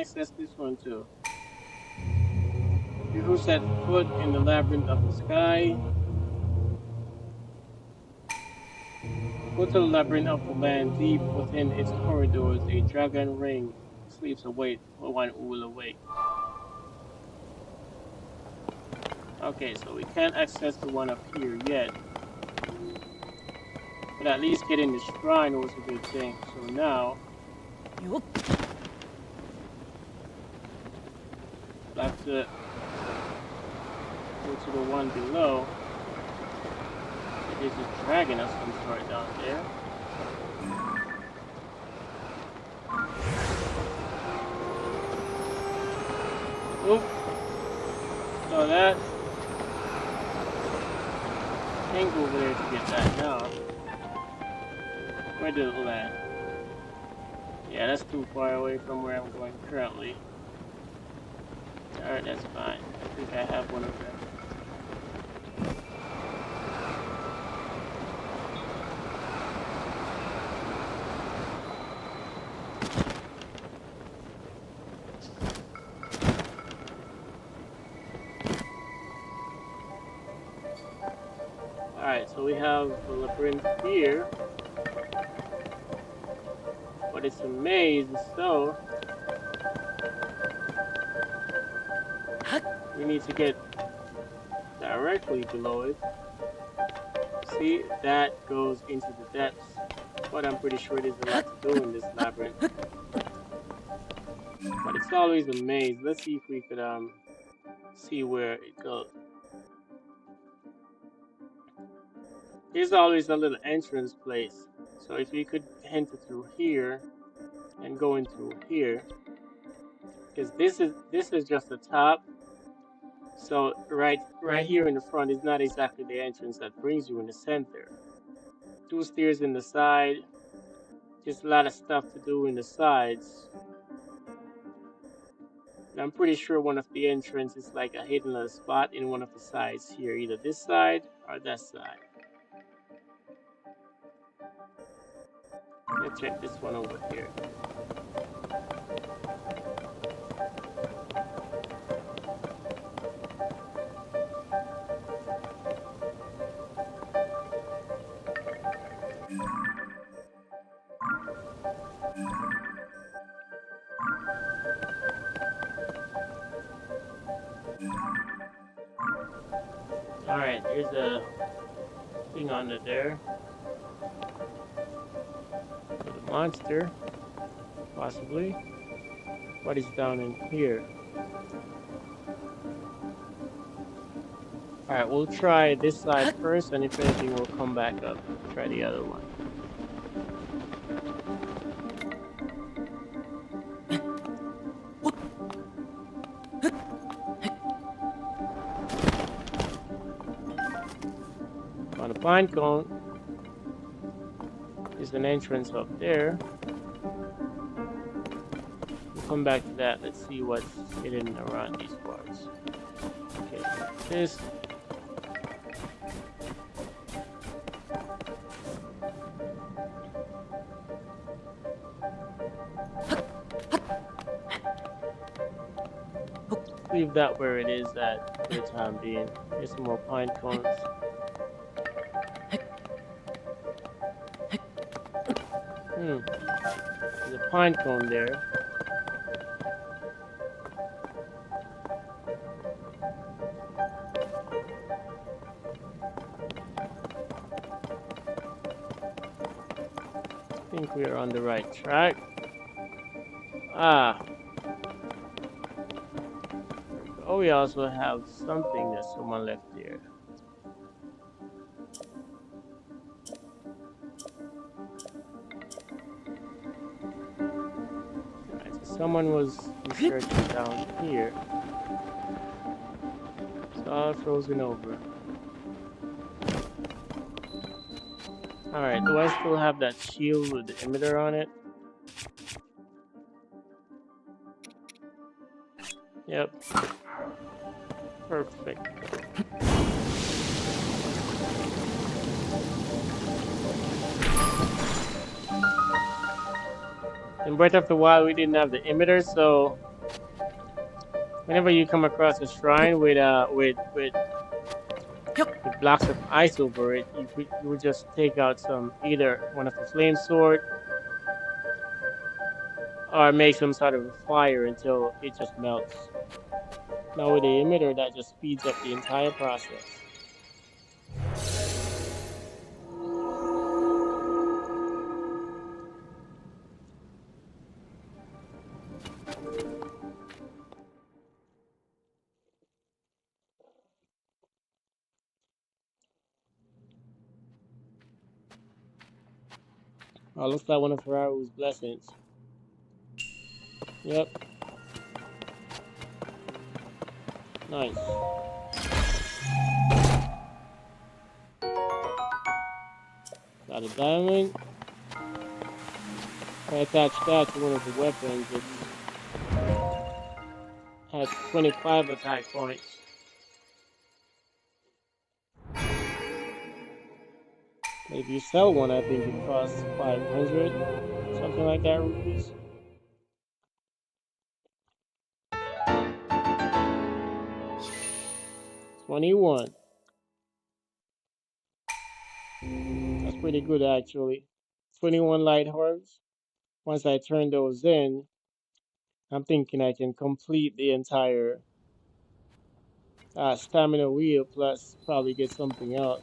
access this one too. You who set foot in the labyrinth of the sky. Go to the labyrinth of the land. Deep within its corridors, a dragon ring sleeps await for one who will awake. Okay, so we can't access the one up here yet. But at least getting the shrine was a good thing. So now, we'll have to go to the one below. There's a dragon of some sort down there. Oop. So that. Can't go over there to get that now. Where did it land? Yeah, that's too far away from where I'm going currently. Alright, that's fine. I think I have one of them. Alright, so we have the labyrinth here. But it's a maze, so we need to get directly below it. See, that goes into the depths. But I'm pretty sure there's a lot to do in this labyrinth. But it's always a maze. Let's see if we could see where it goes. There's always a little entrance place. So if we could enter through here and go in through here, because this is just the top. So right here in the front is not exactly the entrance that brings you in the center. 2 stairs in the side. Just a lot of stuff to do in the sides. And I'm pretty sure one of the entrances is like a hidden little spot in one of the sides here, either this side or that side. Let's check this one over here. Alright, there's a thing under there. For the monster, possibly. What is down in here? Alright, we'll try this side first, and if anything, we'll come back up. Try the other one. On the pine cone, there's an entrance up there. We'll come back to that. Let's see what's hidden around these parts. Okay, this. Leave that where it is at for the time being. Here's some more pine cones. There's a pine cone there. I think we are on the right track. Oh, we also have something that someone left here. Alright, so someone was researching down here. It's all frozen over. Alright, do I still have that shield with the emitter on it? Yep. Perfect. In Breath of the Wild, we didn't have the emitter, so Whenever you come across a shrine with blocks of ice over it, you would just take out some either one of the flame sword or make some sort of a fire until it just melts. Now with the emitter, that just speeds up the entire process. Oh, looks like one of Ferraru's blessings. Yep, nice. Got a diamond. If I attach that to one of the weapons, it's has 25 attack points. But if you sell one, I think it costs 500, something like that, rupees. 21. That's pretty good, actually. 21 light orbs. Once I turn those in, I'm thinking I can complete the entire stamina wheel plus probably get something else.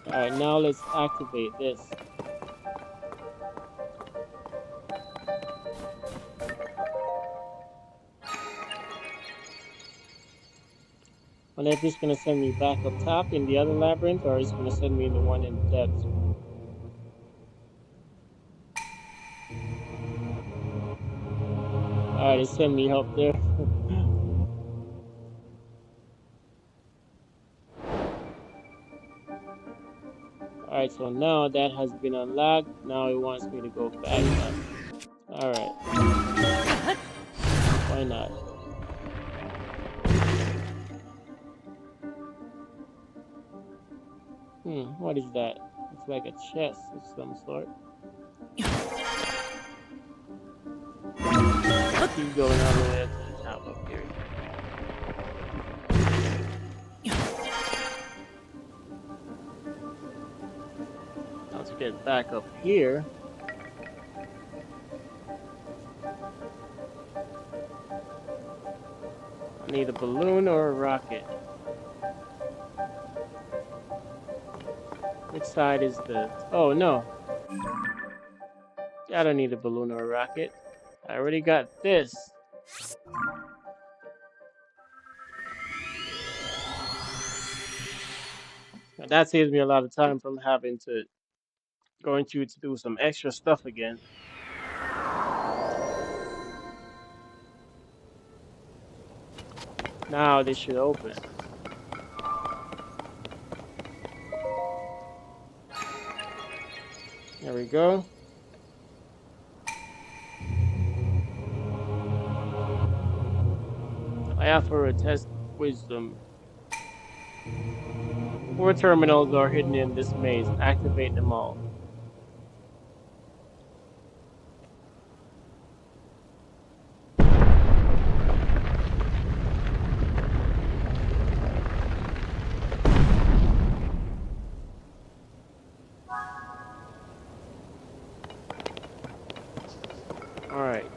Alright, now let's activate this. Wonder if it's going to send me back up top in the other labyrinth or it's going to send me in the one in the depths. Alright, it sent me up there. Alright, so now that has been unlocked. Now it wants me to go back up. Alright, why not? What is that? It's like a chest of some sort. Keep going all the way up to the top up here. Now to get back up here, I need a balloon or a rocket. Which side is the... Oh, no. I don't need a balloon or a rocket. I already got this. Now that saves me a lot of time from having to going through to do some extra stuff again. Now this should open. There we go. I offer a test wisdom. 4 terminals are hidden in this maze. Activate them all. Alright.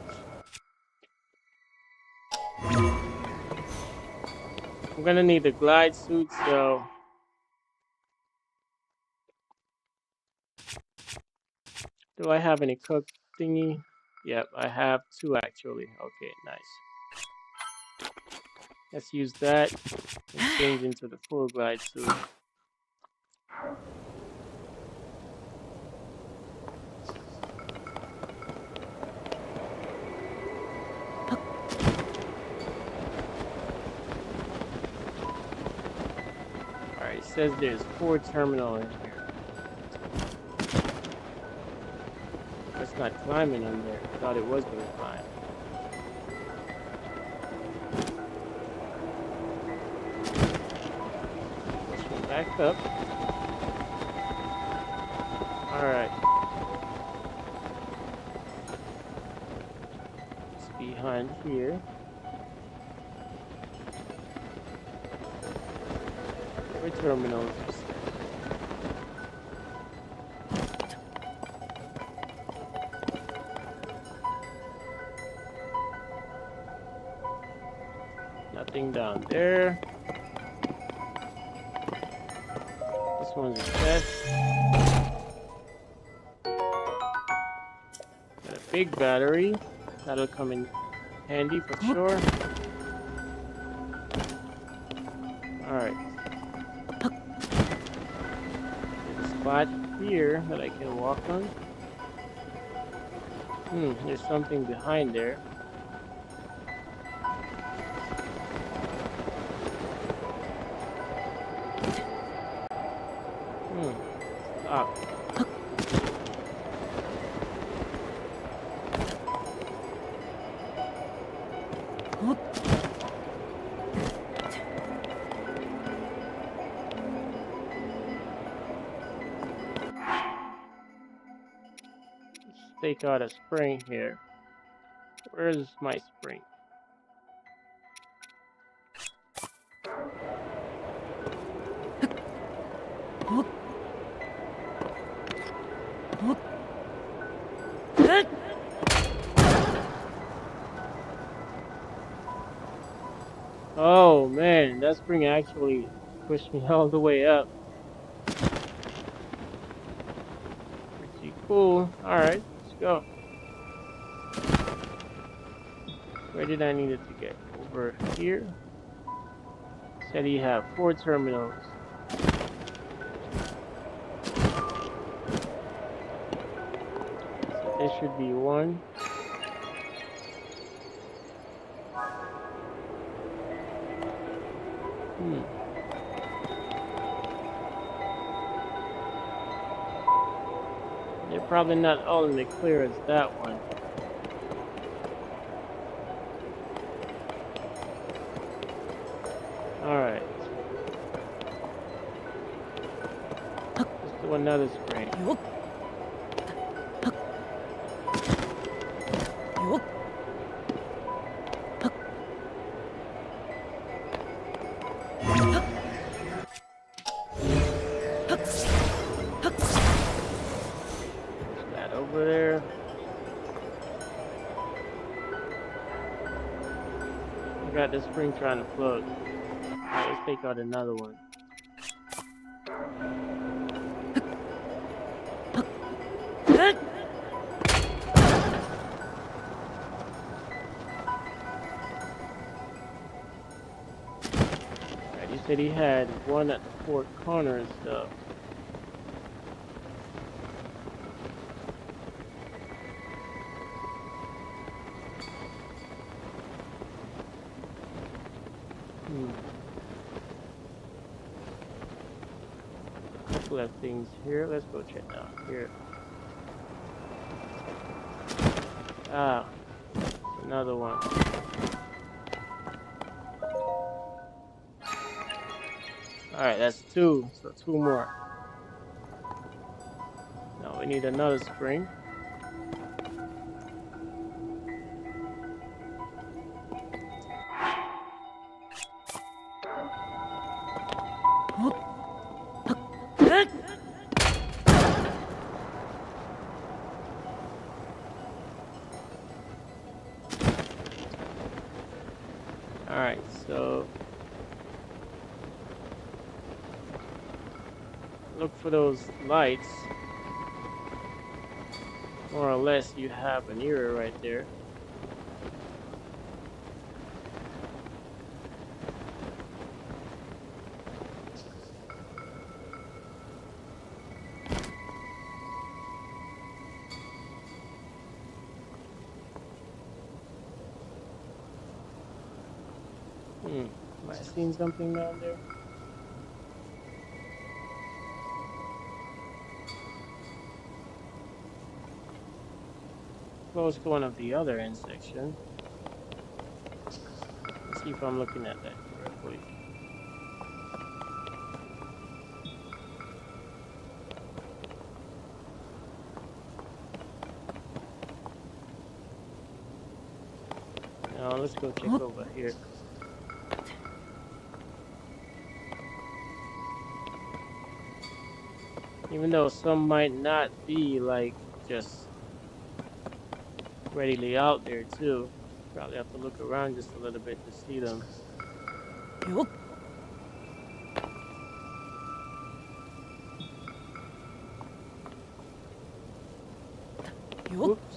I'm gonna need the glide suit, so... Do I have any cook thingy? Yep, I have 2 actually. Okay, nice. Let's use that and change into the full glide suit. Alright, it says there's 4 terminals in here. It's not climbing on there. I thought it was gonna climb. Push me back up. Alright. It's behind here. 4 terminals, you said. Nothing down there. This one's a chest. Got a big battery. That'll come in handy for sure. Alright. There's a spot here that I can walk on. There's something behind there. Stop. Let's take out a spring here. Where's my spring? Oh man, that spring actually pushed me all the way up. Pretty cool. Alright, let's go. Where did I need it to get? Over here? Said he had 4 terminals. So there should be 1. They're probably not all in the clear as that one. Alright. Let's do another spring. That over there. I got this spring trying to float. Alright, let's take out another one. Alright, you said he had 1 at the 4 corner and stuff. Couple of things here. Let's go check out here. Another one. Alright, that's 2, so 2 more. Now we need another spring. Alright, so look for those lights. More or less you have an error right there. Am I seeing something down there? Close to one of the other end section. Let's see if I'm looking at that correctly. Now let's go check over here. Even though some might not be like just readily out there too. Probably have to look around just a little bit to see them. Yo. Yo. Whoops.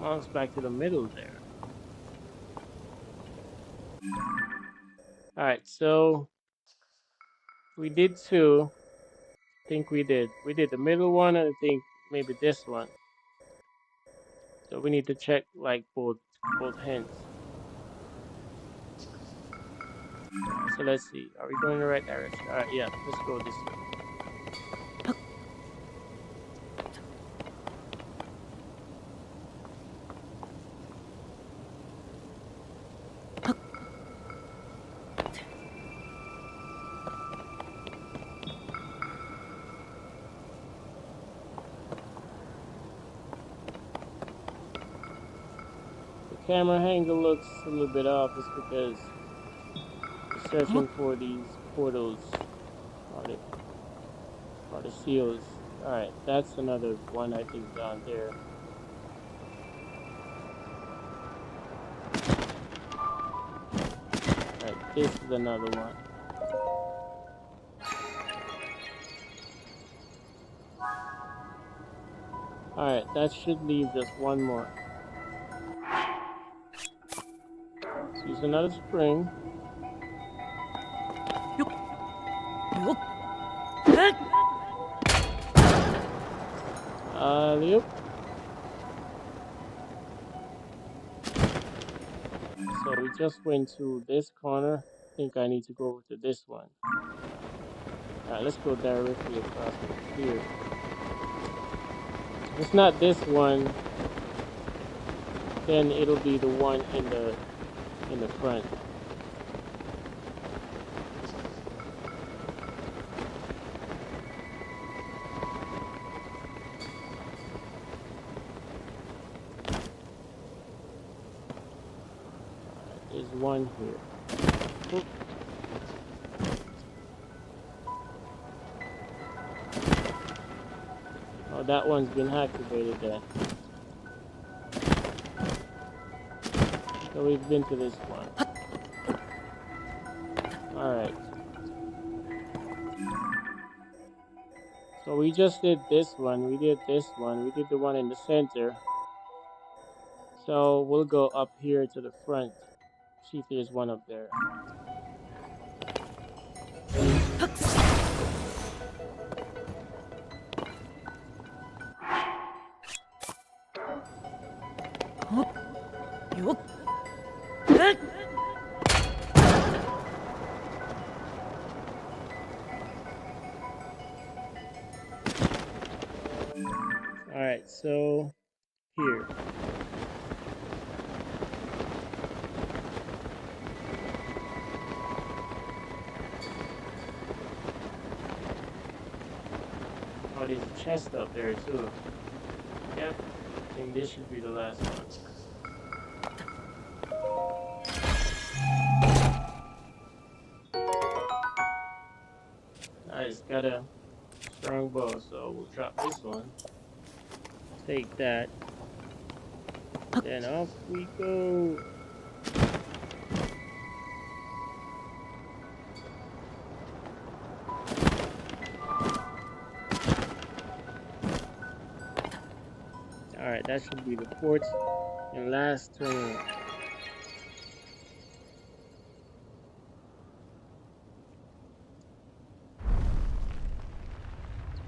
Mouse back to the middle there. Alright, so we did two. I think we did. We did the middle one and I think maybe this one. So we need to check like both hands. Alright, so let's see. Are we going in the right direction? Alright, yeah, let's go this way. The camera angle looks a little bit off. It's because we're searching for these portals or the seals. Alright, that's another one I think down there. Alright, this is another one. Alright, that should leave just one more. Let's use another spring. Yo. Yo. Yep. So we just went to this corner. I think I need to go over to this one. Alright, let's go directly across over here. If it's not this one, then it'll be the one in the front. Alright, there's one here. Oop. Oh, that one's been activated then. So we've been to this one. Alright. So we just did this one, we did this one, we did the one in the center. So we'll go up here to the front. See if there's one up there. Yo. Alright, so here. Oh, there's a chest up there too. Yep, I think this should be the last one. Nice, got a strong bow, so we'll drop this one. Take that. Then off we go. Alright, that should be the fourth and last turn.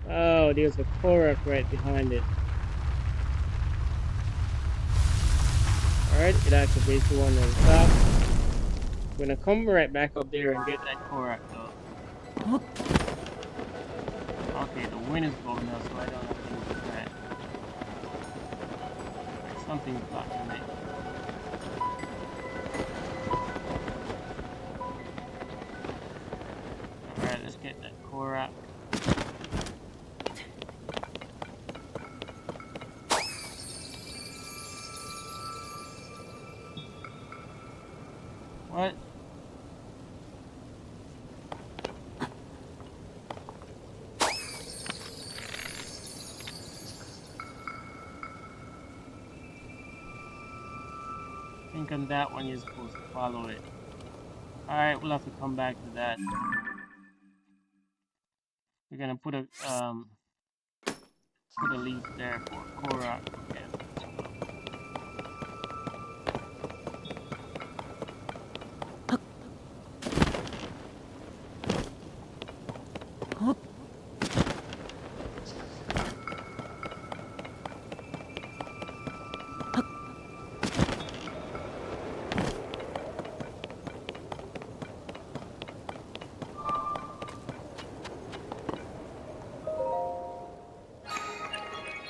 Oh, there's a Korok right behind it. Alright, it activates the one on the top. I'm gonna come right back up there and get that Korok though. Okay, the wind is blowing now, so I don't have to do that. Alright, something's blocking me. Alright, let's get that Korok. What? I think on that one you're supposed to follow it. Alright, we'll have to come back to that. We're gonna put a leaf there for Korok. Yeah, let's go.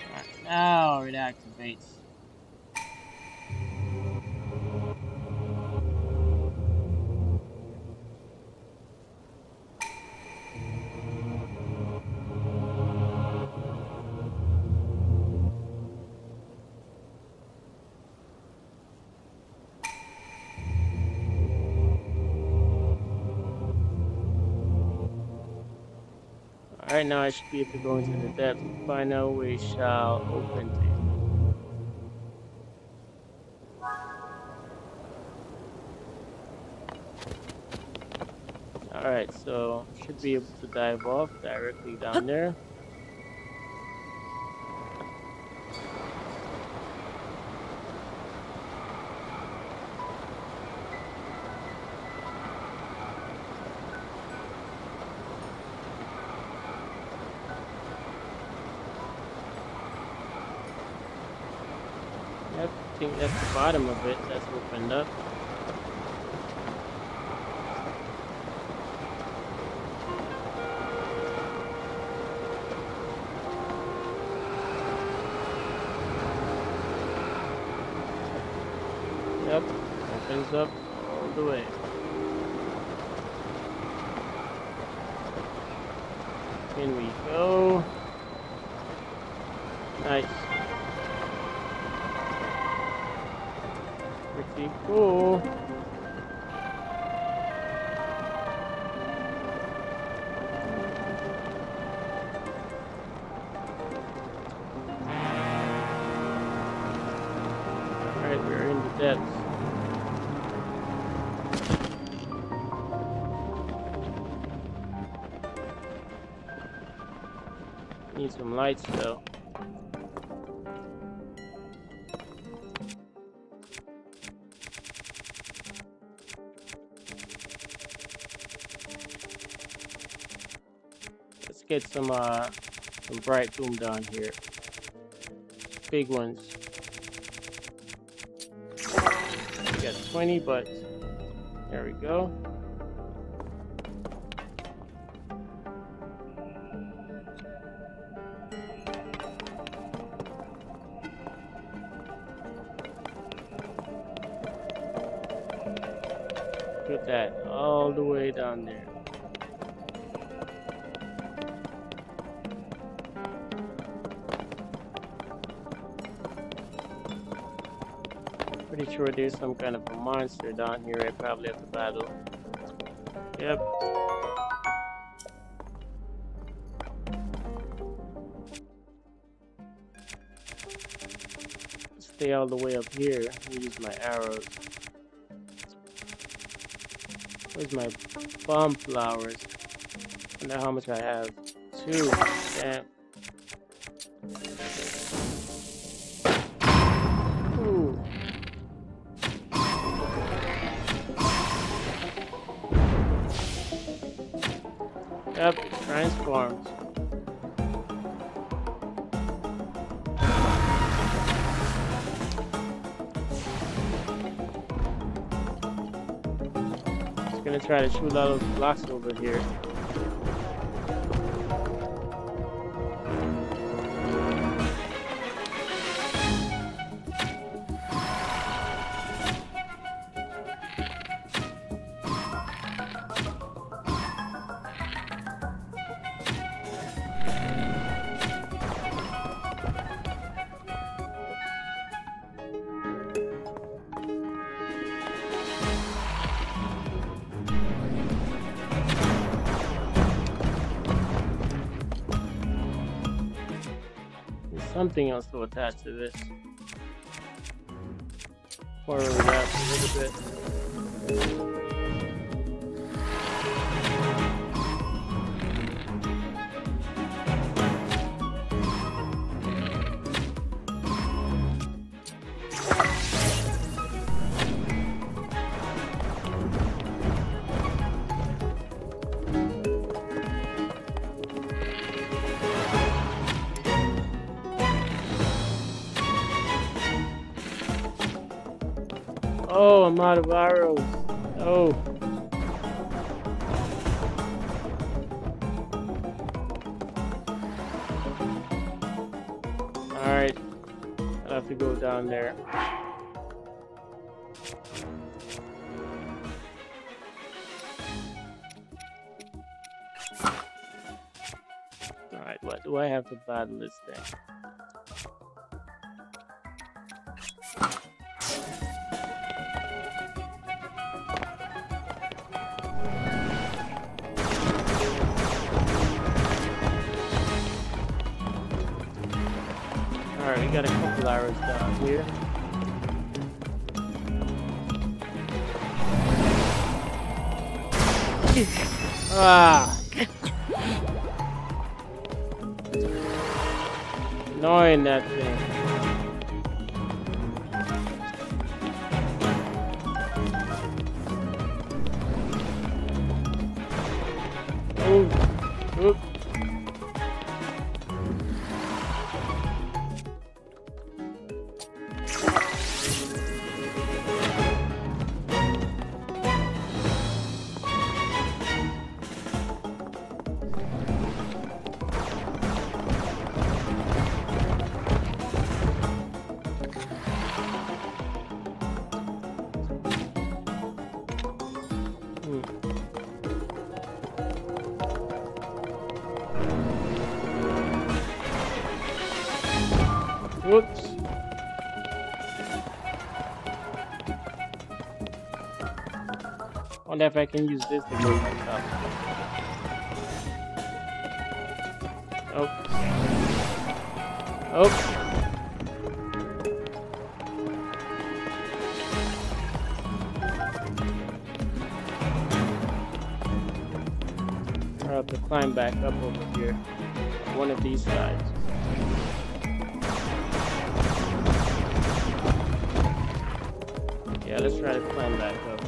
Alright, now it activates. Alright, now I should be able to go into the depths. Final we shall open to. Alright, so should be able to dive off directly down there. Yep, I think that's the bottom of it that's opened up. Yep, opens up all the way. In we go. Nice. Pretty cool. Alright, we're in the depths. Need some lights though. Let's get some bright boom down here. Big ones. We got 20, but there we go. Put that all the way down there. Pretty sure there's some kind of a monster down here I probably have to battle. Yep. Stay all the way up here and use my arrows. Where's my bomb flowers? I wonder how much I have. 2. Damn. Ooh. Yep, transforms. Just gonna try to shoot all those blocks over here. something else to attach to this. Pour it out a little bit. Oh, I'm out of arrows. Oh. Alright. I'll have to go down there. Alright, what do I have to battle this thing? Alright, we got a couple arrows down here. Ah! Annoying that thing. Oh! Oop! Whoops. Wonder if I can use this to go back up. Oh. Oh. I'll have to climb back up over here. One of these sides. Yeah, let's try to climb back up.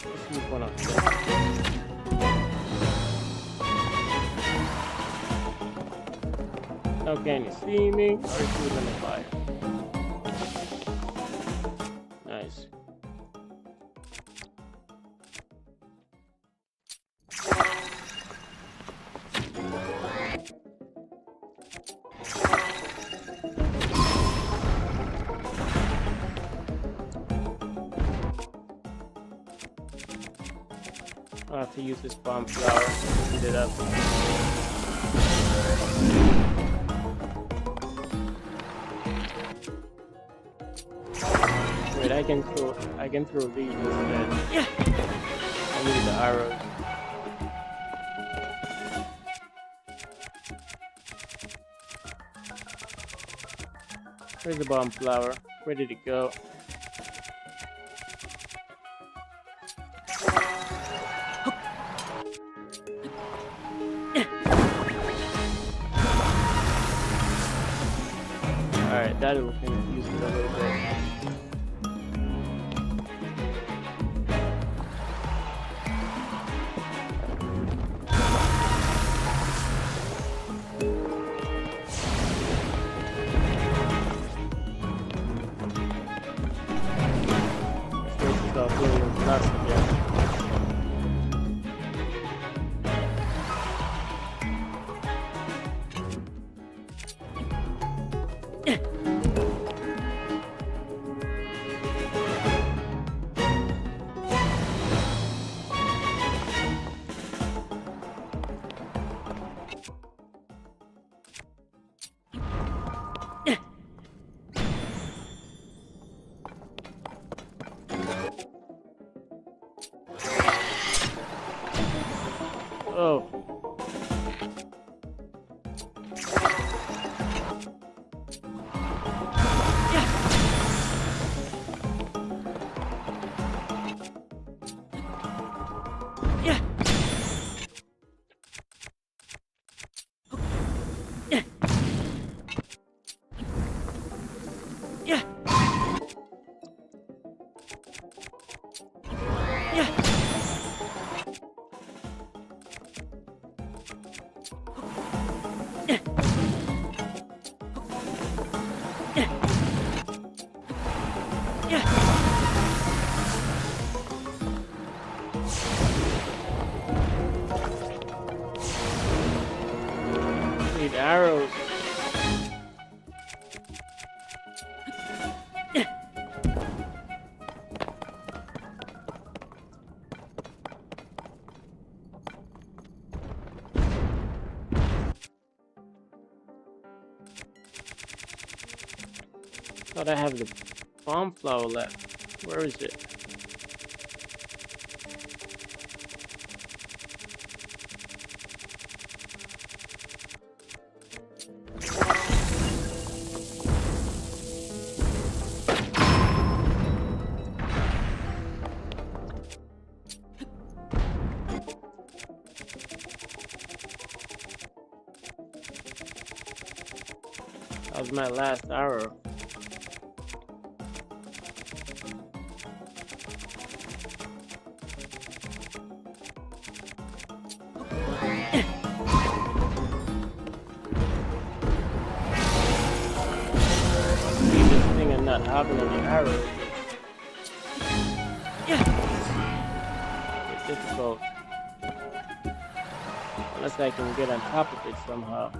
Let's move one up there. Now can you see me? Or is he gonna fire? Nice. I'll have to use this bomb flower to heat it up. Wait, I can throw these instead. Yeah. I need the arrows. Where's the bomb flower? Where did it go? Alright, that will confuse it a little bit. Need arrows. Thought I have the bomb flower left. Where is it? That was my last arrow. This thing and not having any arrows. It's difficult. Unless I can get on top of it somehow.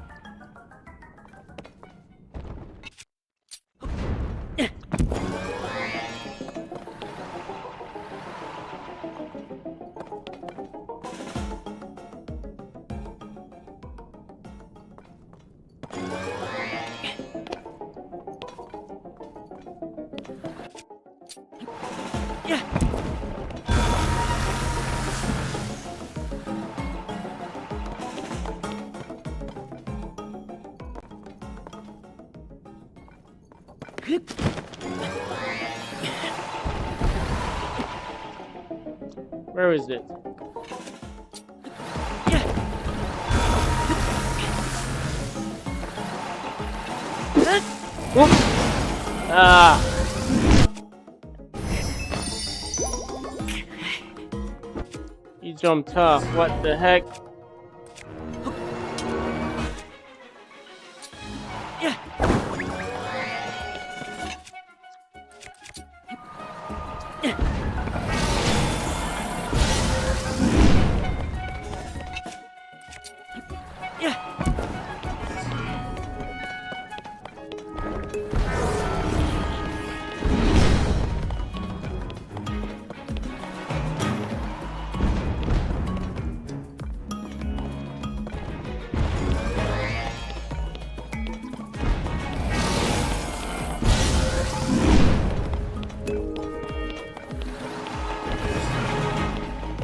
Where is it? Whoop. Ah! He jumped off. What the heck?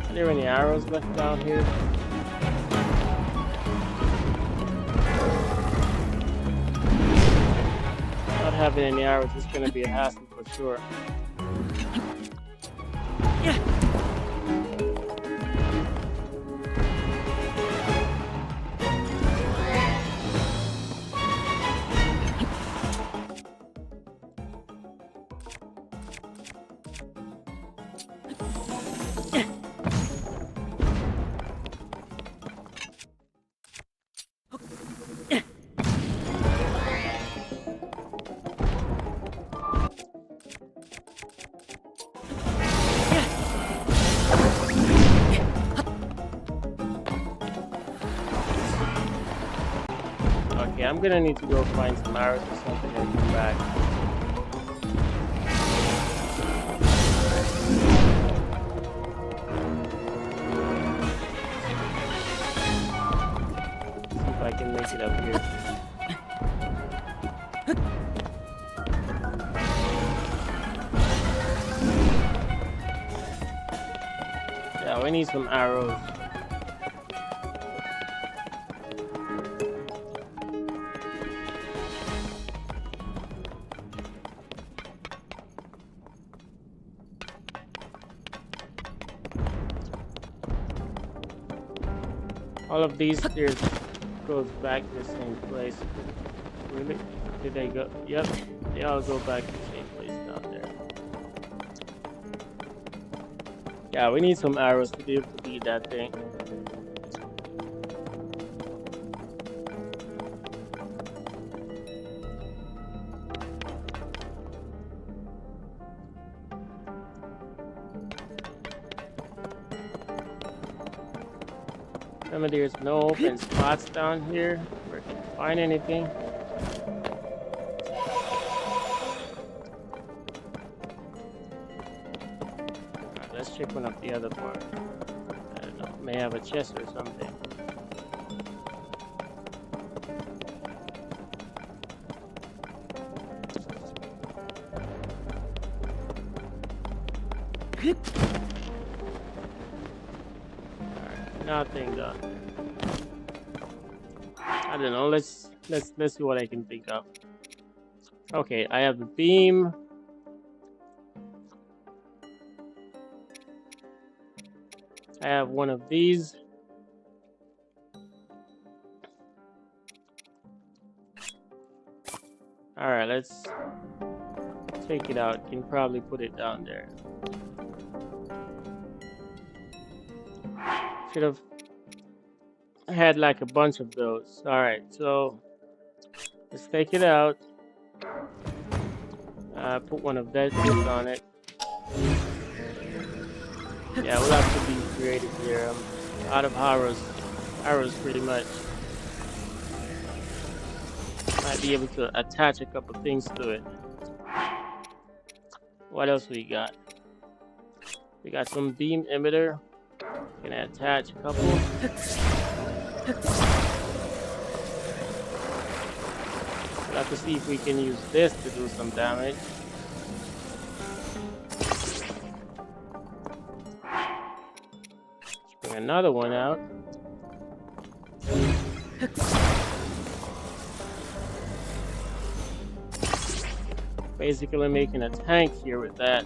Are there any arrows left down here? Not having any arrows is going to be a hassle for sure. Okay, I'm gonna need to go find some arrows or something and come back. See if I can make it up here. Yeah, we need some arrows. All of these stairs goes back to the same place. Really? Did they go? Yep, they all go back to the same place down there. Yeah, we need some arrows to be able to beat that thing. Remember, there's no open spots down here where I can find anything. Alright, let's check one of the other part. I don't know, may have a chest or something. Alright, nothing done. I don't know, let's see what I can think of. Okay, I have the beam. I have one of these. Alright, let's take it out. Can probably put it down there. Should have had like a bunch of those. Alright, so let's take it out. Put one of those on it. Yeah, we'll have to be creative here. I'm out of arrows pretty much. Might be able to attach a couple things to it. What else we got? We got some beam emitter. Can attach a couple. We'll have to see if we can use this to do some damage. Let's bring another one out. Basically making a tank here with that.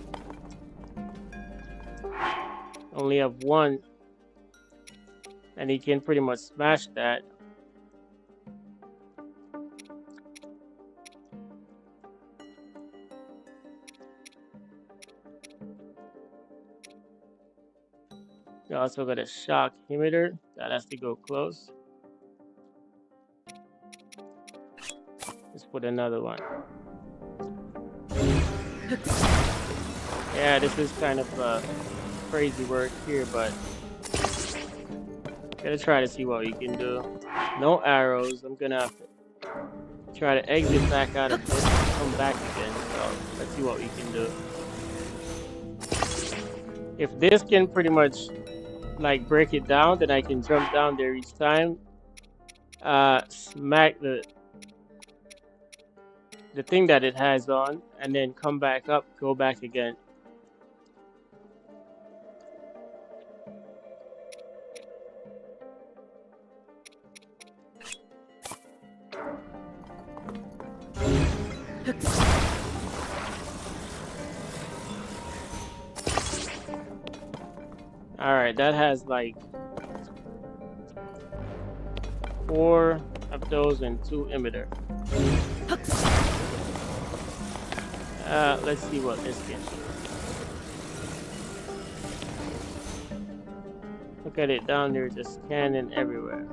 Only have one, and he can pretty much smash that. We also got a shock emitter that has to go close. Let's put another one. Yeah, this is kind of crazy work here, but gotta try to see what we can do. No arrows. I'm gonna have to try to exit back out of this and come back again. So let's see what we can do. If this can pretty much like break it down, then I can jump down there each time, smack the thing that it has on, and then come back up, go back again. Alright, that has like 4 of those and 2 emitter. Let's see what this can do. Look at it down there, just scanning everywhere.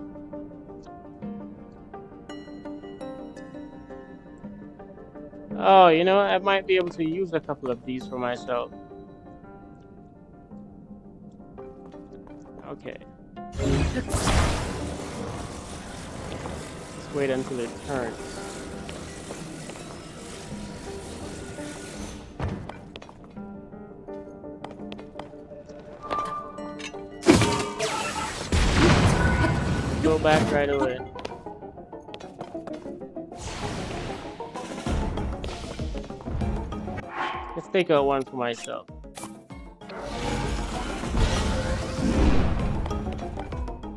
Oh, you know, I might be able to use a couple of these for myself. Okay. Let's wait until it turns. Go back right away. Let's take out one for myself.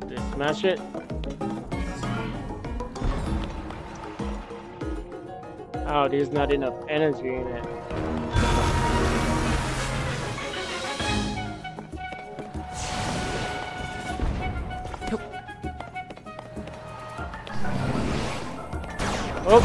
Just smash it. Oh, there's not enough energy in it. Oh!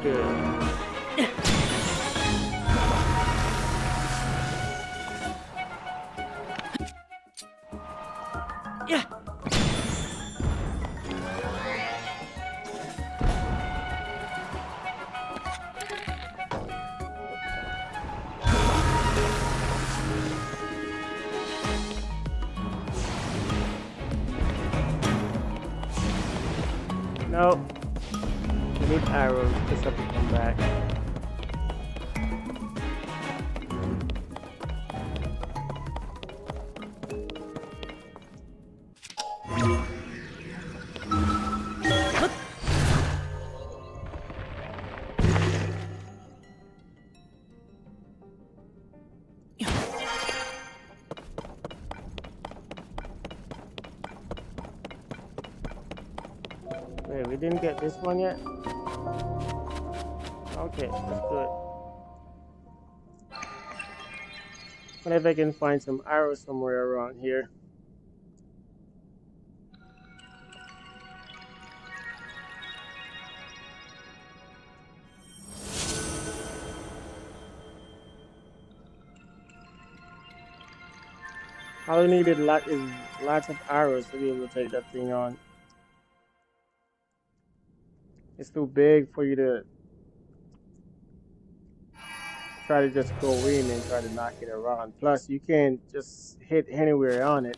Good. No, we need arrows. Just have to come back. Wait, we didn't get this one yet? Okay, let's do it. Wonder if I can find some arrows somewhere around here. All I needed is lots of arrows to be able to take that thing on. It's too big for you to try to just go in and try to knock it around. Plus, you can't just hit anywhere on it.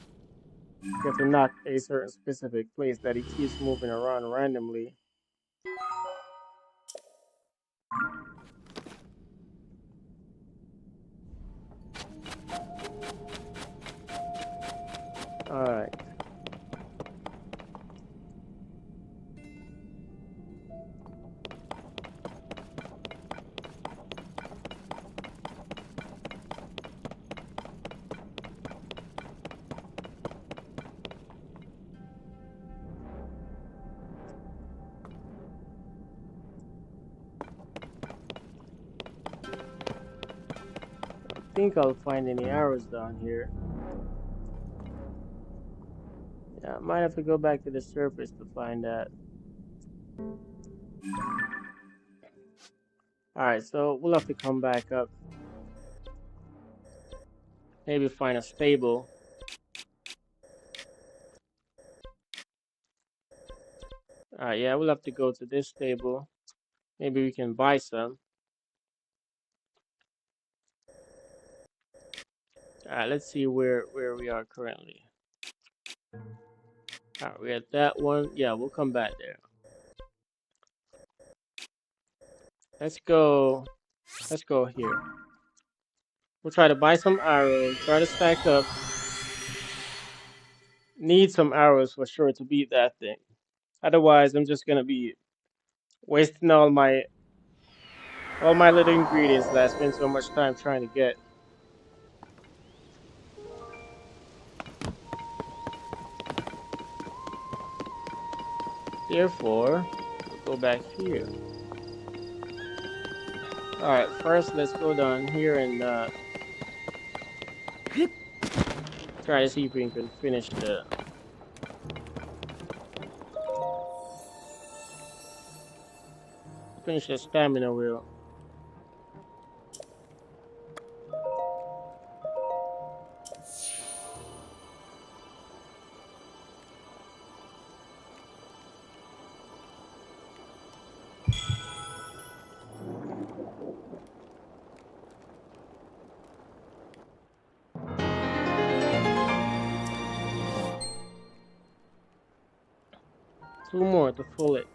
You have to knock a certain specific place that it keeps moving around randomly. Alright. I think I'll find any arrows down here. Yeah, I might have to go back to the surface to find that. Alright, so we'll have to come back up. Maybe find a stable. Alright, yeah, we'll have to go to this stable. Maybe we can buy some. Alright, let's see where we are currently. Alright, we're at that one. Yeah, we'll come back there. Let's go here. We'll try to buy some arrows, try to stack up. Need some arrows for sure to beat that thing. Otherwise, I'm just gonna be wasting all my little ingredients that I spent so much time trying to get. Therefore, we'll go back here. Alright, first let's go down here and try to see if we can finish the stamina wheel. Two more to full it.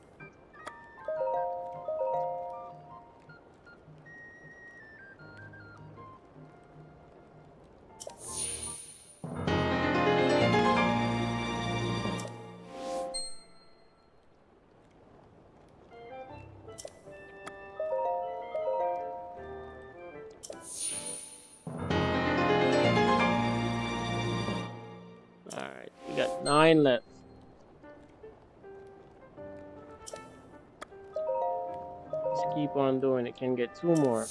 Alright, we got 9 left. Let's keep on doing it. Can get 2 more.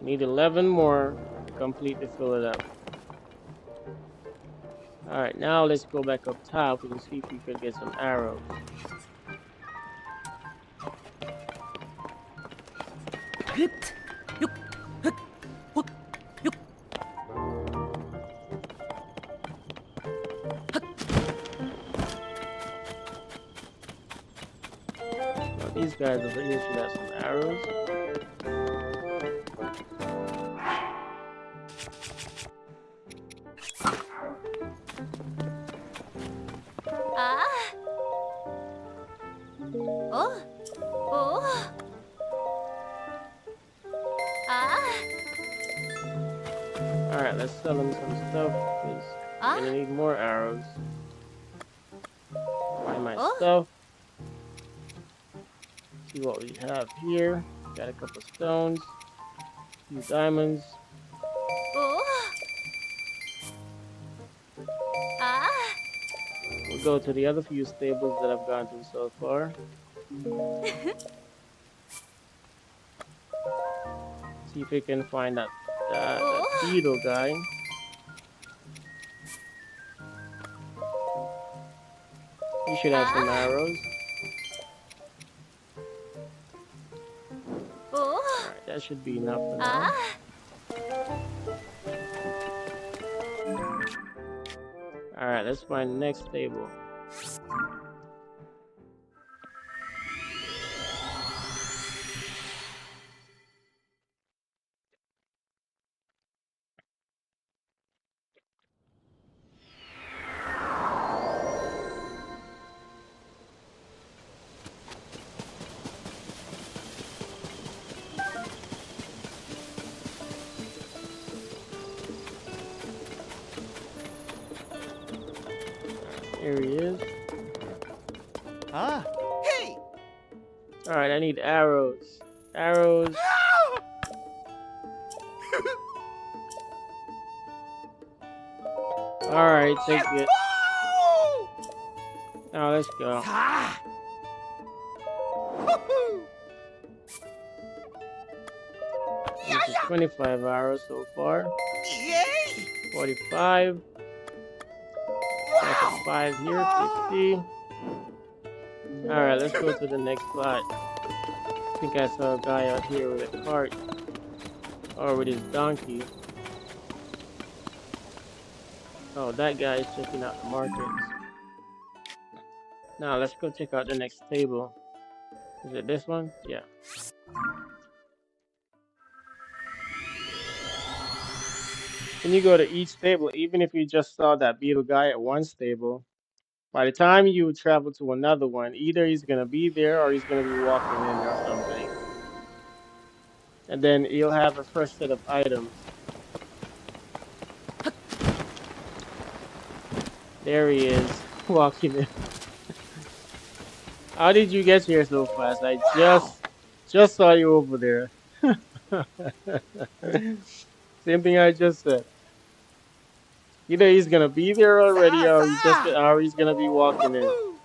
I need 11 more to completely fill it up. Alright, now let's go back up top and see if we could get some arrows. Now these guys over here should have some arrows. Alright, let's sell him some stuff because I'm gonna need more arrows. Find my stuff. See what we have here. Got a couple stones, a few diamonds. We'll go to the other few stables that I've gone to so far. See if we can find that beetle guy. He should have some arrows. Alright, that should be enough for now. Alright, let's find the next stable. Here he is. Hey! Alright, I need arrows. Arrows. Alright, take it. Now let's go. This is 25 arrows so far. 45. Back at 5 here, 50. Alright, let's go to the next spot. I think I saw a guy out here with a cart. Or with his donkey. Oh, that guy is checking out the markets. Now let's go check out the next table. Is it this one? Yeah. When you go to each stable, even if you just saw that beetle guy at one stable, by the time you travel to another one, either he's gonna be there or he's gonna be walking in or something. And then you'll have a fresh set of items. There he is, walking in. How did you get here so fast? I just saw you over there. Same thing I just said. Either he's gonna be there already or he's gonna be walking in.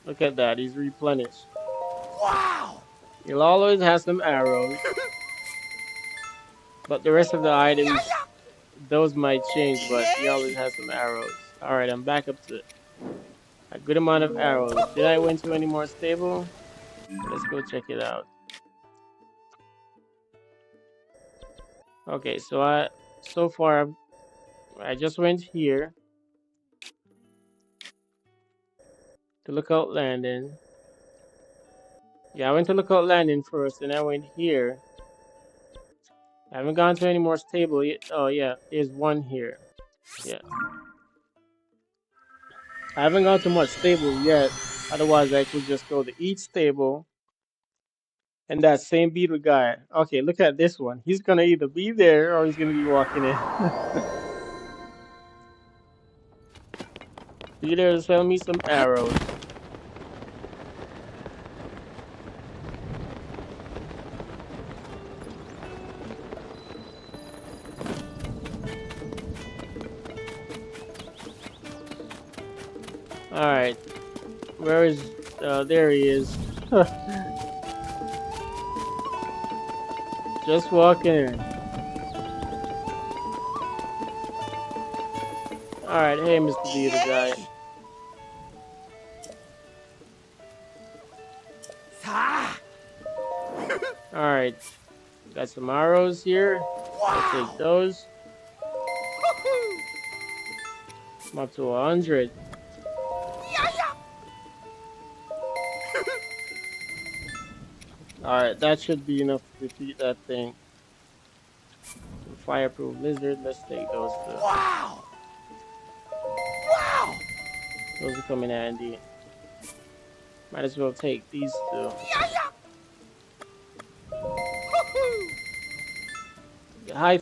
Look at that, he's replenished. Wow! He'll always have some arrows. But the rest of the items, those might change, but he always has some arrows. Alright, I'm back up to a good amount of arrows. Did I went to any more stable? Let's go check it out. Okay, so so far I just went here to Lookout Landing. Yeah, I went to Lookout Landing first, and I went here. I haven't gone to any more stable yet. Oh yeah, there's one here. Yeah. I haven't gone to much stable yet. Otherwise, I could just go to each stable. And that same beetle guy. Okay, look at this one. He's gonna either be there or he's gonna be walking in. Be there to sell me some arrows. Alright. Where is... there he is. Just walking in. Alright, hey Mr. Beaver guy. Yay! Ah! Alright, got some arrows here. I'll take Wow! those. Woohoo! I'm up to 100. Yeah, yeah. Alright, that should be enough to defeat that thing. Some fireproof lizard. Let's take those two. Wow! Wow! Those will come in handy. Might as well take these two. Yeah, yeah. Woohoo! Yeah, hi.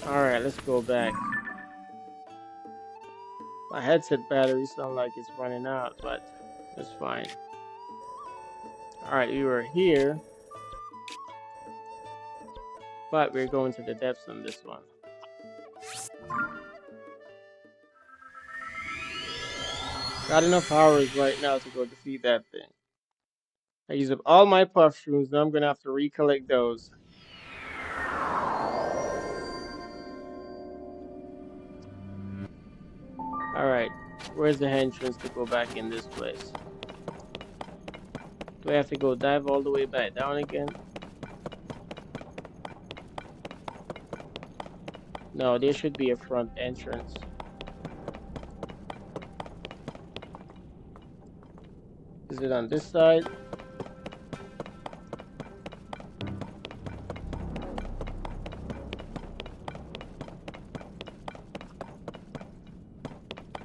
Alright, let's go back. My headset battery sounds like it's running out, but that's fine. Alright, we were here. But we're going to the depths on this one. Got enough hours right now to go defeat that thing. I used up all my puff shrooms, now I'm gonna have to recollect those. Alright, where's the entrance to go back in this place? Do I have to go dive all the way back down again? No, there should be a front entrance. Is it on this side?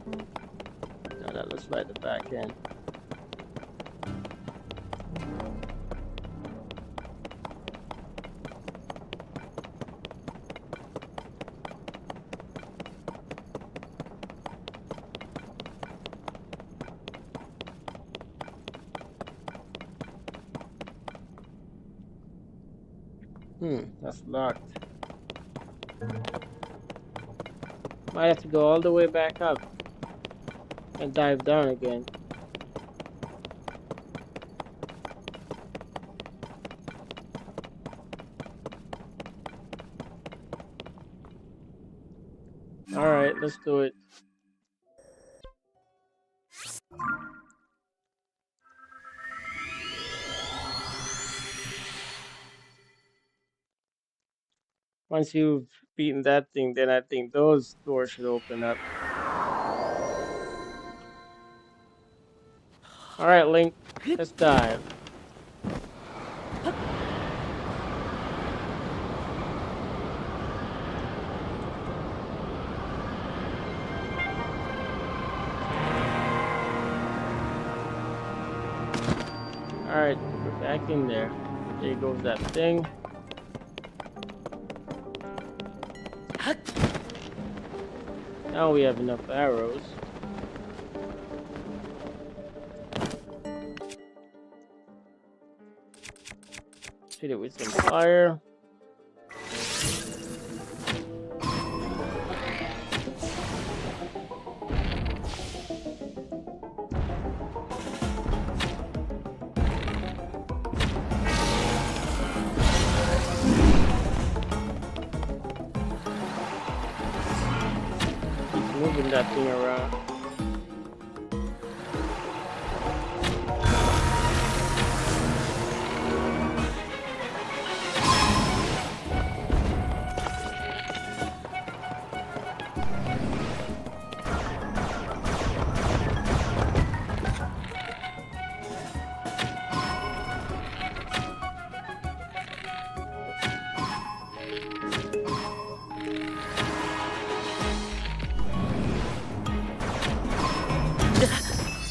No, that looks like the back end. That's locked. Might have to go all the way back up and dive down again. Alright, let's do it. Once you've beaten that thing, then I think those doors should open up. Alright, Link, let's dive. Alright, we're back in there. There goes that thing. Now we have enough arrows. Hit it with some fire. Keep moving that thing around.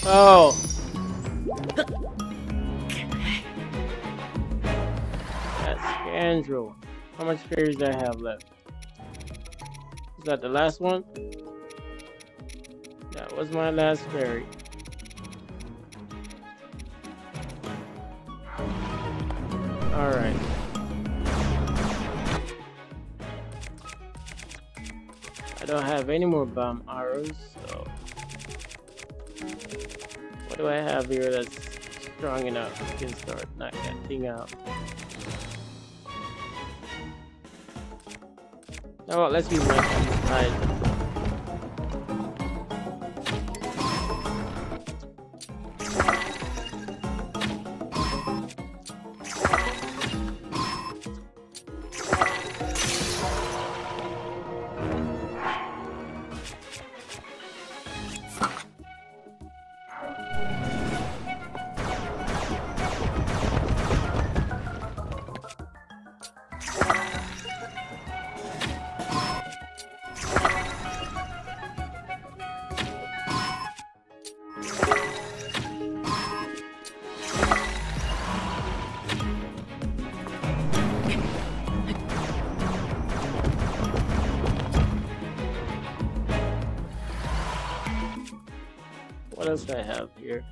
Oh! That scoundrel. How much fairies do I have left? Is that the last one? That was my last fairy. Alright. I don't have any more bomb arrows, so... What do I have here that's strong enough, we can start knock that thing out. Now what, let's use my side. What else do I have here?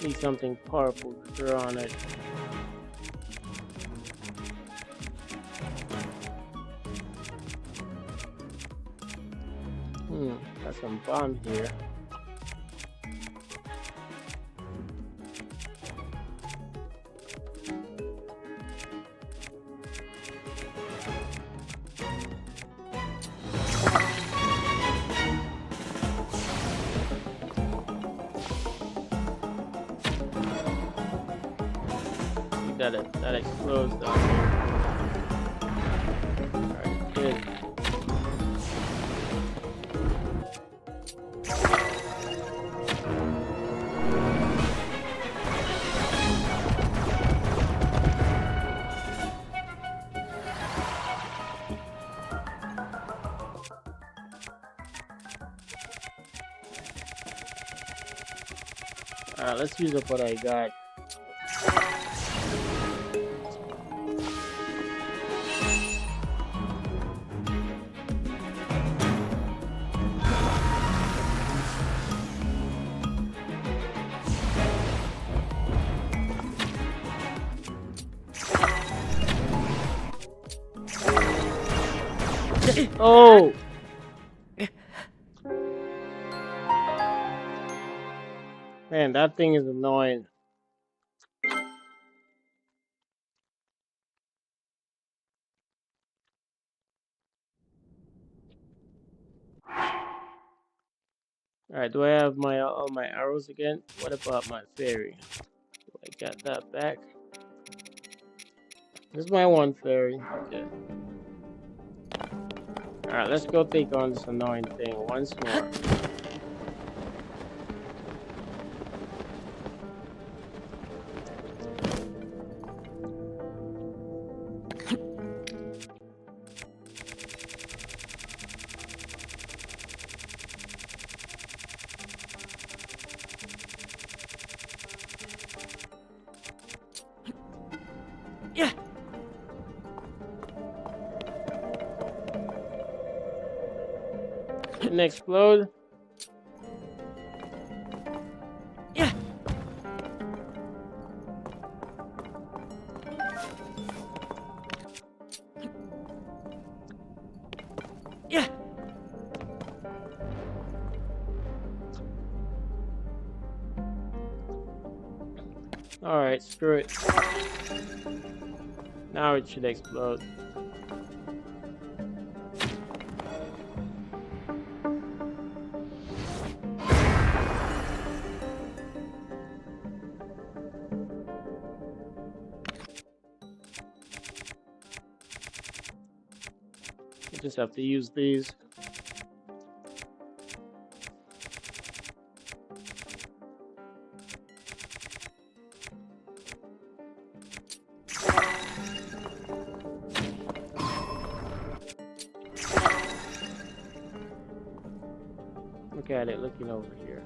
Need something powerful to throw on it. Got some bomb here. That explodes down here. Alright, good. Alright, let's use up what I got. Oh! Man, that thing is annoying. Alright, do I have my all my arrows again? What about my fairy? Do I got that back? This is my one fairy. Okay. Alright, let's go take on this annoying thing once more. Yeah. Didn't explode. Yeah. Yeah. Alright, screw it. Now it should explode. You just have to use these. Look at it looking over here.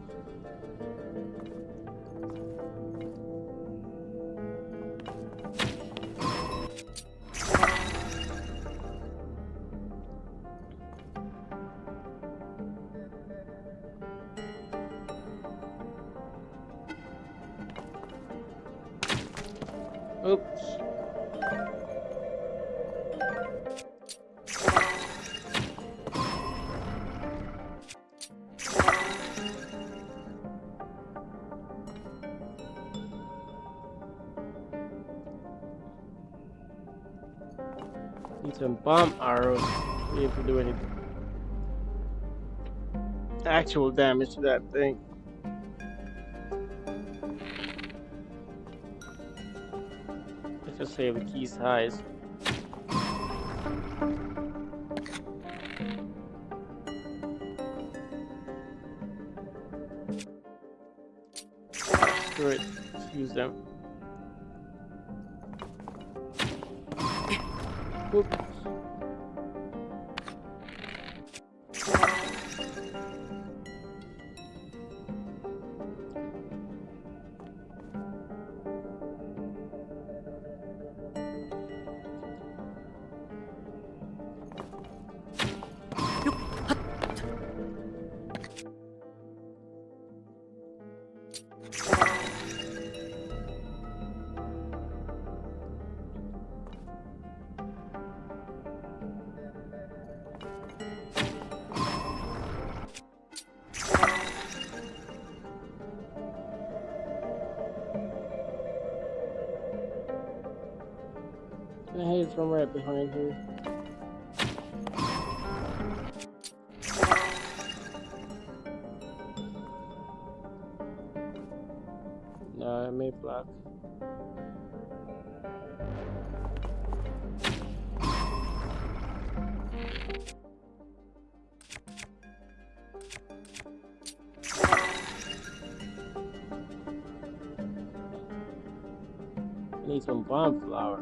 Oops. Need some bomb arrows to be able to do any actual damage to that thing. Let's just save the key size. Screw it. Let's use them. Oops. I hate it from right behind here. No, I may block. I need some bomb flour.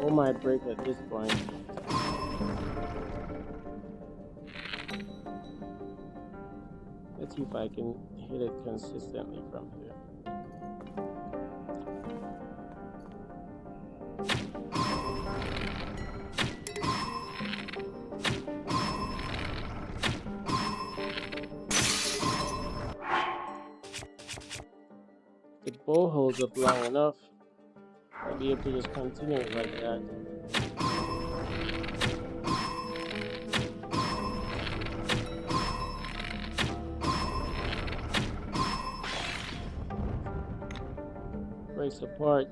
Or might break at this point. Let's see if I can hit it consistently from here. The bow holds up long enough, I'll be able to just continue it like that. Breaks apart.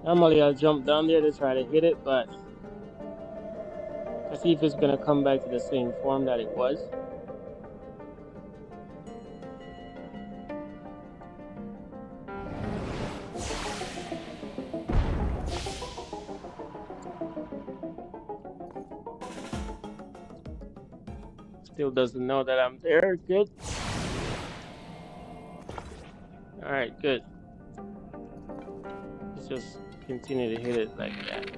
Normally I'll jump down there to try to hit it, but let's see if it's gonna come back to the same form that it was. Still doesn't know that I'm there. Good. Alright, good. Let's just continue to hit it like that.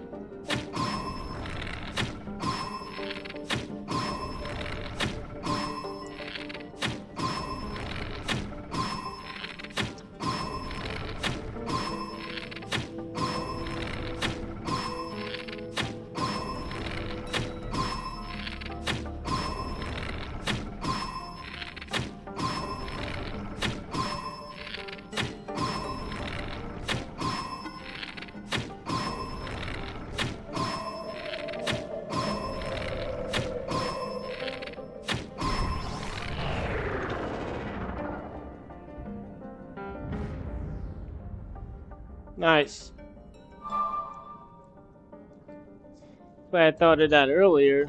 Nice. If I had thought of that earlier,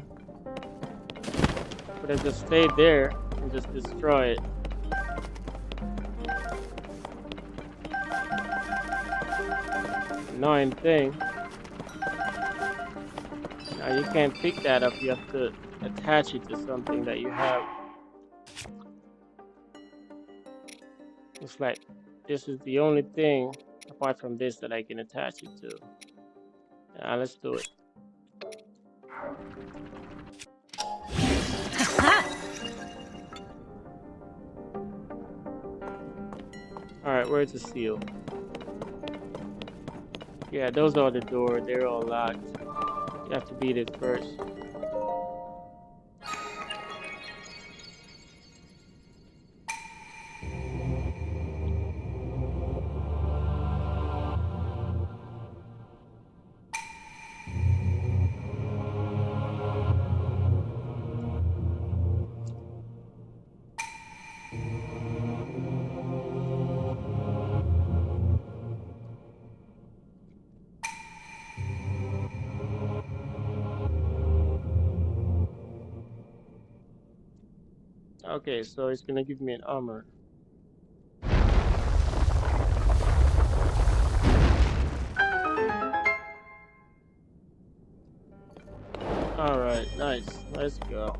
would have just stayed there and just destroy it. Annoying thing. Now you can't pick that up, you have to attach it to something that you have. It's like this is the only thing apart from this that I can attach it to. Now let's do it. Alright, where's the seal? Yeah, those are the door. They're all locked. You have to beat it first. Okay, so it's gonna give me an armor. Alright, nice. Let's go.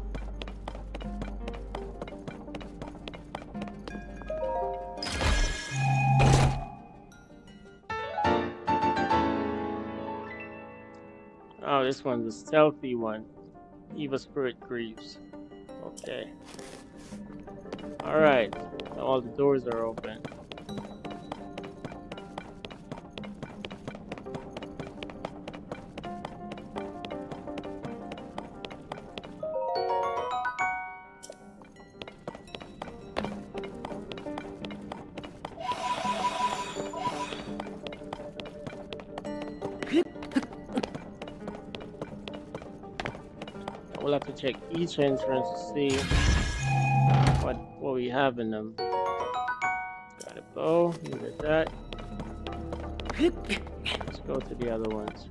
Oh, this one's a stealthy one. Evil spirit grieves. Okay. Alright. All the doors are open. We'll have to check each entrance to see what we have in them. Got a bow, needed that. Let's go to the other ones.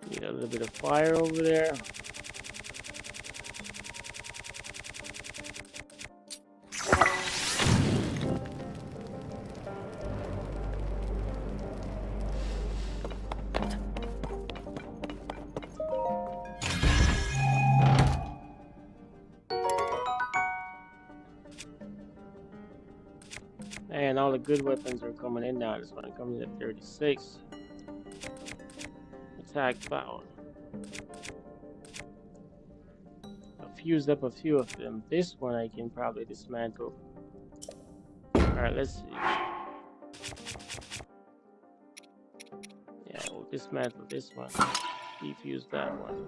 Need a little bit of fire over there. And all the good weapons are coming in now. This one comes in at 36. Attack power. I've fused up a few of them. This one I can probably dismantle. Alright, let's see. Yeah, we'll dismantle this one. Defuse that one.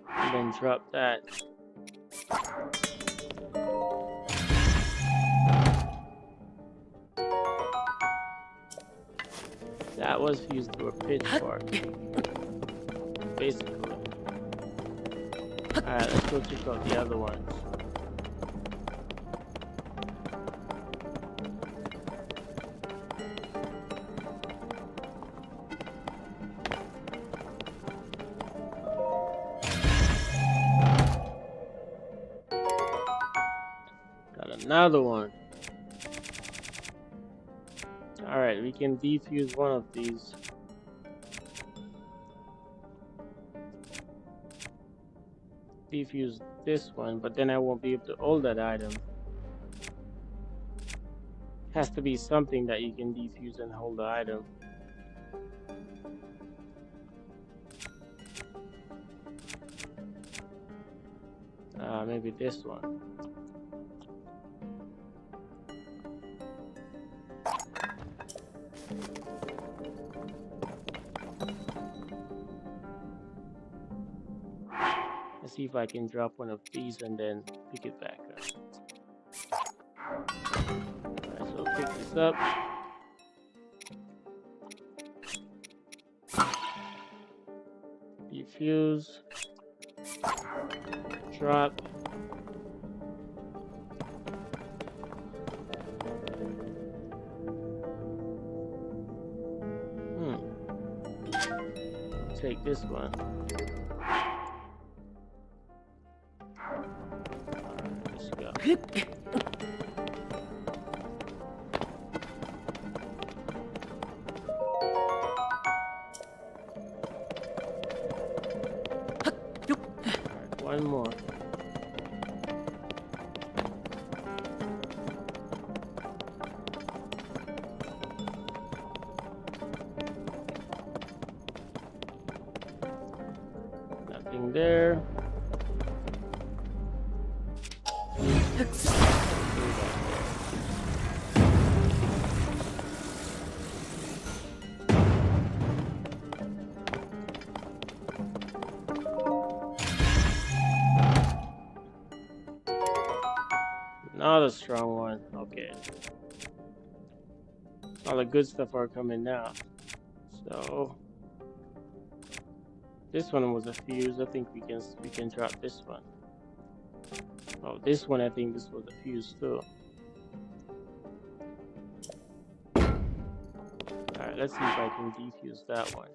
And then drop that. That was fused to a pitchfork. Basically. Alright, let's go check out the other ones. Got another one. Alright, we can defuse one of these. Defuse this one, but then I won't be able to hold that item. Has to be something that you can defuse and hold the item. Maybe this one. Let's see if I can drop one of these and then pick it back up. Alright, so pick this up. Defuse. Drop. Take this one. Alright, let's go. Alright, one more. Nothing there. Another strong one. Okay. All the good stuff are coming now. So This one was a fuse. I think we can drop this one. Oh, this one, I think this was a fuse too. Alright, let's see if I can defuse that one.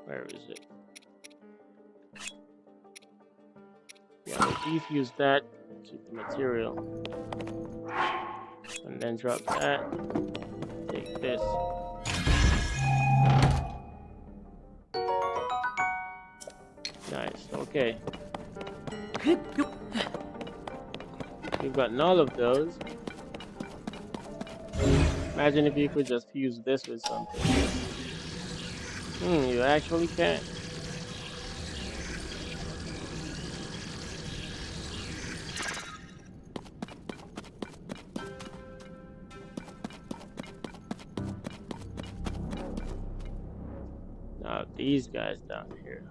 Where is it? Yeah, we'll defuse that, keep the material. And then drop that. Take this. Nice, okay. We've gotten all of those. Imagine if you could just fuse this with something. You actually can. Now these guys down here.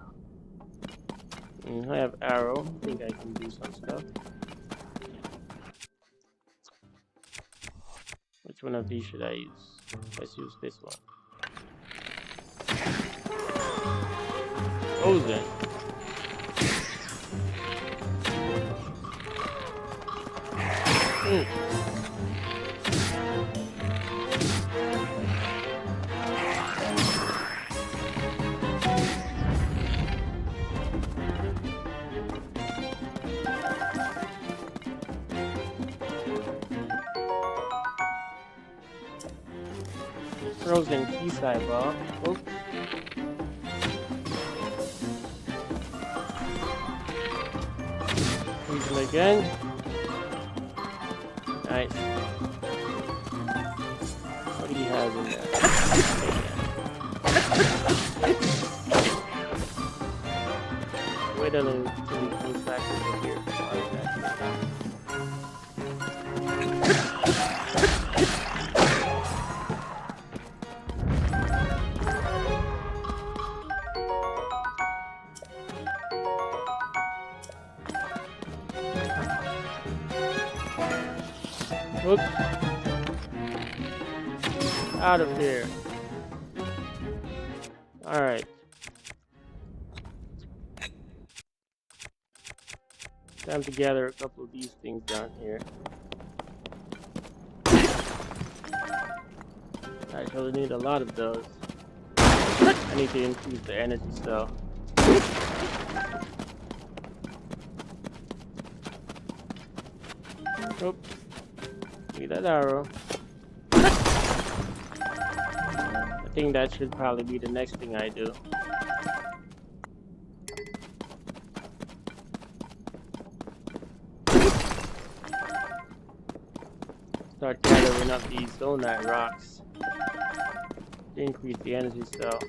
I have arrow. I think I can do some stuff. Which one of these should I use? Let's use this one. Frozen. Frozen key sideball. Oops. Use them again. Nice. What do you have in there? Wait a little till he comes back over here. Oops. Out of here. Alright. Time to gather a couple of these things down here. I actually need a lot of those. I need to increase the energy cell. Oops. Need that arrow. I think that should probably be the next thing I do. Start gathering up these zonite rocks to increase the energy cell.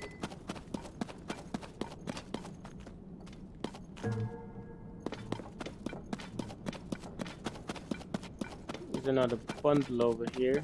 There's another bundle over here.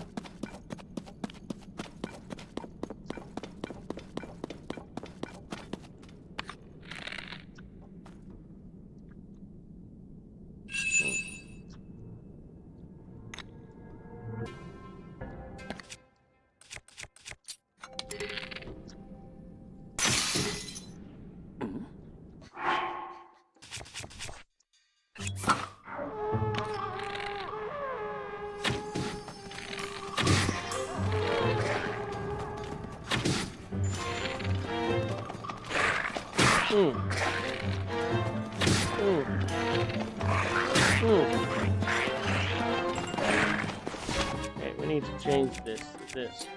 Okay, we need to change this to this.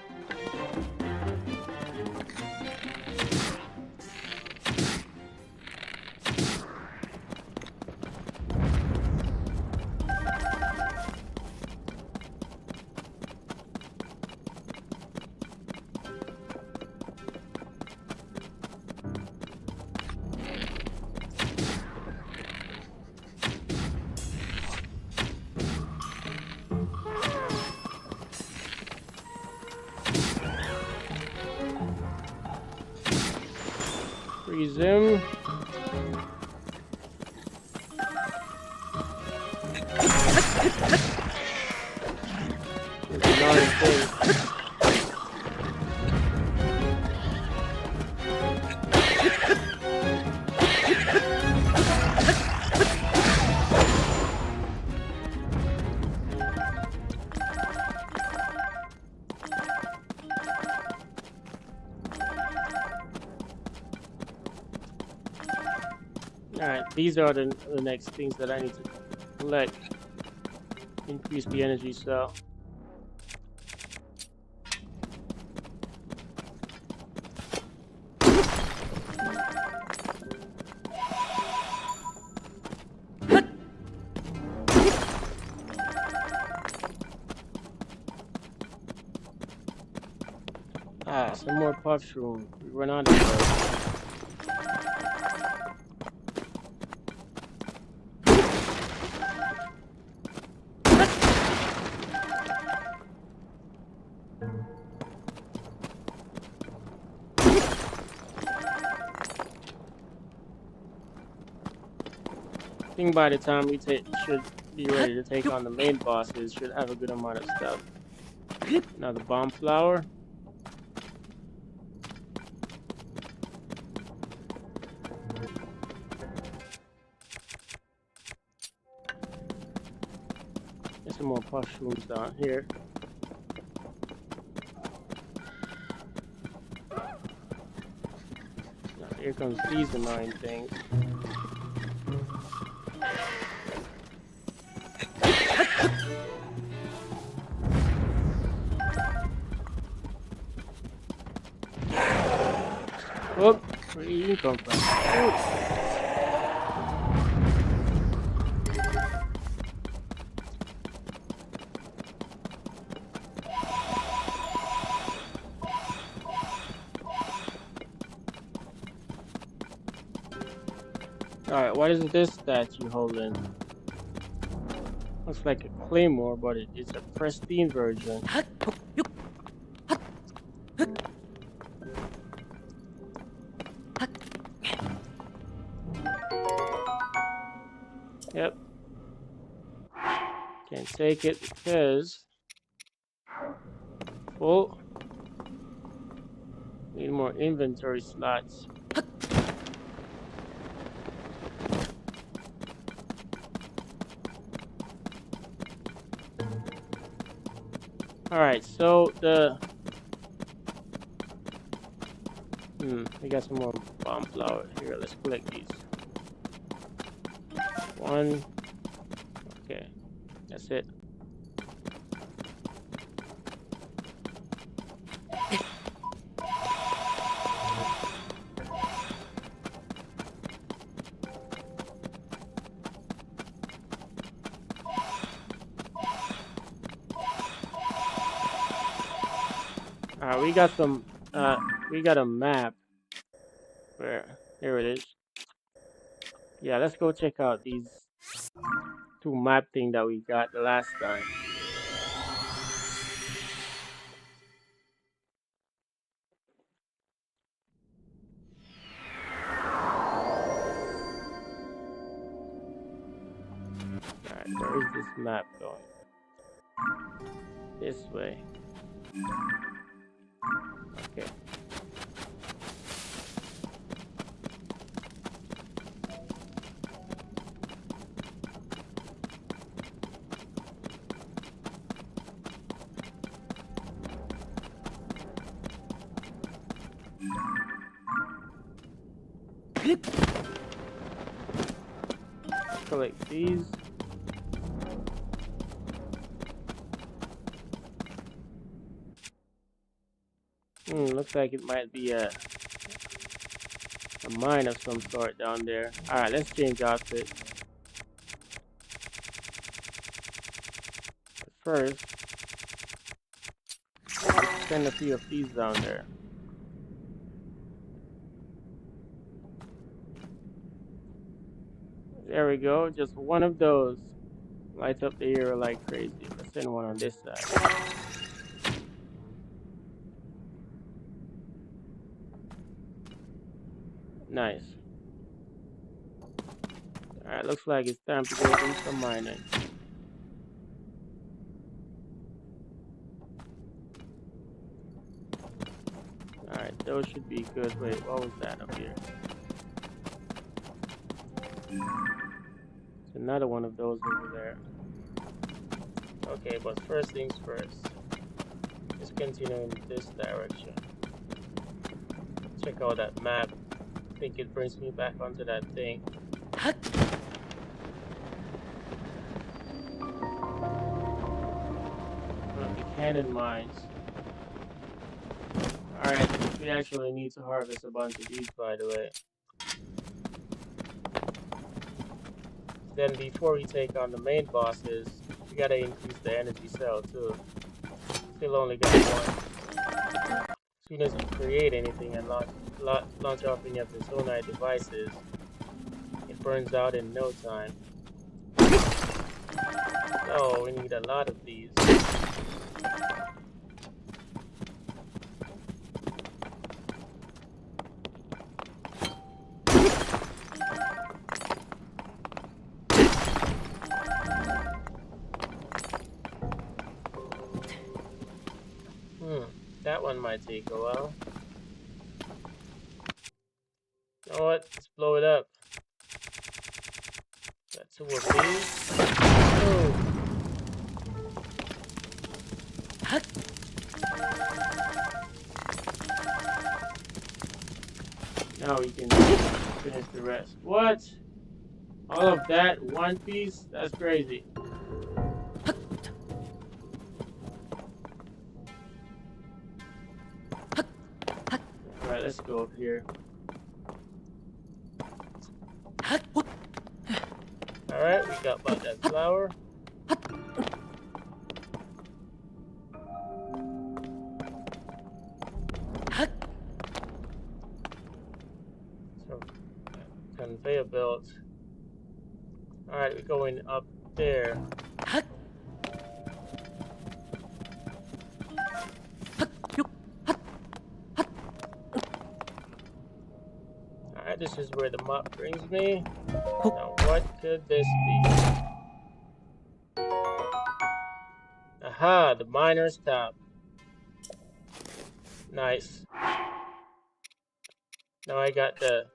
Resume. There's another thing. these are the next things that I need to collect. Increase the energy cell. Ah, some more mushroom. We run out of those. I think by the time we should be ready to take on the main bosses, should have a good amount of stuff. Now the bomb flower. There's some more mushrooms down here. Now here comes these annoying things. Oh, where did you come from? Oh. Alright, what is this statue holding? Looks like a claymore, but it's a pristine version. Yep. Can't take it because full. Need more inventory slots. Alright, so we got some more bomb flower here. Let's collect these. One. Okay, that's it. We got some. We got a map. Where? Here it is. Yeah, let's go check out these two map thing that we got the last time. Alright, where is this map going? This way. Okay. Collect these. Looks like it might be a mine of some sort down there. Alright, let's change outfit. But first, let's send a few of these down there. There we go, just one of those. Lights up the air like crazy. Let's send one on this side. Nice. Alright, looks like it's time to go do some mining. Alright, those should be good. Wait, what was that up here? There's another one of those over there. Okay, but first things first. Let's continue in this direction. Check out that map. I think it brings me back onto that thing. One of the cannon mines. Alright, we actually need to harvest a bunch of these, by the way. Then before we take on the main bosses, we gotta increase the energy cell too. Still only got one. As soon as you create anything and launch off any of the Zonai devices, it burns out in no time. So we need a lot of these. That one might take a while. You know what? Let's blow it up. Got two of these. Oh. Now we can finish the rest. What? All of that one piece? That's crazy. Alright, let's go up here. Alright, we got about that flower. So, conveyor belt. Alright, we're going up there. Alright, this is where the map brings me. Now, what could this be? Aha, the miner's top. Nice. Now I got the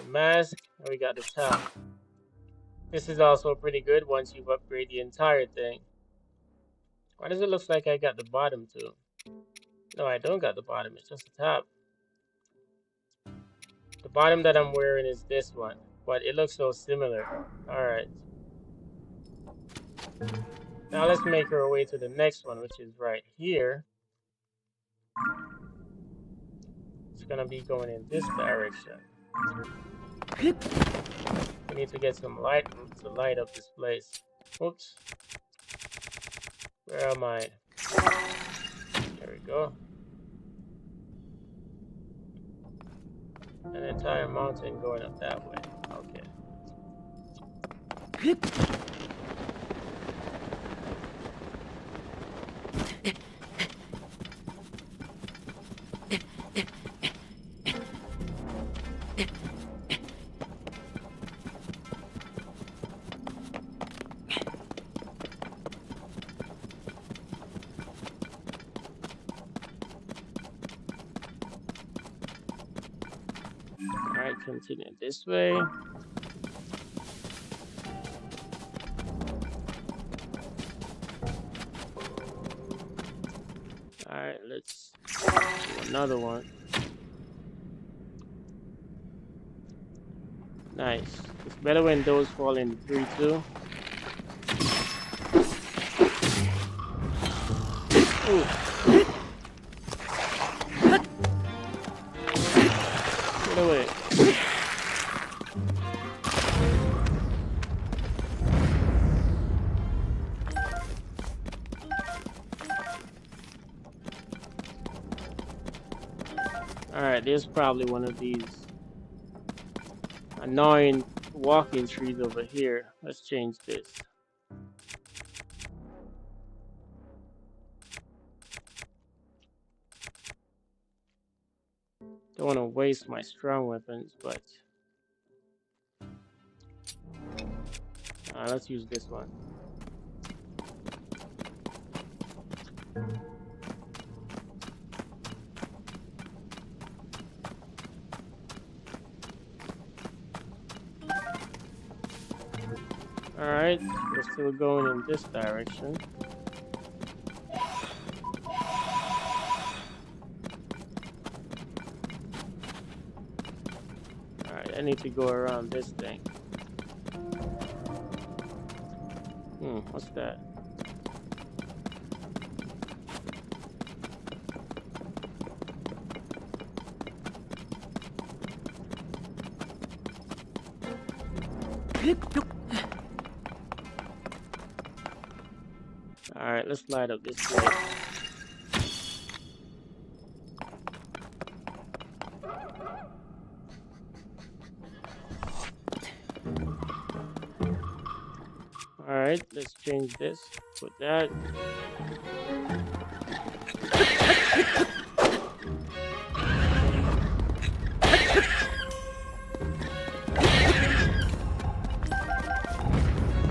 mask, and we got the top. This is also pretty good once you've upgraded the entire thing. Why does it look like I got the bottom too? No, I don't got the bottom, it's just the top. The bottom that I'm wearing is this one, but it looks so similar. Alright. Now let's make our way to the next one, which is right here. It's gonna be going in this direction. We need to get some light to light up this place. Oops. Where am I? There we go. An entire mountain going up that way. Okay. Alright, continue this way. Alright, let's do another one. Nice. It's better when those fall in 3 too. Ooh. Get away. Alright, there's probably one of these annoying walking trees over here. Let's change this. Don't want to waste my strong weapons, but let's use this one. Alright, we're still going in this direction. Alright, I need to go around this thing. What's that? All right, let's light up this way. All right, let's change this. Put that.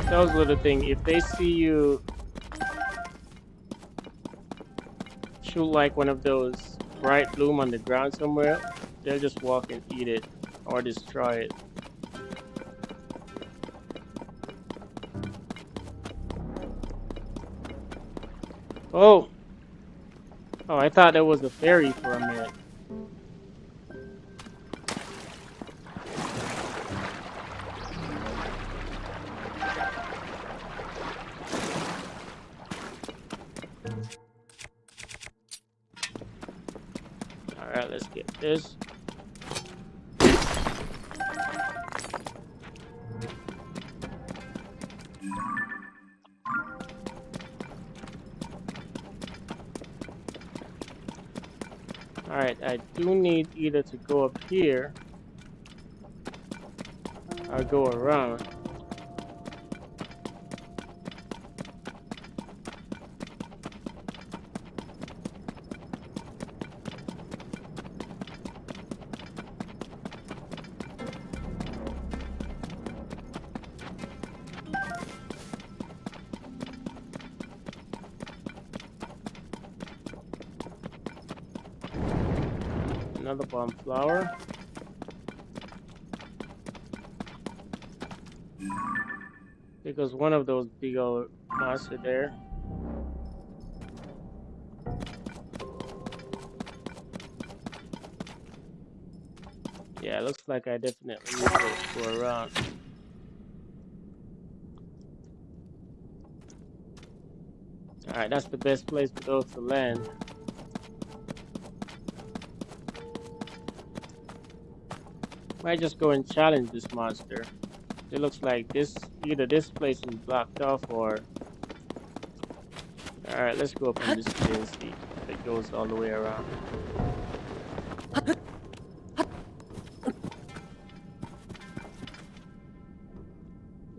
Those little thing. If they see you shoot like one of those bright bloom on the ground somewhere, they'll just walk and eat it or destroy it. Oh, oh! I thought that was a fairy for a minute. All right, let's get this. All right, I do need either to go up here or go around. Another bomb flower. Because one of those big old monster there. Yeah, looks like I definitely need to go around. Alright, that's the best place for those to land. Might just go and challenge this monster. It looks like either this place is blocked off or... Alright, let's go up on this tree and see if it goes all the way around.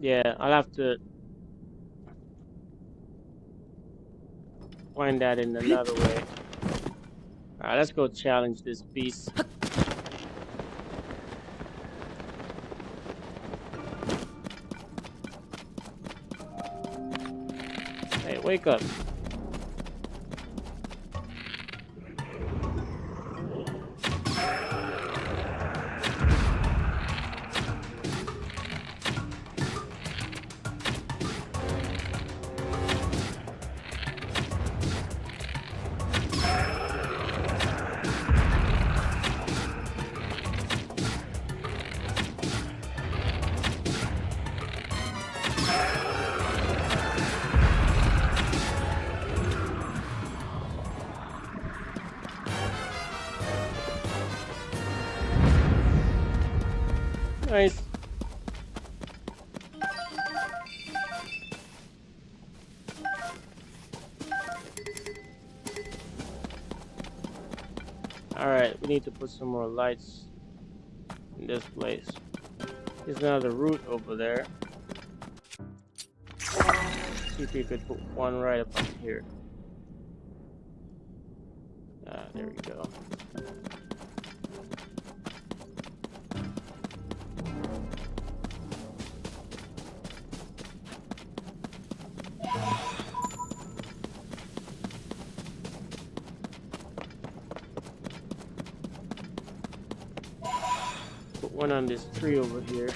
Yeah, I'll have to find that in another way. Alright, let's go challenge this beast. Hey, wake up. Nice. Alright, we need to put some more lights in this place. There's another route over there. See if we could put one right up here. There we go. Put one on this tree over here.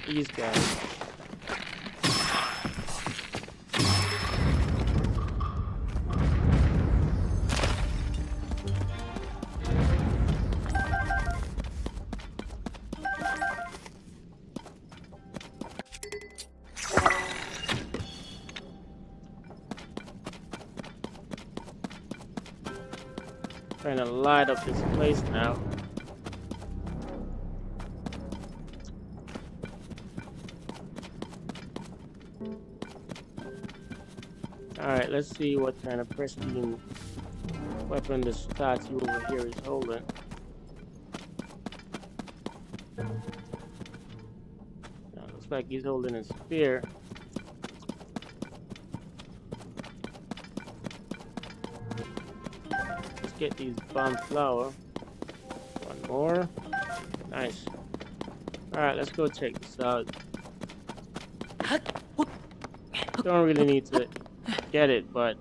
These guys. Trying to light up this place now. Alright, let's see what kind of pristine weapon the statue over here is holding. Looks like he's holding a spear. Let's get these bomb flower. One more. Nice. Alright, let's go check this out. Don't really need to get it, but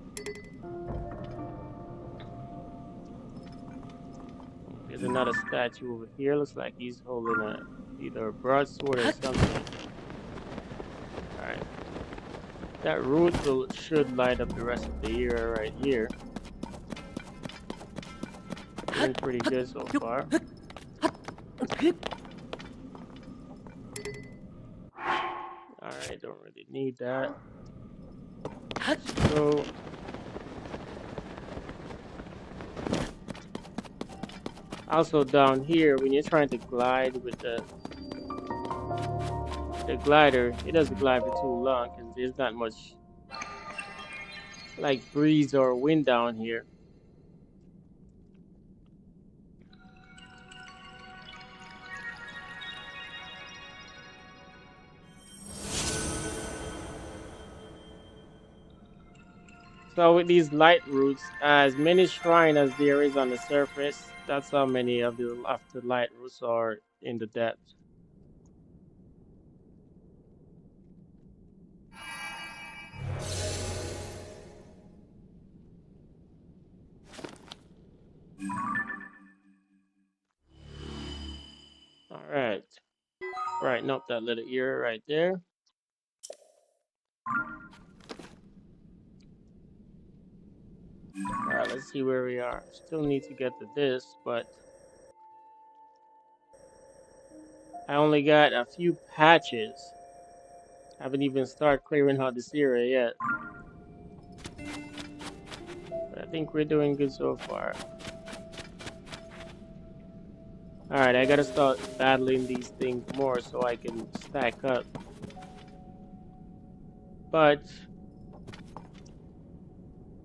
there's another statue over here. Looks like he's holding either a broadsword or something. Alright. That root should light up the rest of the area right here. Doing pretty good so far. Alright, don't really need that. Let's go. Also down here, when you're trying to glide with the glider, it doesn't glide for too long because there's not much like breeze or wind down here. So with these light roots, as many shrines as there is on the surface, that's how many of the light roots are in the depths. Alright. Brighten up that little area right there. Alright, let's see where we are. Still need to get to this, but I only got a few patches. Haven't even started clearing out this area yet. But I think we're doing good so far. Alright, I gotta start battling these things more so I can stack up. But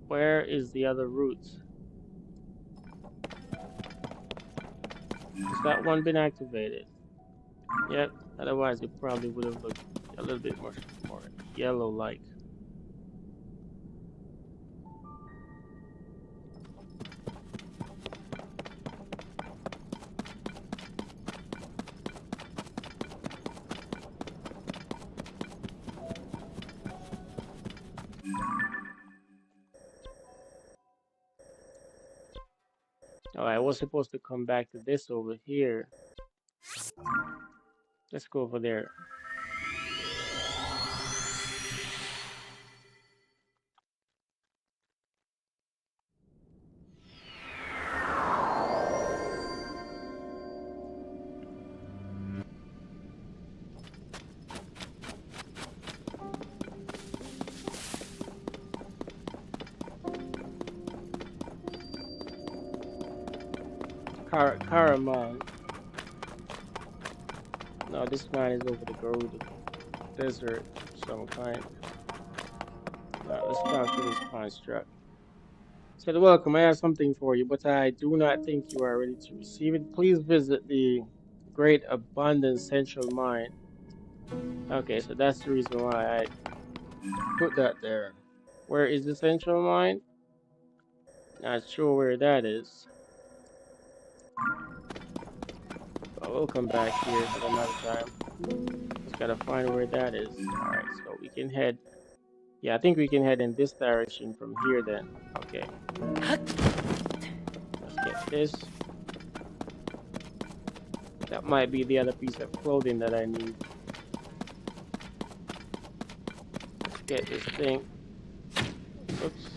where is the other route? Has that one been activated? Yep, otherwise it probably would have looked a little bit more yellow-like. Oh, I was supposed to come back to this over here. Let's go over there. Caramel. No, this mine is over the Gerudo Desert of some kind. Alright, let's talk to this construct. Said, welcome, I have something for you, but I do not think you are ready to receive it. Please visit the Great Abundance Central Mine. Okay, so that's the reason why I put that there. Where is the Central Mine? Not sure where that is. But we'll come back here at another time. Just gotta find where that is. Alright, so we can head. Yeah, I think we can head in this direction from here then. Okay. Let's get this. That might be the other piece of clothing that I need. Let's get this thing. Oops.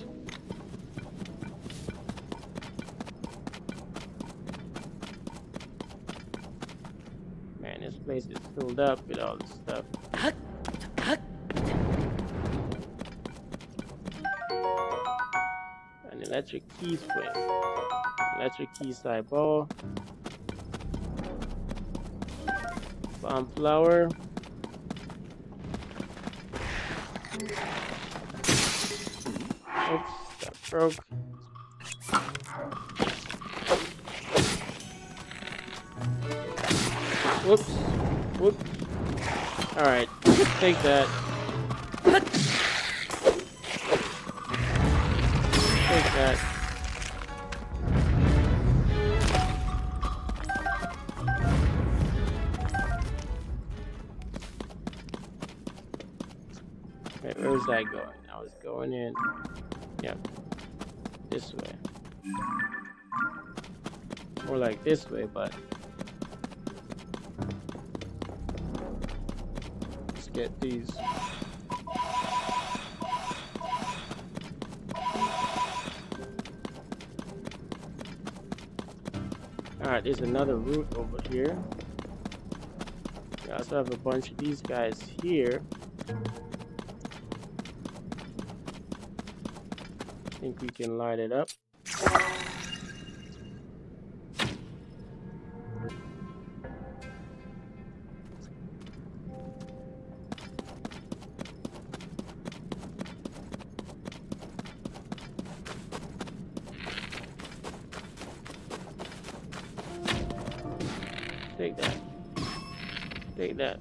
Man, this place is filled up with all this stuff. An electric key switch. Electric key side ball. Bomb flower. Oops, that broke. Whoops. Whoops. Alright, take that. Take that. Okay, where was I going? I was going in. Yep. This way. More like this way, but let's get these. Alright, there's another route over here. We also have a bunch of these guys here. I think we can light it up. Take that. Take that.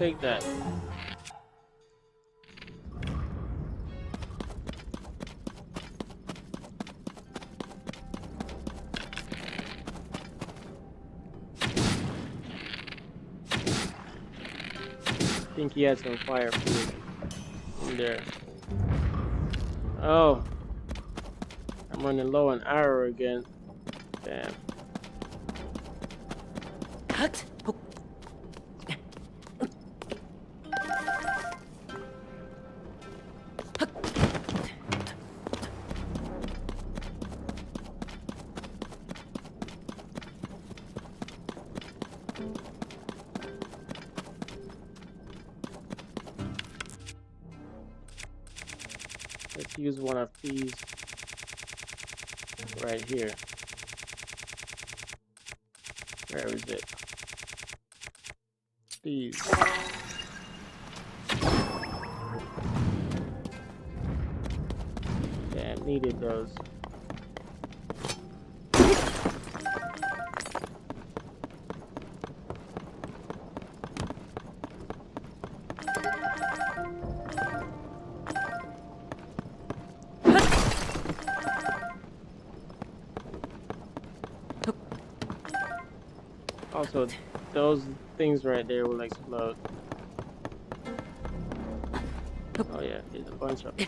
Take that. I think he had some fire food in there. Oh, I'm running low on arrow again. Damn. Let's use one of these right here. Where is it? These. Damn, needed those. Also, those things right there will explode. Oh yeah, there's a bunch of them.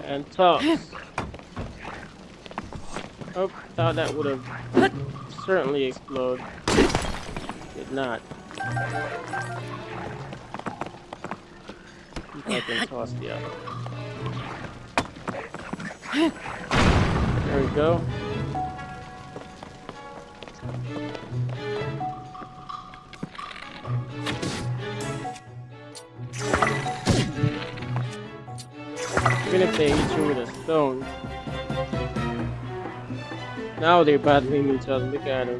And toss. Oh, thought that would have certainly exploded. Did not. See if I can toss the other. There we go. Even if they hit you with a stone. Now they're battling each other. Look at them.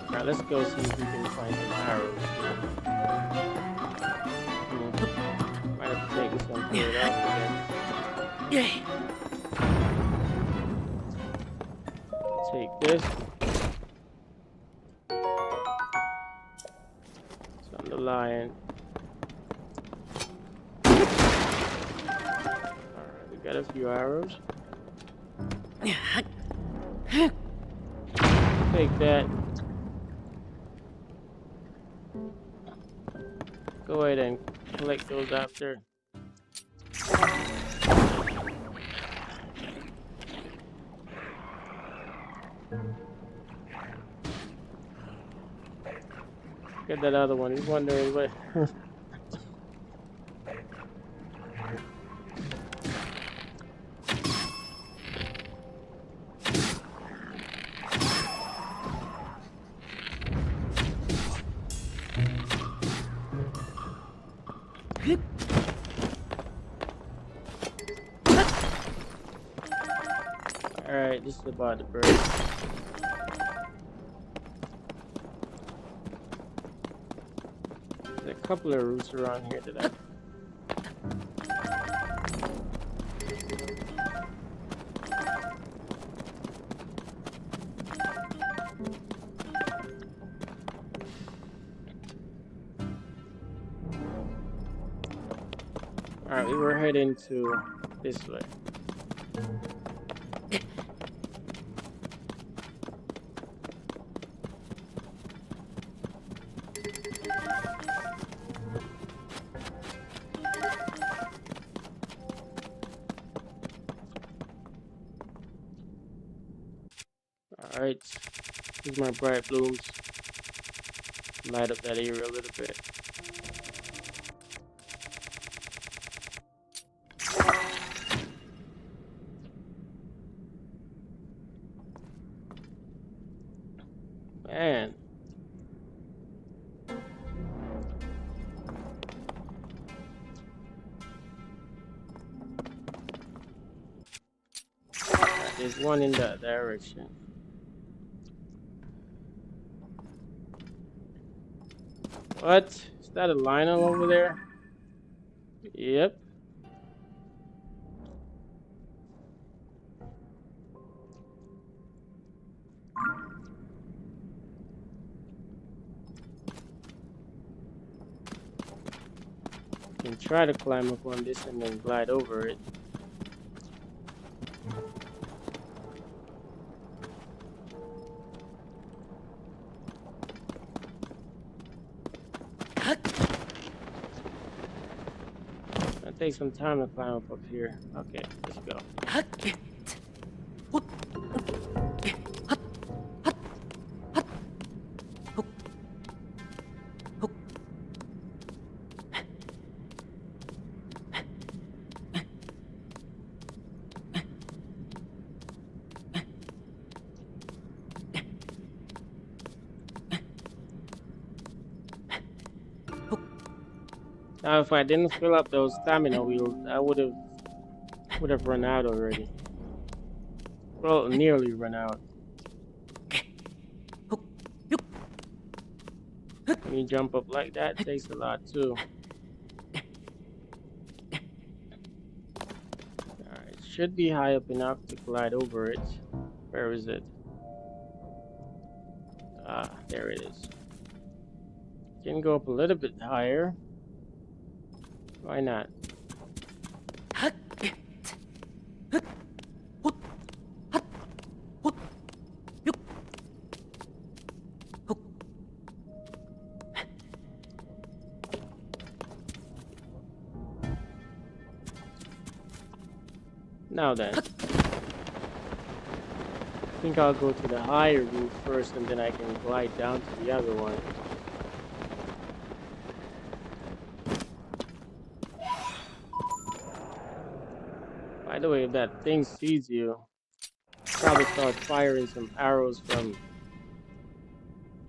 Alright, let's go see if we can find some arrows. Might have to take this one clear it off again. Take this. the lion. Alright, we got a few arrows. Take that. Go ahead and collect those after. Get that other one. He's wondering what. Alright, this is about the bird. There's a couple of roots around here that Alright, we were heading to this way. Alright, here's my bright blooms. Light up that area a little bit. Man. Alright, there's one in that direction. What? Is that a lionel over there? Yep. You can try to climb up on this and then glide over it. It'll take some time to climb up here. Okay, let's go. Now, if I didn't fill up those stamina wheels, I would have run out already. Well, nearly run out. When you jump up like that, it takes a lot too. Alright, it should be high up enough to glide over it. Where is it? Ah, there it is. Can go up a little bit higher. Why not? Now then, I think I'll go to the higher roof first and then I can glide down to the other one. By the way, if that thing sees you, probably start firing some arrows from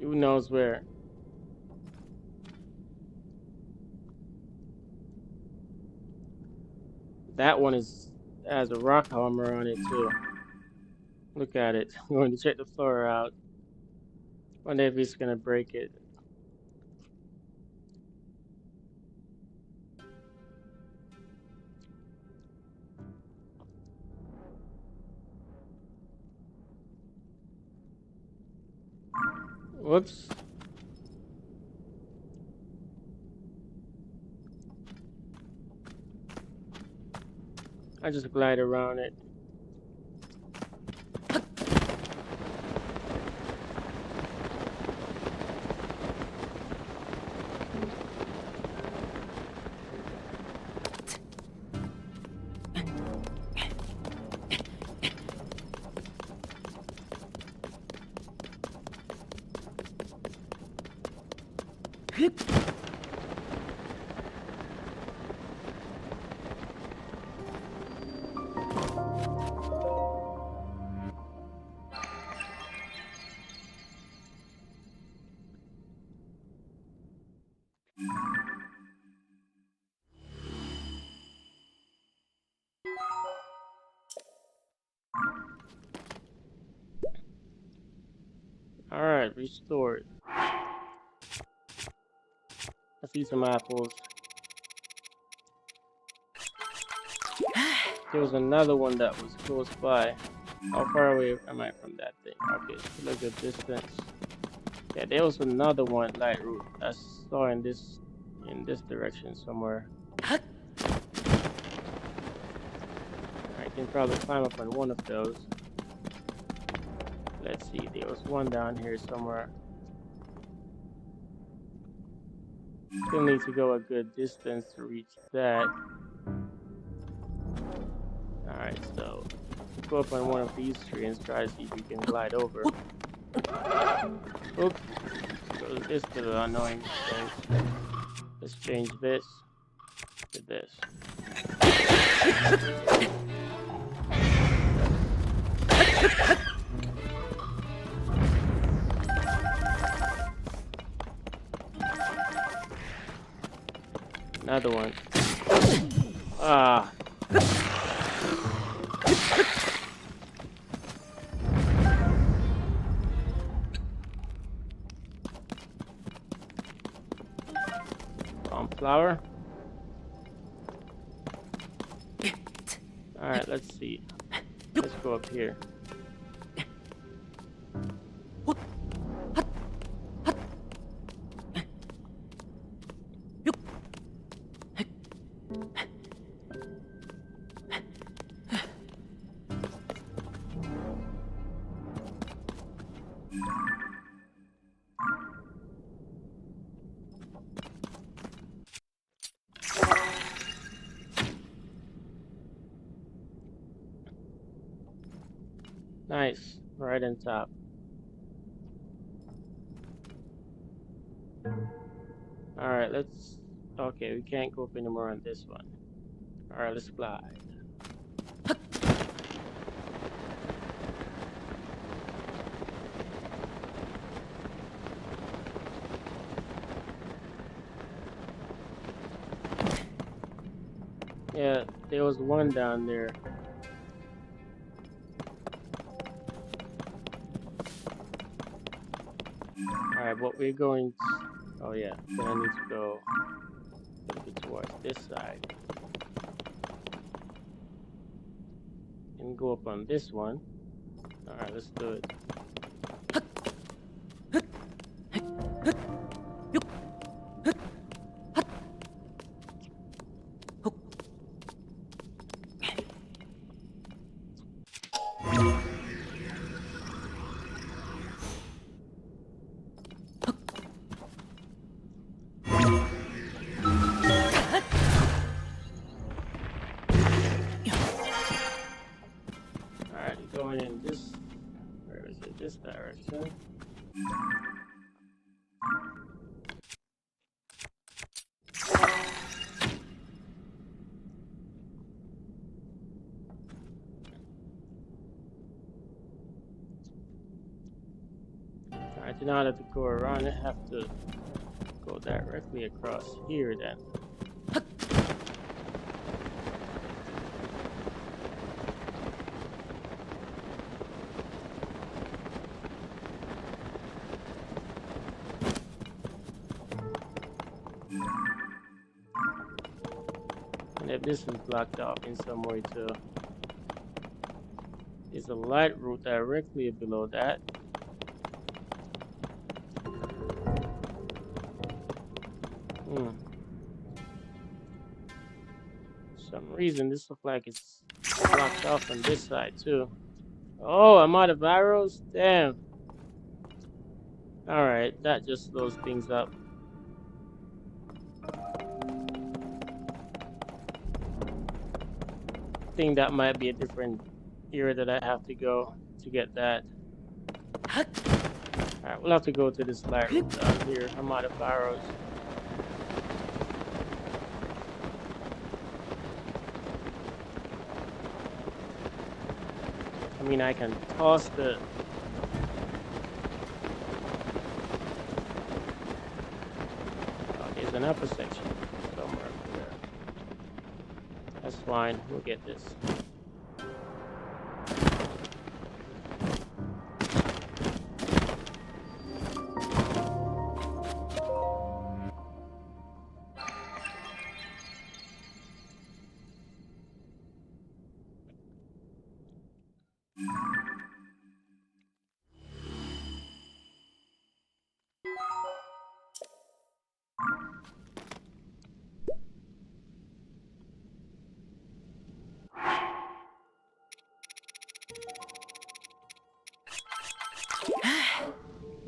who knows where. That one has a rock hammer on it too. Look at it. I'm going to check the floor out. Wonder if he's gonna break it. Whoops. I just glide around it. All right, restored. I see some apples. There was another one that was close by. How far away am I from that thing? Okay, still a good distance. Yeah, there was another one light route I saw in this direction somewhere. I can probably climb up on one of those. Let's see, there was one down here somewhere. Still need to go a good distance to reach that. Alright, so go up on one of these trees and try to see if we can glide over. Oops. So this is the annoying thing. Let's change this to this. Another one. Ah. Flower. All right, let's see. Let's go up here. Nice, right on top. All right, let's. Okay, we can't go up anymore on this one. All right, let's glide. Yeah, there was one down there. Alright, what we're going to... Oh yeah, then I need to go a little bit towards this side. And go up on this one. Alright, let's do it. Going in this, where is it? This direction. Alright, now I have to go around. I have to go directly across here then. And if this is blocked off in some way too, there's a light route directly below that. For some reason this looks like it's blocked off on this side too. Oh, I'm out of arrows? Damn. Alright, that just slows things up. I think that might be a different area that I have to go to get that. Alright, we'll have to go to this light room down here. I'm out of arrows. I mean, I can toss the... Oh, there's an upper section somewhere over there. That's fine. We'll get this.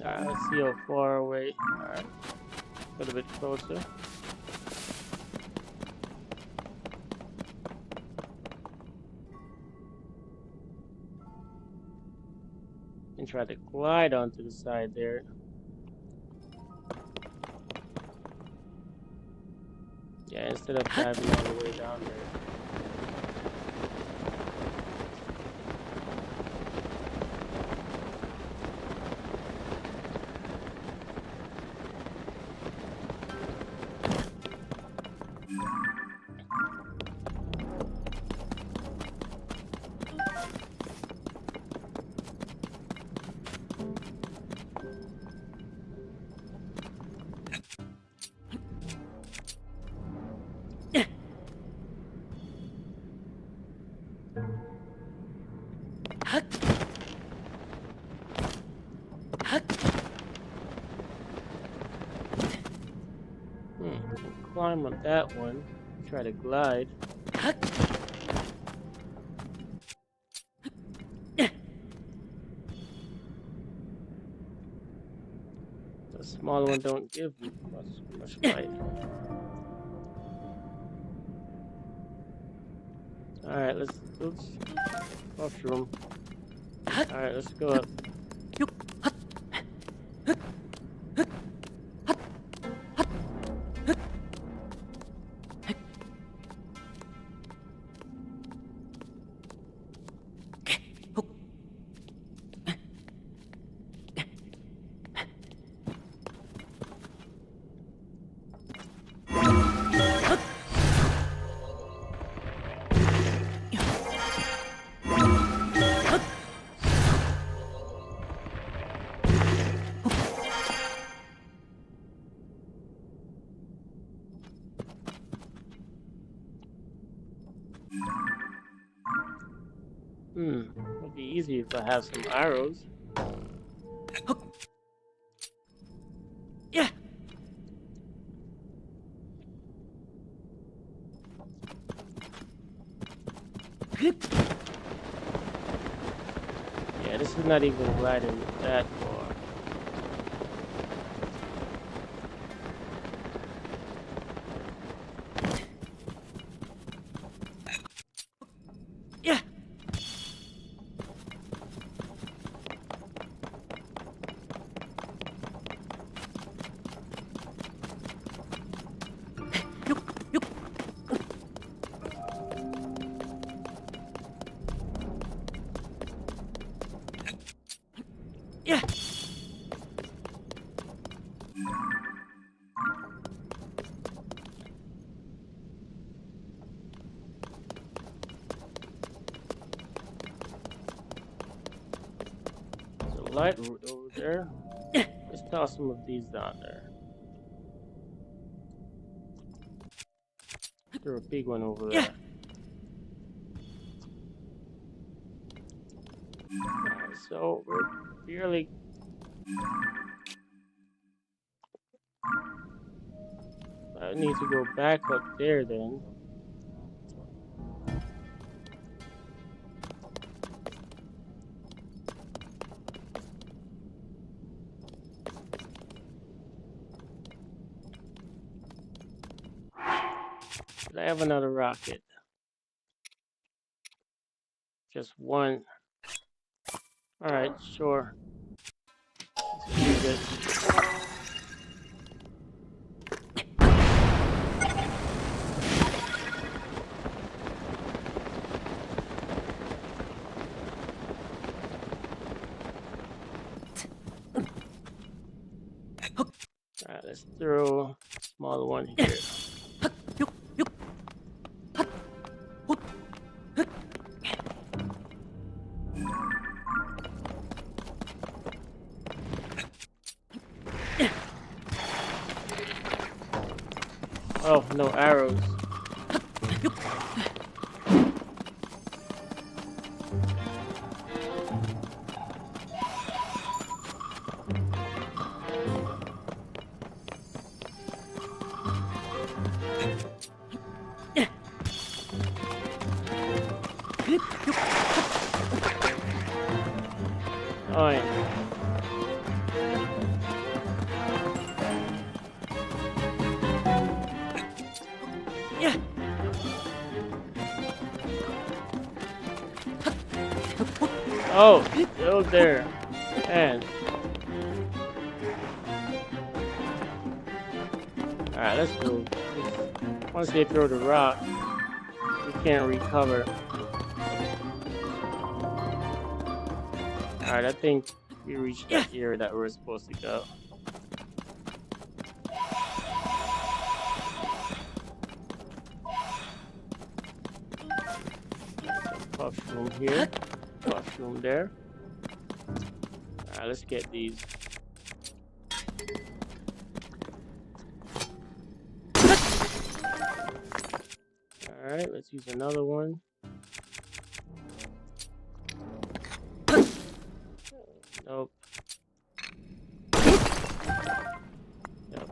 Alright, let's see how far away. Alright, a little bit closer. And try to glide onto the side there. Yeah, instead of diving all the way down there. Can climb on that one. Try to glide. The small one don't give much light. Alright, oops. Mushroom. Alright, let's go up. Would be easy if I have some arrows. Yeah. Yeah, this is not even gliding that far. Yeah. Yeah. There's a light route over there. Let's toss some of these down there. There's a big one over Yeah. there. Alright, so we're barely... I need to go back up there then. Did I have another rocket? Just one. Alright, sure. Let's use it. Alright, let's throw a smaller one here. Oh, no arrows. Oh, yeah. Yeah. Oh, still there. Man. Alright, let's go. Once they throw the rock, we can't recover. Alright, I think we reached that area that we were supposed to go. Mushroom here. Mushroom there. Alright, let's get these. Alright, let's use another one. Nope. Nope.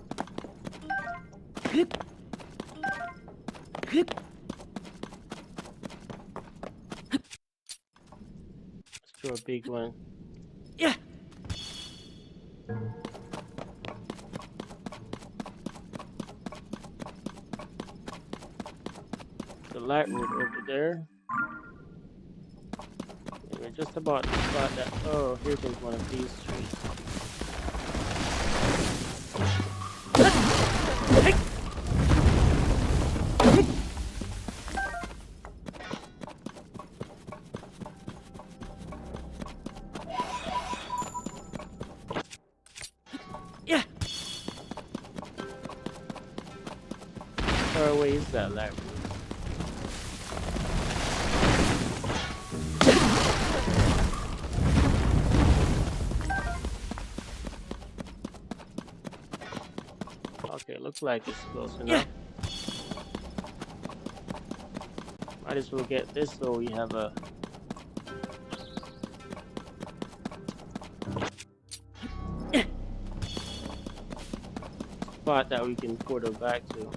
Let's throw a big one. Yeah. The light road over there. And we're just about to spot that. Oh, here goes one of these trees. Yeah. How far away is that light road? Okay, looks like it's close enough. Might as well get this so we have a spot that we can portal back to.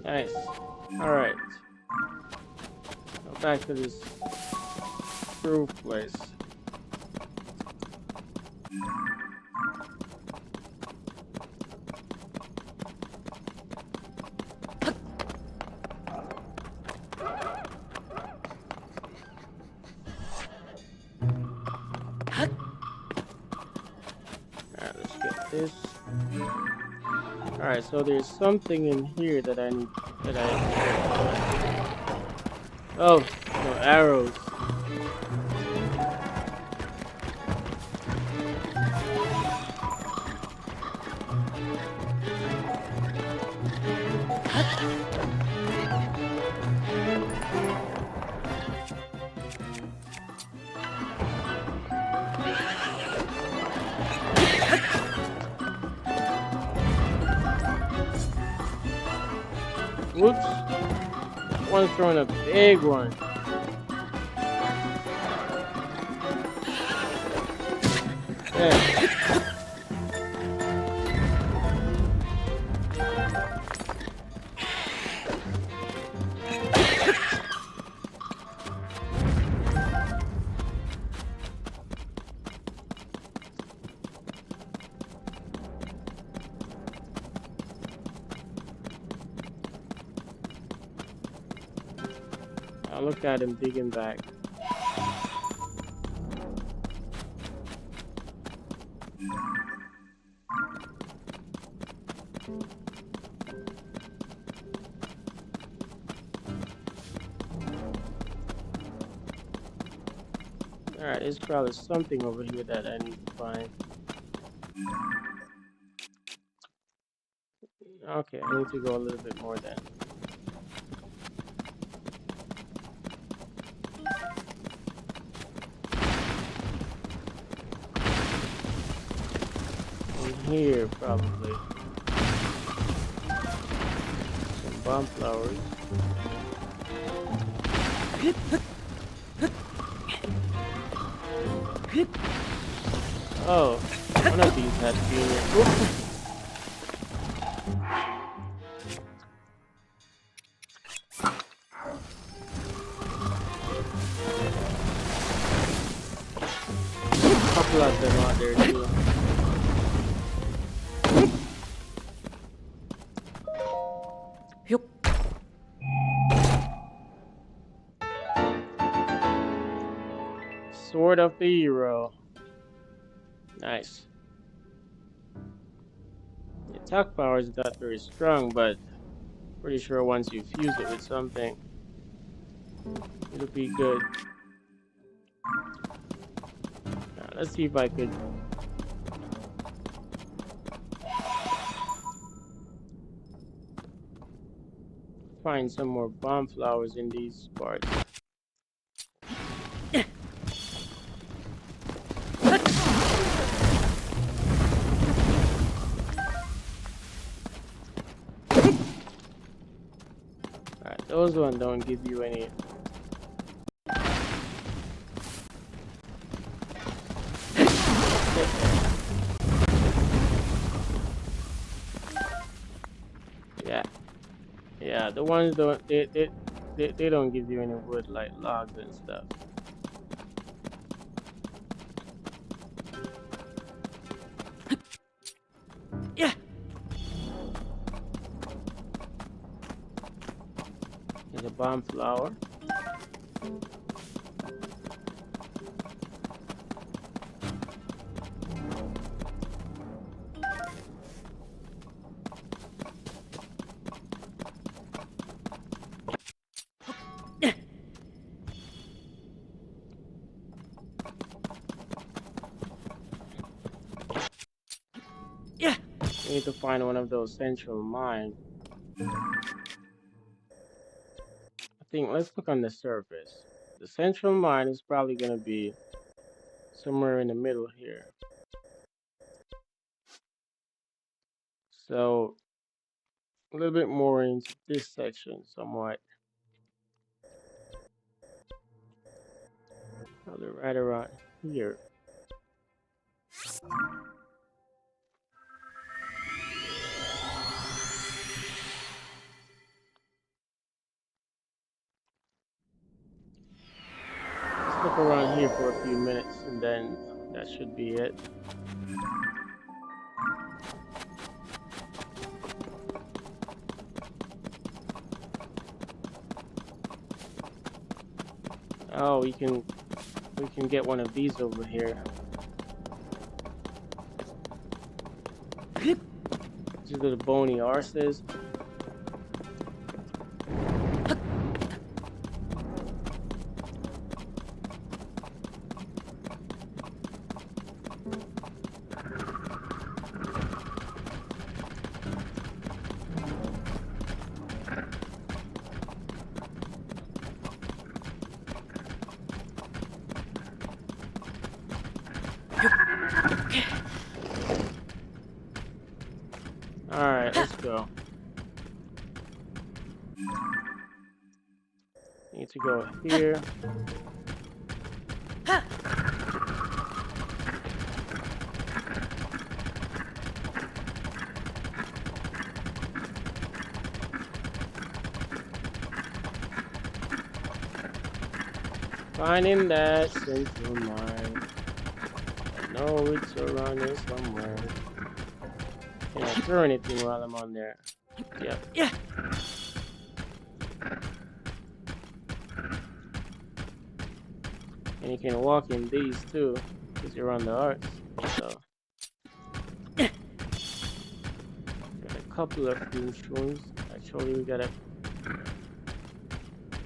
Nice. Alright. Go back to this roof place. Alright, let's get this. Alright, so there's something in here that I need Oh, no arrows. Whoops. One's throwing a big one. Yeah. I look at him digging back. Alright, there's probably something over here that I need to find. Okay, I need to go a little bit more then. In here, probably. Some bomb flowers. Oh, one of these has to be in here. Couple of them out there too. Yup. Sword of the Hero. Nice. The attack power is not very strong, but pretty sure once you fuse it with something, it'll be good. Now, let's see if I could find some more bomb flowers in these parts. Alright, those ones don't give you any. Yeah. Yeah, the ones don't they don't give you any wood like logs and stuff. Yeah. There's a bomb flower. Yeah. We need to find one of those central mines. I think let's look on the surface. The central mine is probably gonna be somewhere in the middle here. So a little bit more into this section somewhat. Probably right around here. Let's look around here for a few minutes and then that should be it. Oh, we can get one of these over here. These are the bony arses. Alright, let's go. to go here. Finding that central mine. I know it's around here somewhere. Can I throw anything while I'm on there? Yep. Yeah. And you can walk in these too, because you're on the arts. So got a couple of fume shrooms. Actually, we got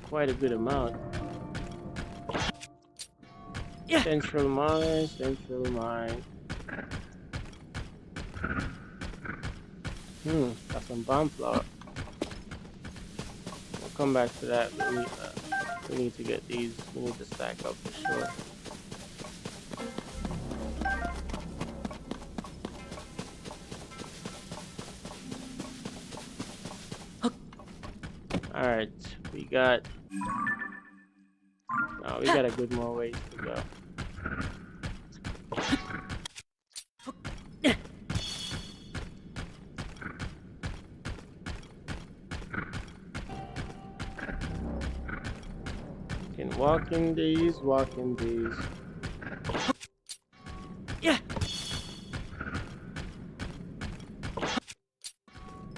quite a good amount. Yeah. Central mine, central mine. Got some bomb flour. We'll come back to that. We need to get these. We need to stack up for sure. All right, we got a good more ways to go. Can walk in these, walk in these. Yeah.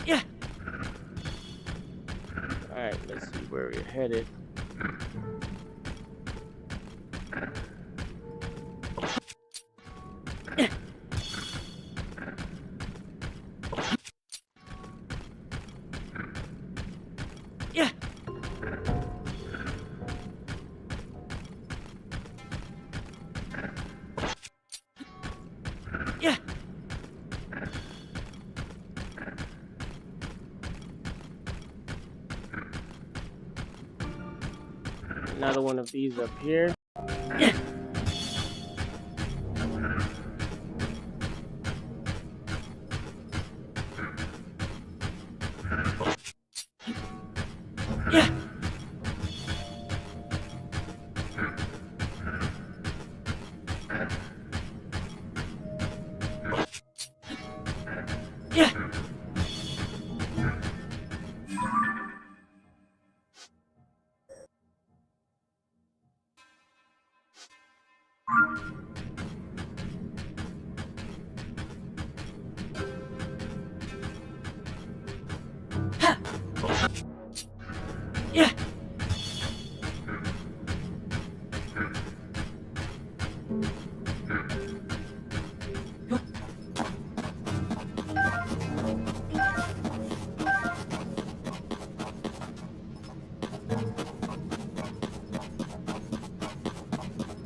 Yeah. All right, let's see where we're headed. Yeah. Yeah. Another one of these up here. Yeah. Yeah. Yeah. Ha. Yeah.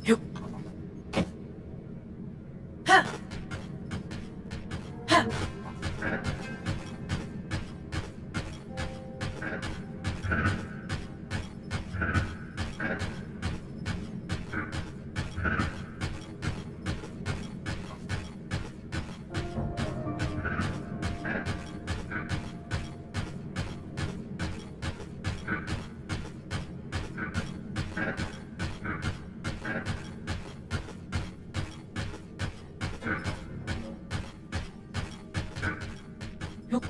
Yo. Ha. Ha. Yo.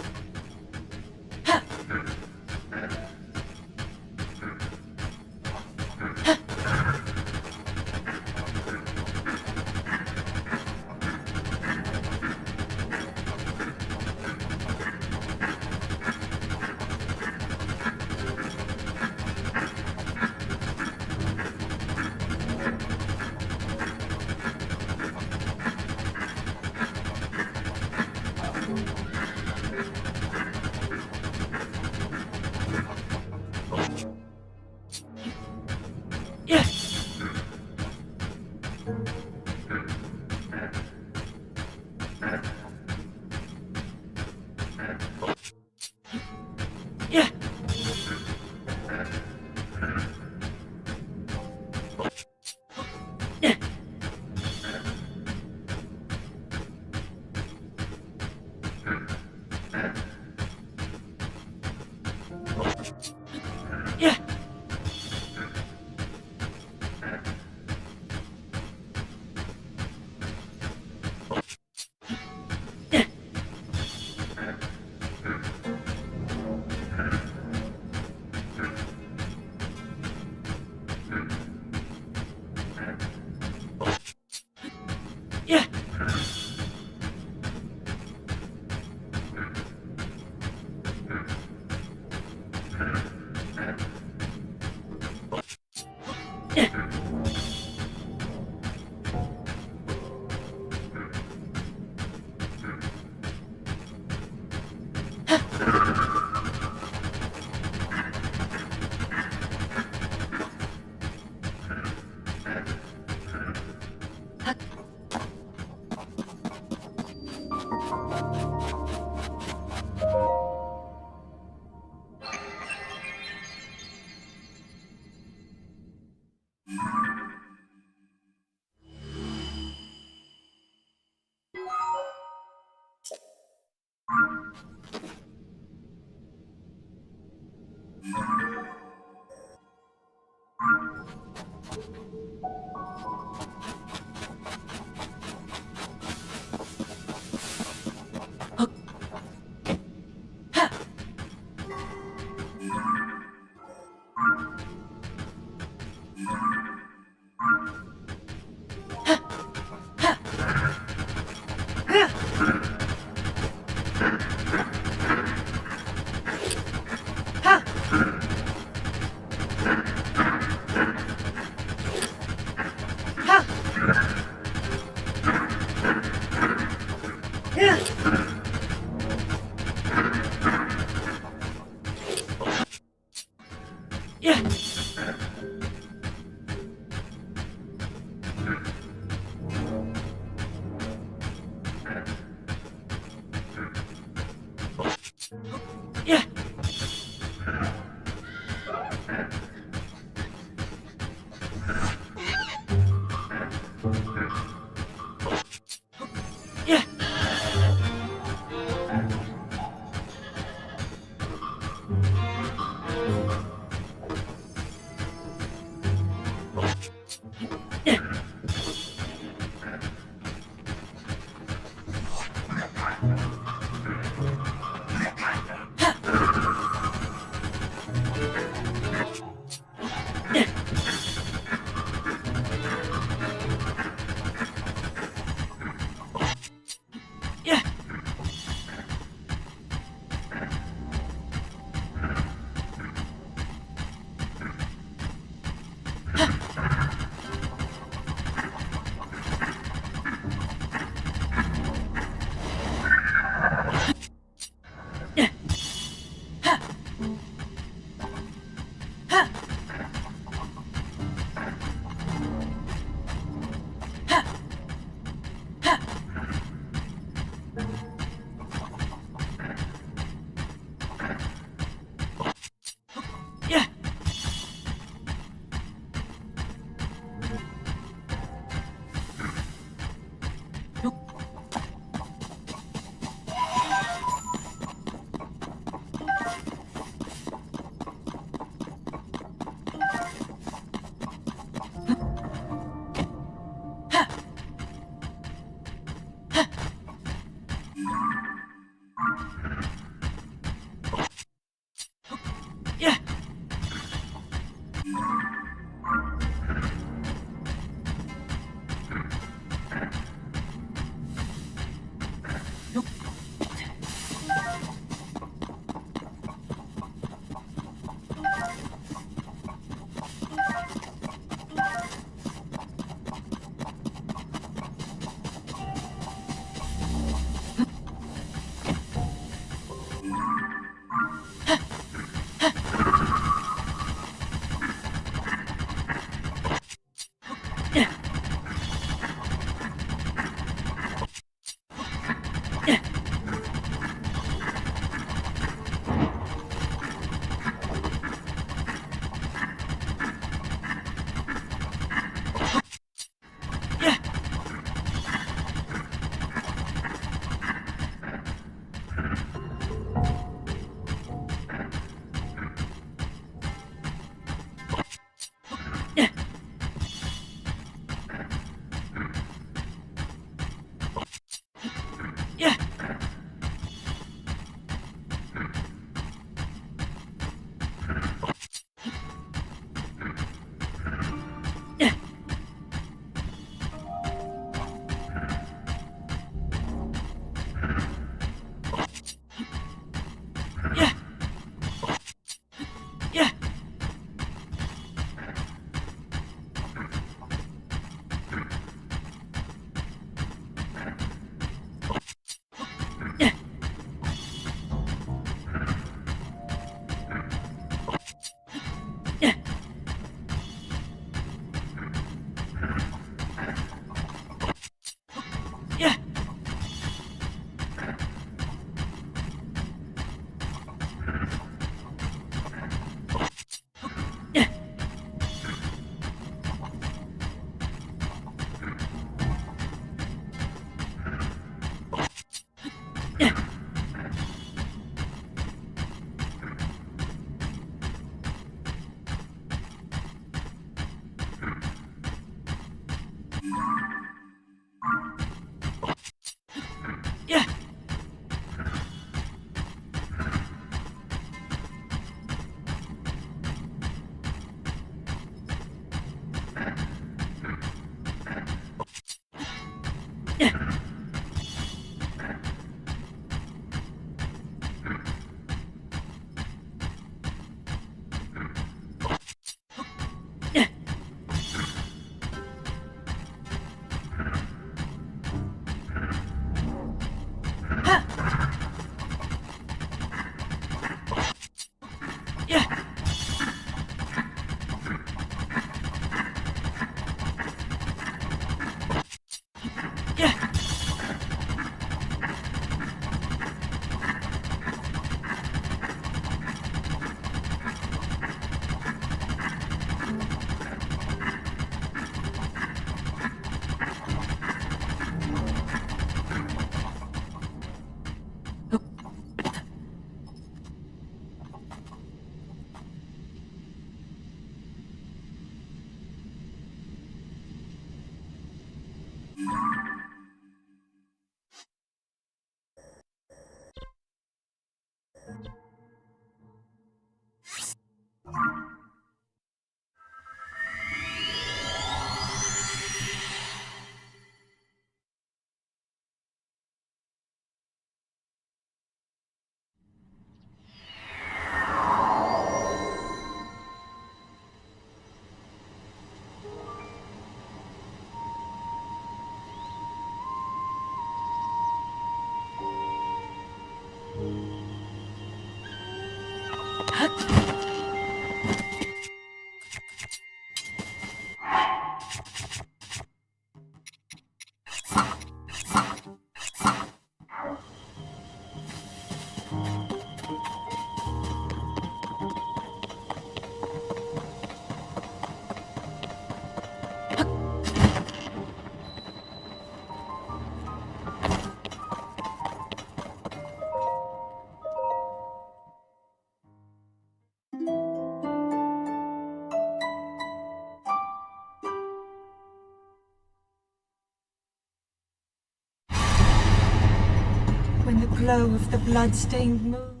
glow of the blood-stained moon.